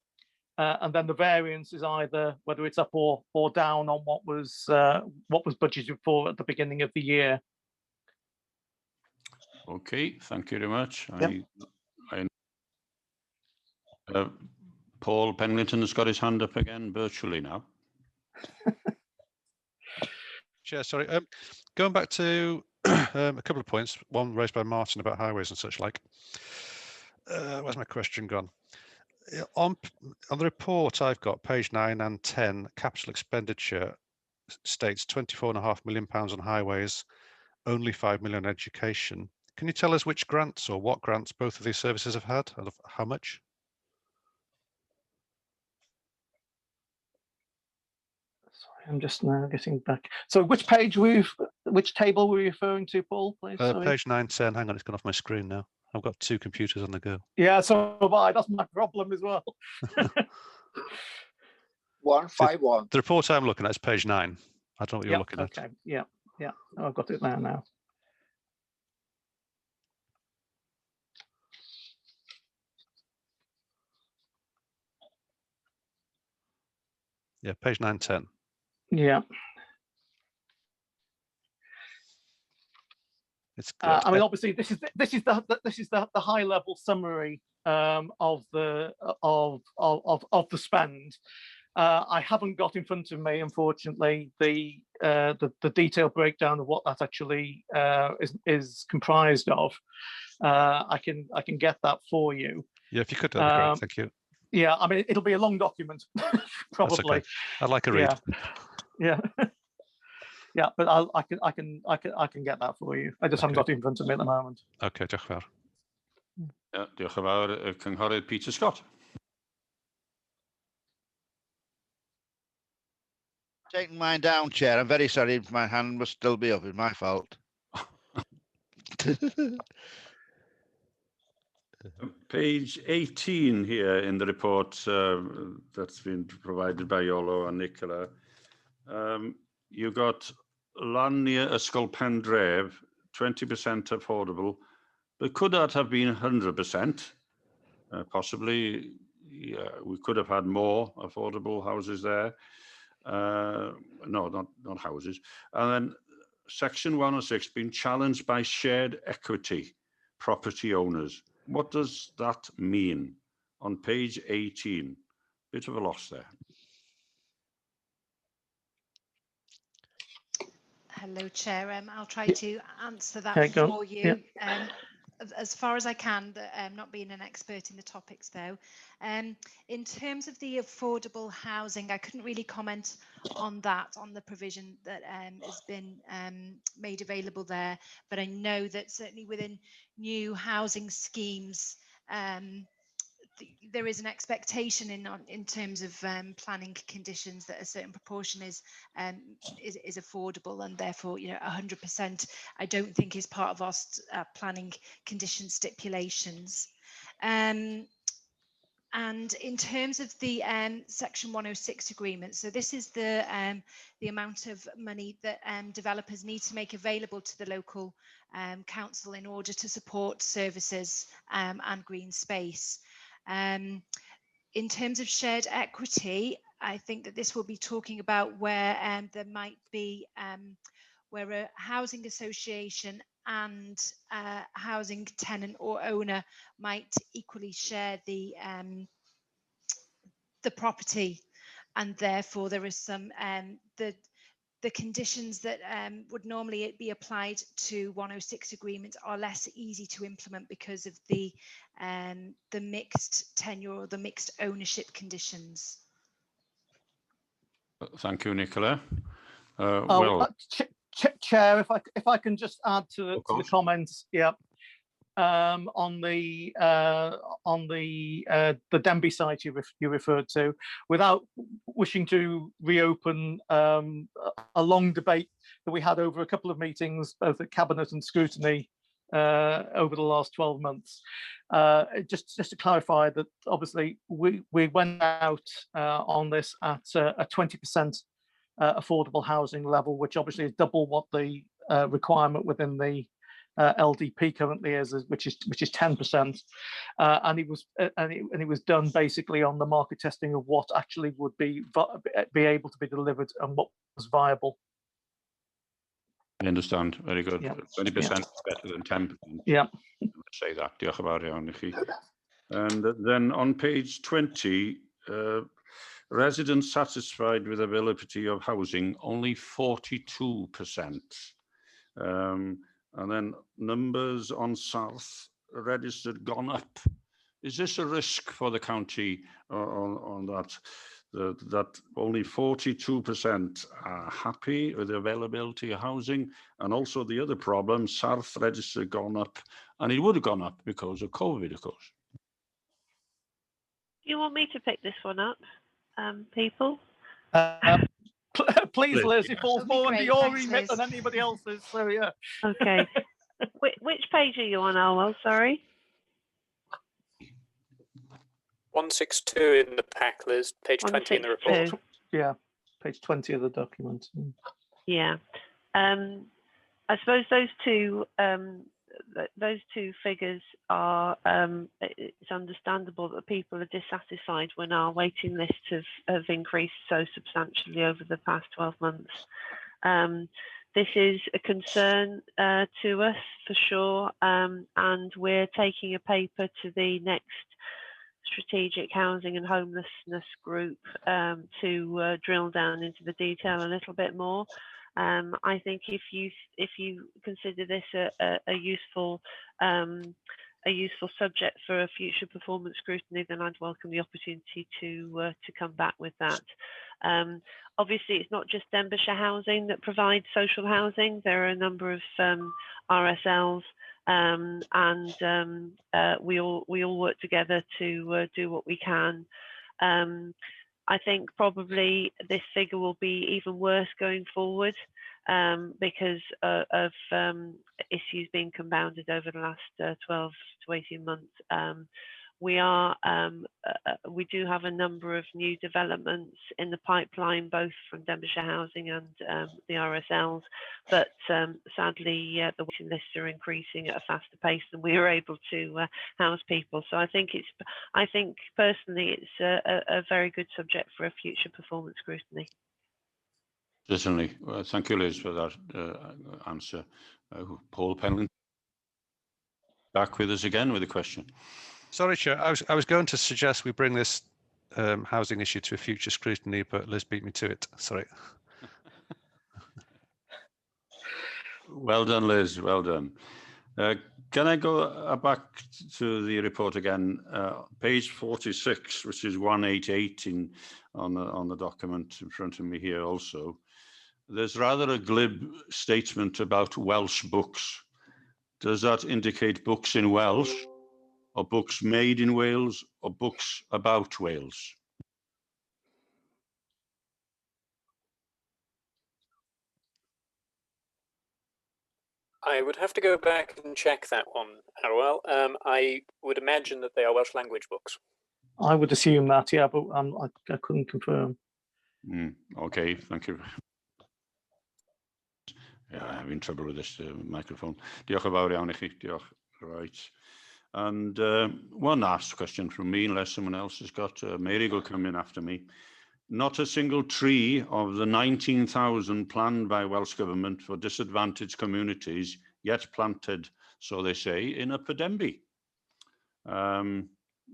and then the variance is either whether it's up or down on what was budgeted for at the beginning of the year. Okay, thank you very much. Yep. Paul Penlington has got his hand up again virtually now. Chair, sorry. Going back to a couple of points, one raised by Martin about highways and such like. Where's my question gone? On the report I've got, page 9 and 10, capital expenditure states £24.5 million on highways, only 5 million on education. Can you tell us which grants or what grants both of these services have had and how much? I'm just now getting back. So which table were you referring to, Paul, please? Page 9, 10. Hang on, it's gone off my screen now. I've got 2 computers on the go. Yeah, so have I. That's my problem as well. 151. The report I'm looking at is page 9. I don't know what you're looking at. Okay, yeah. Oh, I've got it there now. Yeah, page 9, 10. Yeah. I mean, obviously, this is the high level summary of the spend. I haven't got in front of me, unfortunately, the the detailed breakdown of what that actually is comprised of, I can get that for you. Yeah, if you could, that'd be great. Thank you. Yeah, I mean, it'll be a long document, probably. That's okay. I'd like a read. Yeah. Yeah, but I can get that for you. I just haven't got it in front of me at the moment. Okay, diolch yn fawr. Ja, diolch yn fawr, Cynghorydd Peter Scott. Taking mine down, Chair. I'm very sorry. My hand must still be up. It's my fault. Page 18 here in the report that's been provided by Iolo and Nicola. You got land near Ysgol Pendref, 20% affordable, but could that have been 100%? Possibly, yeah, we could have had more affordable houses there. No, not houses. And then section 106 being challenged by shared equity property owners. What does that mean on page 18? Bit of a loss there. Hello, Chair. I'll try to answer that for you. As far as I can, not being an expert in the topics though. In terms of the affordable housing, I couldn't really comment on that, on the provision that has been made available there, but I know that certainly within new housing schemes, there is an expectation in terms of planning conditions that a certain proportion is affordable, and therefore 100% I don't think is part of our planning condition stipulations. And in terms of the section 106 agreement, so this is the amount of money that developers need to make available to the local council in order to support services and green space. In terms of shared equity, I think that this will be talking about where there might be where a housing association and housing tenant or owner might equally share the property, and therefore there is some the conditions that would normally be applied to 106 agreements are less easy to implement because of the mixed tenure or the mixed ownership conditions. Thank you, Nicola. Chair, if I can just add to the comments, yeah. On the Denby site you referred to, without wishing to reopen a long debate that we had over a couple of meetings, both at Cabinet and Scrutiny over the last 12 months. Just to clarify that obviously we went out on this at a 20% affordable housing level, which obviously is double what the requirement within the LDP currently is, which is 10%, and it was done basically on the market testing of what actually would be able to be delivered and what was viable. I understand. Very good. 20% is better than 10%. Yeah. Say that. Diolch yn fawr iawn i chi. And then on page 20, residents satisfied with availability of housing, only 42%. And then numbers on South registered gone up. Is this a risk for the county on that? That only 42% are happy with the availability of housing, and also the other problem, South registered gone up, and it would have gone up because of COVID, of course. Do you want me to pick this one up, people? Please, Liz, it falls more under your remit than anybody else's. So yeah. Okay. Which page are you on, Alwell? Sorry. 162 in the pack, Liz. Page 20 in the report. Yeah, page 20 of the document. Yeah. I suppose those two figures are. It's understandable that people are dissatisfied when our waiting lists have increased so substantially over the past 12 months. This is a concern to us for sure, and we're taking a paper to the next strategic housing and homelessness group to drill down into the detail a little bit more. I think if you consider this a useful subject for a future performance scrutiny, then I'd welcome the opportunity to come back with that. Obviously, it's not just Denbighshire Housing that provides social housing. There are a number of RSLs, and we all work together to do what we can. I think probably this figure will be even worse going forward because of issues being compounded over the last 12 to 18 months. We do have a number of new developments in the pipeline, both from Denbighshire Housing and the RSLs, but sadly the waiting lists are increasing at a faster pace than we are able to house people. So I think personally it's a very good subject for a future performance scrutiny. Certainly. Well, thank you, Liz, for that answer. Paul Penlin, back with us again with a question. Sorry, Chair. I was going to suggest we bring this housing issue to a future scrutiny, but Liz beat me to it. Sorry. Well done, Liz. Well done. Can I go back to the report again? Page 46, which is 188 on the document in front of me here also. There's rather a glib statement about Welsh books. Does that indicate books in Welsh, or books made in Wales, or books about Wales? I would have to go back and check that one, Harwell. I would imagine that they are Welsh language books. I would assume that, yeah, but I couldn't confirm. Okay, thank you. Yeah, I'm having trouble with this microphone. Diolch yn fawr iawn I chi. Diolch. Right. And one last question from me, unless someone else has got. Mary will come in after me. Not a single tree of the 19,000 planned by Welsh Government for disadvantaged communities yet planted, so they say, in Upper Denbigh.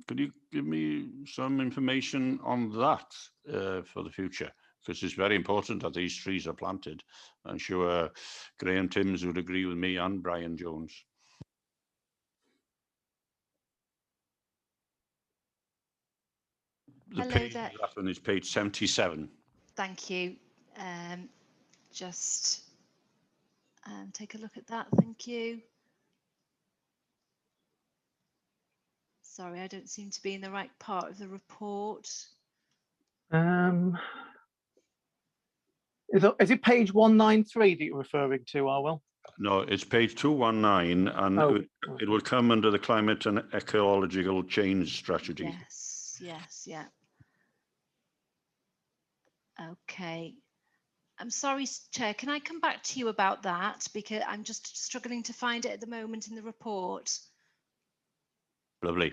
Could you give me some information on that for the future? Because it's very important that these trees are planted. I'm sure Graham Timms would agree with me and Brian Jones. The Hello page, there. that one is page 77. Thank you. Just take a look at that. Thank you. Sorry, I don't seem to be in the right part of the report. Is it page 193 that you're referring to, Arwell? No, it's page 219, and it will come under the climate and ecological change strategy. Yes, yeah. Okay. I'm sorry, Chair, can I come back to you about that? Because I'm just struggling to find it at the moment in the report. Lovely.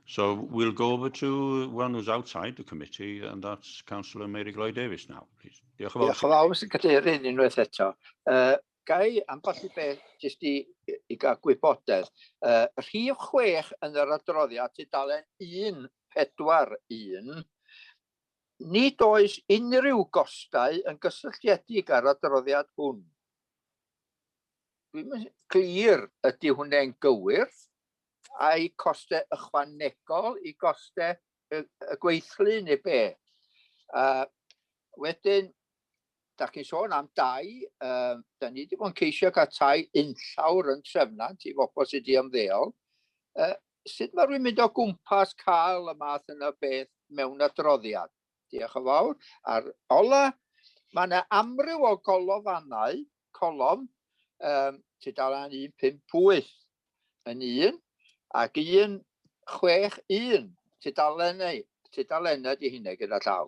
So we'll go over to one who's outside the committee, and that's Councillor Mary Gloyd Davis now, please. Diolch yn fawr. Diolch yn fawr, Mr Cadeirydd, unwaith eto. Gai ambell i beth jyst i gael gwybodaeth. Rhif 6 yn yr adroddiad tudalen 141. Nid oes unrhyw gostau yn gysylltiedig â'r adroddiad hwn. Dwi'n mynd glir ydy hwnna'n gywir, a'i costau ychwanegol i costau y gweithlu neu be. Wedyn, da chi'n sôn am dai, da ni wedi bod yn ceisio gael tai unllawr yn trefnant i bobl sydd wedi ymddeol. Sut mae rwy'n mynd o gwmpas cael y math yna beth mewn adroddiad? Diolch yn fawr. Ar ola, mae yna amryw o golofannau, colom, tudalen 158 yn un, ac 161, tudalenau di hynny gyda llaw.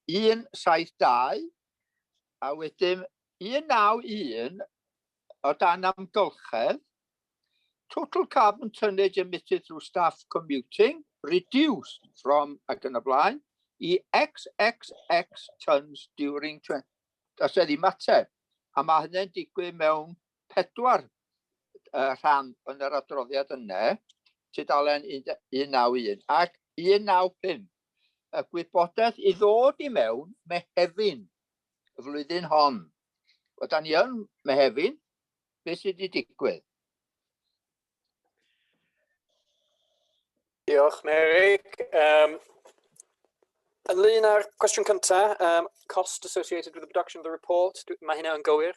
172, a wedyn 191 o dan amgylchedd, total carbon tonnage emitted through staff commuting reduced from, ac yn y blaen, i XXX tons during 20. Does e ddim ateb. A mae hynny'n digwydd mewn 4 rhan yn yr adroddiad yna, tudalen 191 ac 195. Y gwybodaeth i ddod i mewn Mehefin y flwyddyn hon. Wel, da ni yn Mehefin, beth sydd wedi digwydd? Diolch, Mary. Ynglŷn â'r cwestiwn cyntaf, cost associated with the production of the report, mae hynna yn gywir.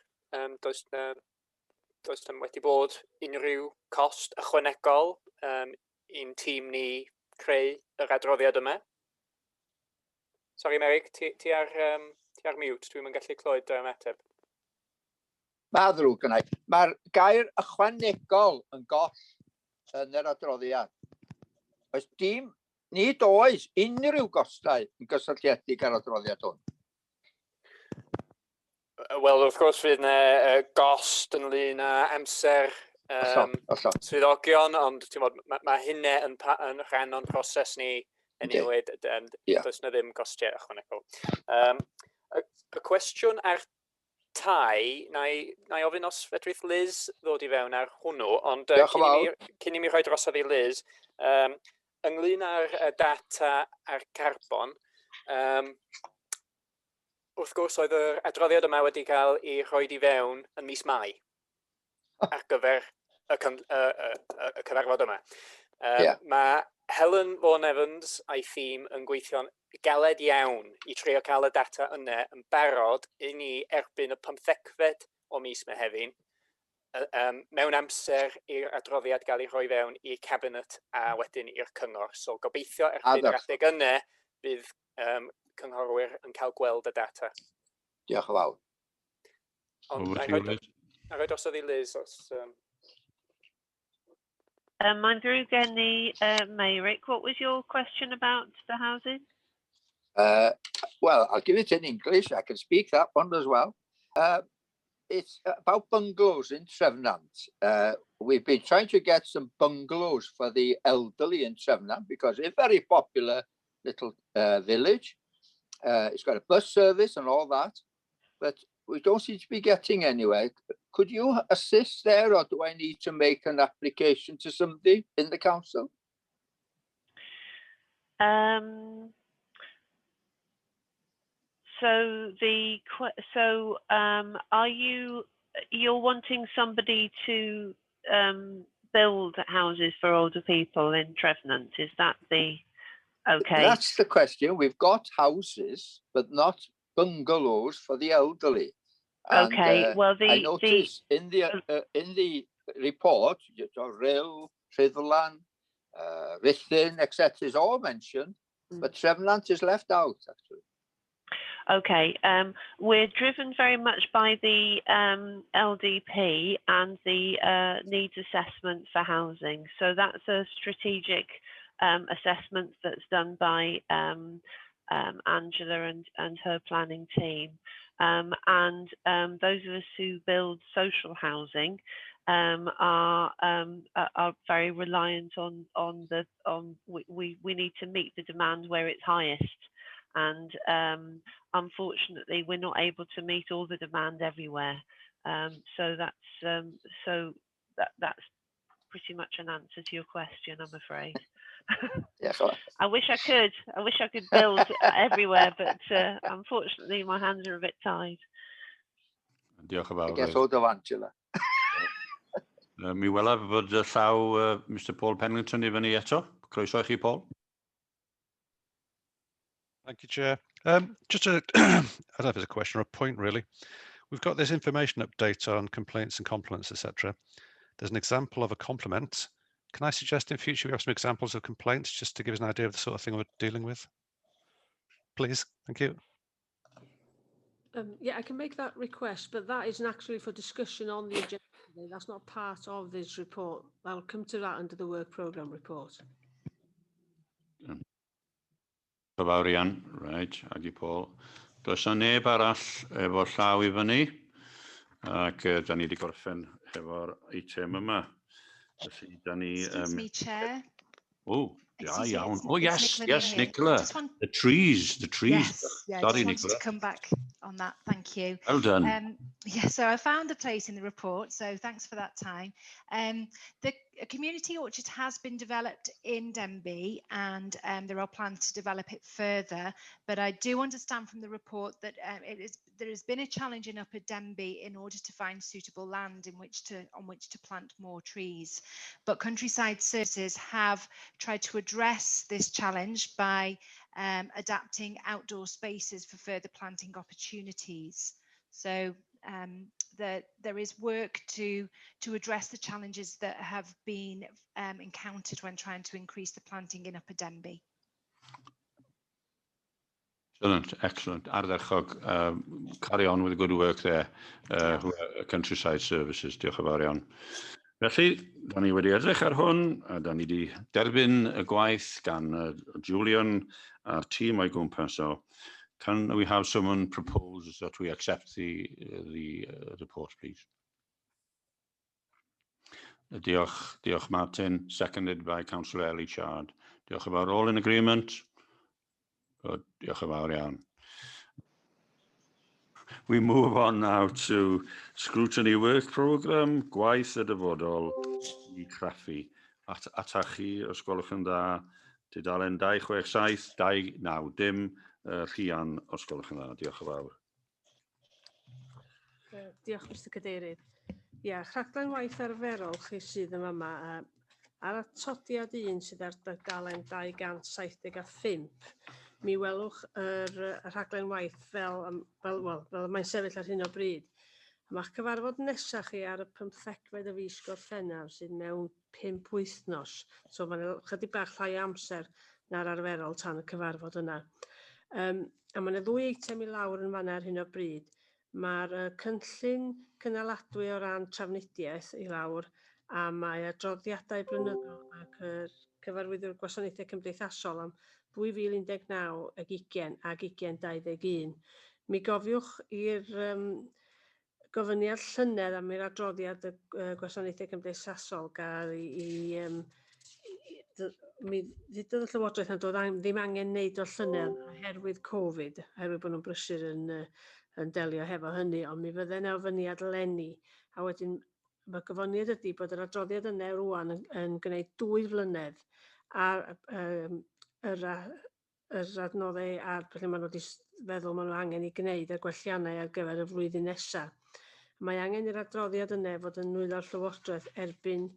Does dim wedi bod unrhyw cost ychwanegol i'n tîm ni creu yr adroddiad yma. Sorry, Mary, ti ar mute, dwi'n yn gallu clywed dy ymateb. Mae ddrwg yna. Mae'r gair ychwanegol yn goll yn yr adroddiad. Oes dim, nid oes unrhyw gostau yn gysylltiedig ar adroddiad hwn. Wel, wrth gwrs fydd yna gost ynglŷn â amser swyddogion, ond mae hynny yn rhan o'n proses ni anyway, does na ddim gostiau ychwanegol. Y cwestiwn ar tai, na i ofyn os fedrith Liz ddod i fewn ar hwnnw, ond cyn i mi rhoi drosodd i Liz, ynglŷn â'r data a'r carbon, wrth gwrs oedd yr adroddiad yma wedi cael ei rhoi i fewn yn mis Mai ar gyfer y cyfarfod yma. Mae Helen Vaughan Evans a'i thîm yn gweithio'n galed iawn i trio cael y data yna yn barod i ni erbyn y 15fed o mis Mehefin, mewn amser i'r adroddiad gael ei rhoi fewn i cabinet a wedyn i'r cyngor. So gobeithio erbyn yr adeg yna bydd cynghorwyr yn cael gweld y data. Diolch yn fawr. A rhaid os oedd i Liz os... I'm through again, Mayrick. What was your question about the housing? Well, I'll give it in English. I can speak that one as well. It's about bungalows in Trefnant. We've been trying to get some bungalows for the elderly in Trefnant because it's a very popular little village. It's got a bus service and all that, but we don't seem to be getting anywhere. Could you assist there, or do I need to make an application to somebody in the council? Are you're wanting somebody to build houses for older people in Trefnant? Is that the okay? That's the question. We've got houses, but not bungalows for the elderly. Okay. And, well, I noticed in the report, Rhyl, Rhyddlan, Rhythyn, etc. is all mentioned, but Trefnant is left out actually. Okay, we're driven very much by the LDP and the needs assessment for housing. So that's a strategic assessment that's done by Angela and her planning team. And those of us who build social housing are very reliant on we need to meet the demand where it's highest. And unfortunately, we're not able to meet all the demand everywhere. So that's pretty much an answer to your question, I'm afraid. Yes, I wish I could build everywhere, but unfortunately, my hands are a bit tied. Diolch yn fawr. I guess hold of Angela. Mi welaf fod llaw Mr Paul Pennington I fyny eto. Croeso I chi, Paul. Thank you, Chair. Just I don't know if it's a question or a point, really. We've got this information update on complaints and compliments, etc. There's an example of a compliment. Can I suggest in future we have some examples of complaints just to give us an idea of the sort of thing we're dealing with? Please, thank you. Yeah, I can make that request, but that isn't actually for discussion on the agenda today. That's not part of this report. I'll come to that under the work programme report. Fawr iawn, right, ag I Paul. Does na neb arall efo llaw I fyny, ac da ni wedi gorffen efo'r eitem yma. Felly, da ni... Excuse me, Chair. Oh, yeah, iawn. Oh, yes, Nicola. The trees. Yes, yeah, Sorry, I just wanted Nicola. to come back on that. Thank thank you. Well done. Yeah, so I found a place in the report, so thanks for that time. The community orchard has been developed in Denbigh, and there are plans to develop it further, but I do understand from the report that there has been a challenge in Upper Denbigh in order to find suitable land on which to plant more trees. But Countryside Services have tried to address this challenge by adapting outdoor spaces for further planting opportunities. So there is work to address the challenges that have been encountered when trying to increase the planting in Upper Denbigh. Excellent, excellent. Ardderchog, carry on with the good work there, Countryside Services. Diolch yn fawr iawn. Felly, da ni wedi edrych ar hwn, a da ni wedi derbyn y gwaith gan Julian a'r tîm o'i gwmpas. So, can we have someone propose that we accept the report, please? Diolch Martin, seconded by Councillor Ellie Chard. Diolch yn fawr, all in agreement? Good, diolch yn fawr iawn. We move on now to Scrutiny Work Programme, Gwaith y Dyfodol i Craffu. Atach chi, os gwelwch yn dda, tudalen 267, 29, dim rhian os gwelwch yn dda. Diolch yn fawr. Diolch, Mr Cadeirydd. Ia, rhaglen waith arferol chi sydd yma ar atodiad 1 sydd ar dudalen 275. Mi welwch yr rhaglen waith fel mae'n sefyll ar hyn o bryd. Mae'ch cyfarfod nesaf chi ar y 15fed o fis Gorffennaf sydd mewn 5 wythnos. So mae'n chydig bach llai amser na'r arferol tan y cyfarfod yna. A mae'n 2 eitem I lawr yn fanna ar hyn o bryd. Mae'r cynllun cynaladwy o ran trafnidiaeth I lawr, a mae adroddiadau blynyddol ac cyfarwyddwr gwasanaethau cymdeithasol am 2019 ag 2021. Mi gofiwch i'r gofyniad llynedd am yr adroddiad y gwasanaethau cymdeithasol gael mi ddudodd y Llywodraeth yn dod ddim angen wneud o llynedd oherwydd Covid, oherwydd bod nhw'n brysur yn delio hefo hynny, ond mi fydde'n ofyniad leni. A wedyn mae gofyniad ydy bod yr adroddiad yna rwan yn gwneud 2 flynedd ar yr adnoddau ar beth maen nhw wedi feddwl maen nhw angen I gwneud y gwelliannau ar gyfer y flwyddyn nesaf. Mae angen i'r adroddiad yna fod yn nwylo'r Llywodraeth erbyn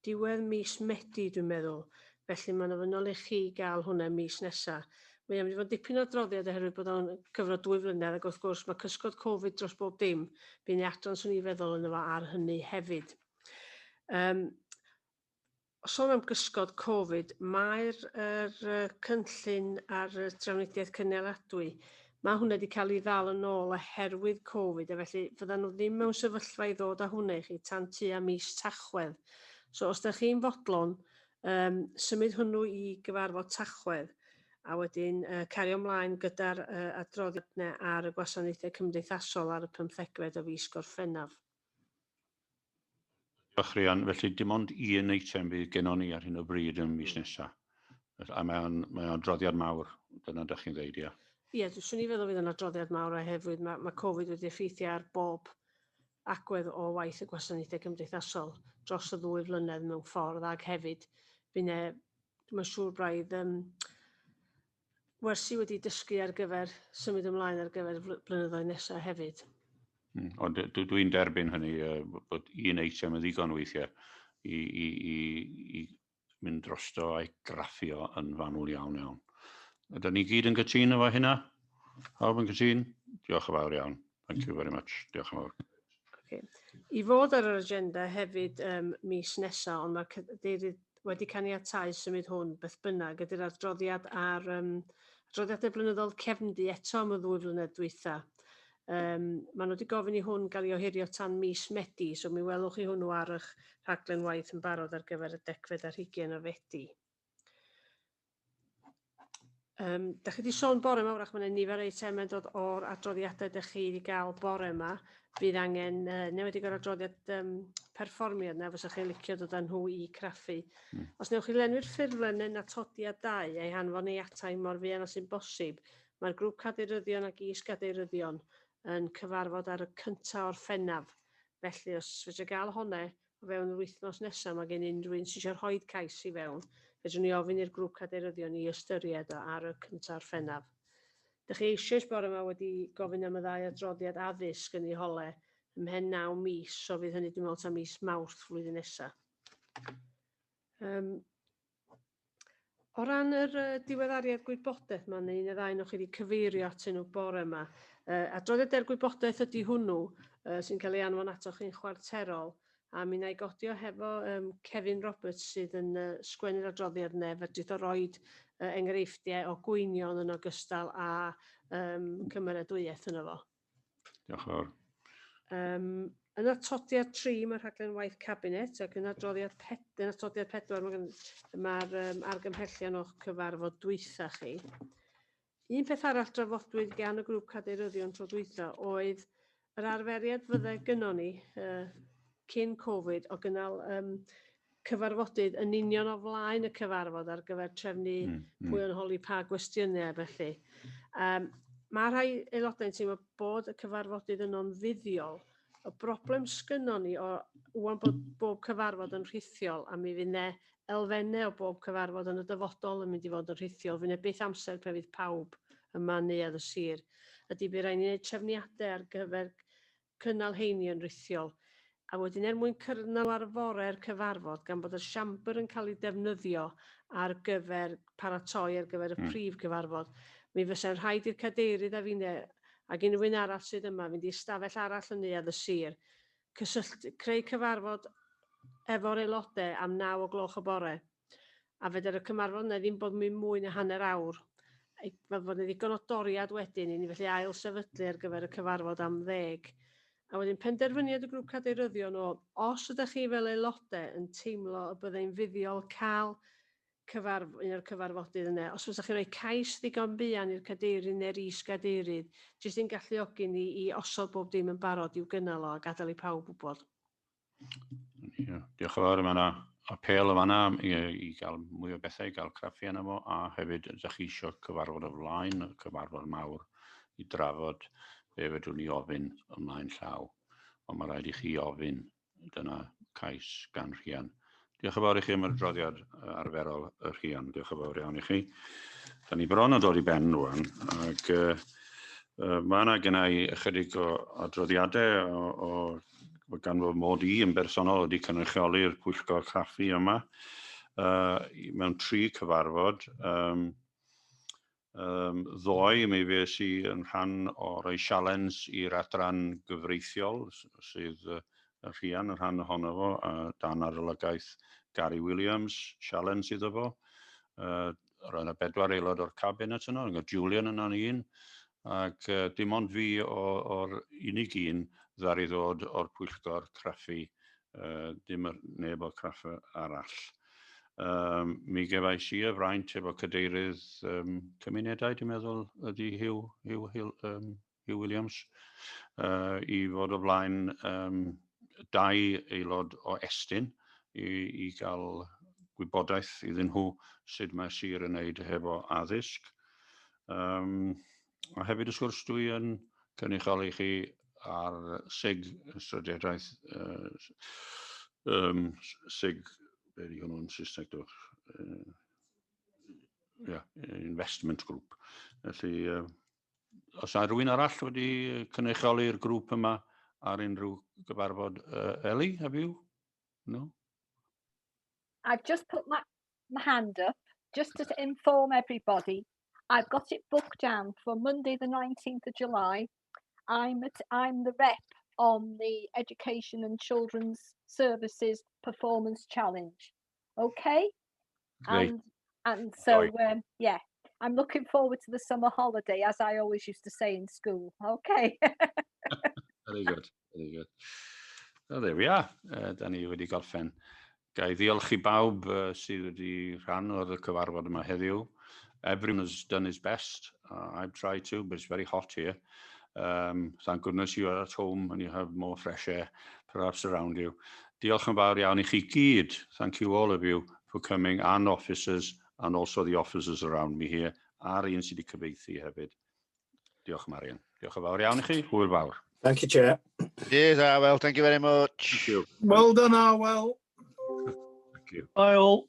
diwedd mis Medi, dwi'n meddwl. Felly mae'n ofynnol I chi gael hwnna mis nesaf. Mae'n mynd I fod dipyn o adroddiad oherwydd bod o'n cyfnod 2 flynedd, ac wrth gwrs mae cysgod Covid dros bob dim. Bydd ni adran swn I feddwl yno fo ar hynny hefyd. Sôn am gysgod Covid, mae'r cynllun ar y trafnidiaeth cynaladwy, mae hwnna wedi cael ei ddal yn ôl oherwydd Covid, a felly fyddan nhw ddim mewn sefyllfa I ddod â hwnna I chi tan tua mis Tachwedd. So os ydych chi'n fodlon, symud hwnnw I gyfarfod Tachwedd, a wedyn cario ymlaen gyda'r adroddiad ar y gwasanaethau cymdeithasol ar y 15fed o fis Gorffennaf. Diolch Rhian, felly dim ond 1 eitem bydd genon ni ar hyn o bryd yn mis nesaf. A mae'n adroddiad mawr, dyna ydych chi'n dweud, ia? Ie, swn I feddwl fydd yn adroddiad mawr oherwydd mae Covid wedi effeithio ar bob agwedd o waith y gwasanaethau cymdeithasol dros y 2 flynedd mewn ffordd, ag hefyd dwi'n siŵr braidd wersi wedi dysgu ar gyfer symud ymlaen ar gyfer blynyddoedd nesaf hefyd. Ond dwi'n derbyn hynny bod 1 eitem yn ddigon weithiau I mynd drosto a'i graffio yn fanwl iawn. Ydyn ni gyd yn gytun efo hynna? Pawb yn gytun? Diolch yn fawr iawn. Thank you very much. Diolch yn fawr. I fod ar yr agenda hefyd mis nesaf, ond mae cadeirydd wedi caniatáu symud hwn beth bynnag ydy'r adroddiad ar adroddiadau blynyddol cefndu eto am y 2 flynedd dwytha. Maen nhw wedi gofyn I hwn gael ei ohirio tan mis Medi, so mi welwch I hwnnw ar eich rhaglen waith yn barod ar gyfer y 10fed ar 20 o Fedi. Da chi wedi sôn bore yma, wrach mae'n nifer eitem yn dod o'r adroddiadau da chi wedi gael bore yma. Bydd angen newid I gael adroddiad perfformiad na fysa chi'n licio dod â nhw I craffu. Os newch chi lenwi'r ffurflen yn atodiad 2 a'i hanfon ei atai mor fuan as sy'n bosib, mae'r grŵp cadeiryddio'n ac is-gadeiriddion yn cyfarfod ar y 1 o'r Ffennaf. Felly, os fedra gael hwnna o fewn yr wythnos nesaf, mae gen unrhyw un sydd eisiau rhoi cais i fewn, fedrwn ni ofyn i'r grŵp cadeiryddion i ystyried o ar y 1 o'r Ffennaf. Dych chi eisoes bore yma wedi gofyn am y ddau adroddiad addysg yn ei hole ymhen 9 mis, so fydd hynny dwi'n meddwl ta mis Mawrth flwyddyn nesaf. O ran yr diweddariad gwybodaeth yma, neu un y ddau o'ch chi wedi cyfeirio atyn nhw bore yma, adroddiad gwybodaeth ydy hwnnw sy'n cael ei anfon atoch chi'n chwarterol, a mi wna i godio hefo Kevin Roberts sydd yn sgwennu'r adroddiad yna, fedrith o roid enghreifftiau o gwynion yn ogystal â cymeradwyaeth yno fo. Diolch yn fawr. Yn atodiad 3 mae'r rhaglen waith cabinet ac yn atodiad 4 mae'r argymhellion o'ch cyfarfod dwytha chi. Un peth arall drafodwyd gan y grŵp cadeiryddion tro dwytha oedd yr arferiad fyddai gynnon ni cyn Covid o gynnal cyfarfodydd yn union o flaen y cyfarfod ar gyfer trefnu pwy yn holi pa gwestiynau felly. Mae rhai aelodau'n teimlo bod y cyfarfodydd yno'n fuddiol. Y broblem sgynnon ni o wwan bod bob cyfarfod yn rhithiol a mi fydd ne elfennau o bob cyfarfod yn y dyfodol yn mynd i fod yn rhithiol. Fydd ne byth amser pe fydd pawb yma neuadd y sir. Ydy bydd rhaid ni wneud trefniadau ar gyfer cynnal heini yn rhithiol. A wedyn mwyn cynnal ar fore'r cyfarfod gan bod y siambr yn cael ei defnyddio ar gyfer paratoi ar gyfer y prif cyfarfod. Mi fysa'n rhaid i'r cadeirydd a finne ac unrhyw un arall sydd yma, fynd i stafell arall yn neuadd y sir, creu cyfarfod efo'r aelodau am 9 o gloch y bore. A fedar y cyfarfod yna ddim bod mwy na hanner awr. Mae fod yn ddigon o doriad wedyn i ni felly ail sefydlu ar gyfer y cyfarfod am 10. A wedyn penderfyniad y grŵp cadeiryddion os ydych chi fel aelodau yn teimlo y byddai'n fuddiol cael un o'r cyfarfodydd yna. Os fyddwch chi'n rhoi cais ddigon buan i'r cadeirydd neu'r is-gadeirydd, jyst yn galluogi ni i osod bob dim yn barod i'w gynnal o a gadael i pawb wybod. Diolch yn fawr, mae yna apel yma i gael mwy o bethau, i gael craffu yna fo, a hefyd ydych chi eisiau cyfarfod o flaen, y cyfarfod mawr, i drafod be fedrwn ni ofyn ymlaen llaw. Ond mae rhaid i chi ofyn dyna cais gan rhian. Diolch yn fawr i chi am yr adroddiad arferol y rhian. Diolch yn fawr iawn i chi. Da ni bron yn dod i ben rwan, ac mae yna gennau ychydig o adroddiadau gan fod mod i yn bersonol wedi cynrychioli'r pwyllgor craffu yma mewn 3 cyfarfod. Ddoi mi fes i yn rhan o roi sialens i'r adran gyfreithiol sydd y rhian yn rhan ohono fo dan arolygaeth Gary Williams, sialens iddo fo. Roedd yna 4 aelod o'r cabinet yno, Julian yna'n un, ac dim ond fi o'r unig un ddar i ddod o'r pwyllgor craffu, dim neb o'r craffu arall. Mi gefais i y fraint efo cadeirydd cymunedau, dwi'n meddwl, ydy Hugh Williams, i fod o flaen 2 aelod o Estyn i gael gwybodaeth iddyn nhw sut mae sir yn wneud hefo addysg. A hefyd wrth gwrs dwi yn cynrychioli chi ar SIG, ystradiadaeth SIG, be di hwnnw'n Saesneg dwch? Investment Group. Felly, os yna rhywun arall wedi cynrychioli'r grŵp yma ar unrhyw gyfarfod, Eli, have you? No? I've just put my hand up just to inform everybody. I've got it booked down for Monday the 19th of July. I'm the rep on the Education and Children's Services Performance Challenge. Okay? Great. And so, yeah, I'm looking forward to the summer holiday, as I always used to say in school. Okay. Very good, very good. Well, there we are. Da ni wedi gorffen. Ga i ddiolch i bawb sydd wedi rhan o'r cyfarfod yma heddiw. Everyone has done his best. I've tried to, but it's very hot here. Thank goodness you are at home and you have more fresh air perhaps around you. Diolch yn fawr iawn i chi gyd. Thank you all of you for coming, and officers, and also the officers around me here, a'r un sydd wedi cyfieithu hefyd. Diolch Marian. Diolch yn fawr iawn i chi. Hwyl fawr. Thank you, Chair. Cheers, Arwel. Thank you very much. Thank you. Well done, Arwell. Thank you. Bye all.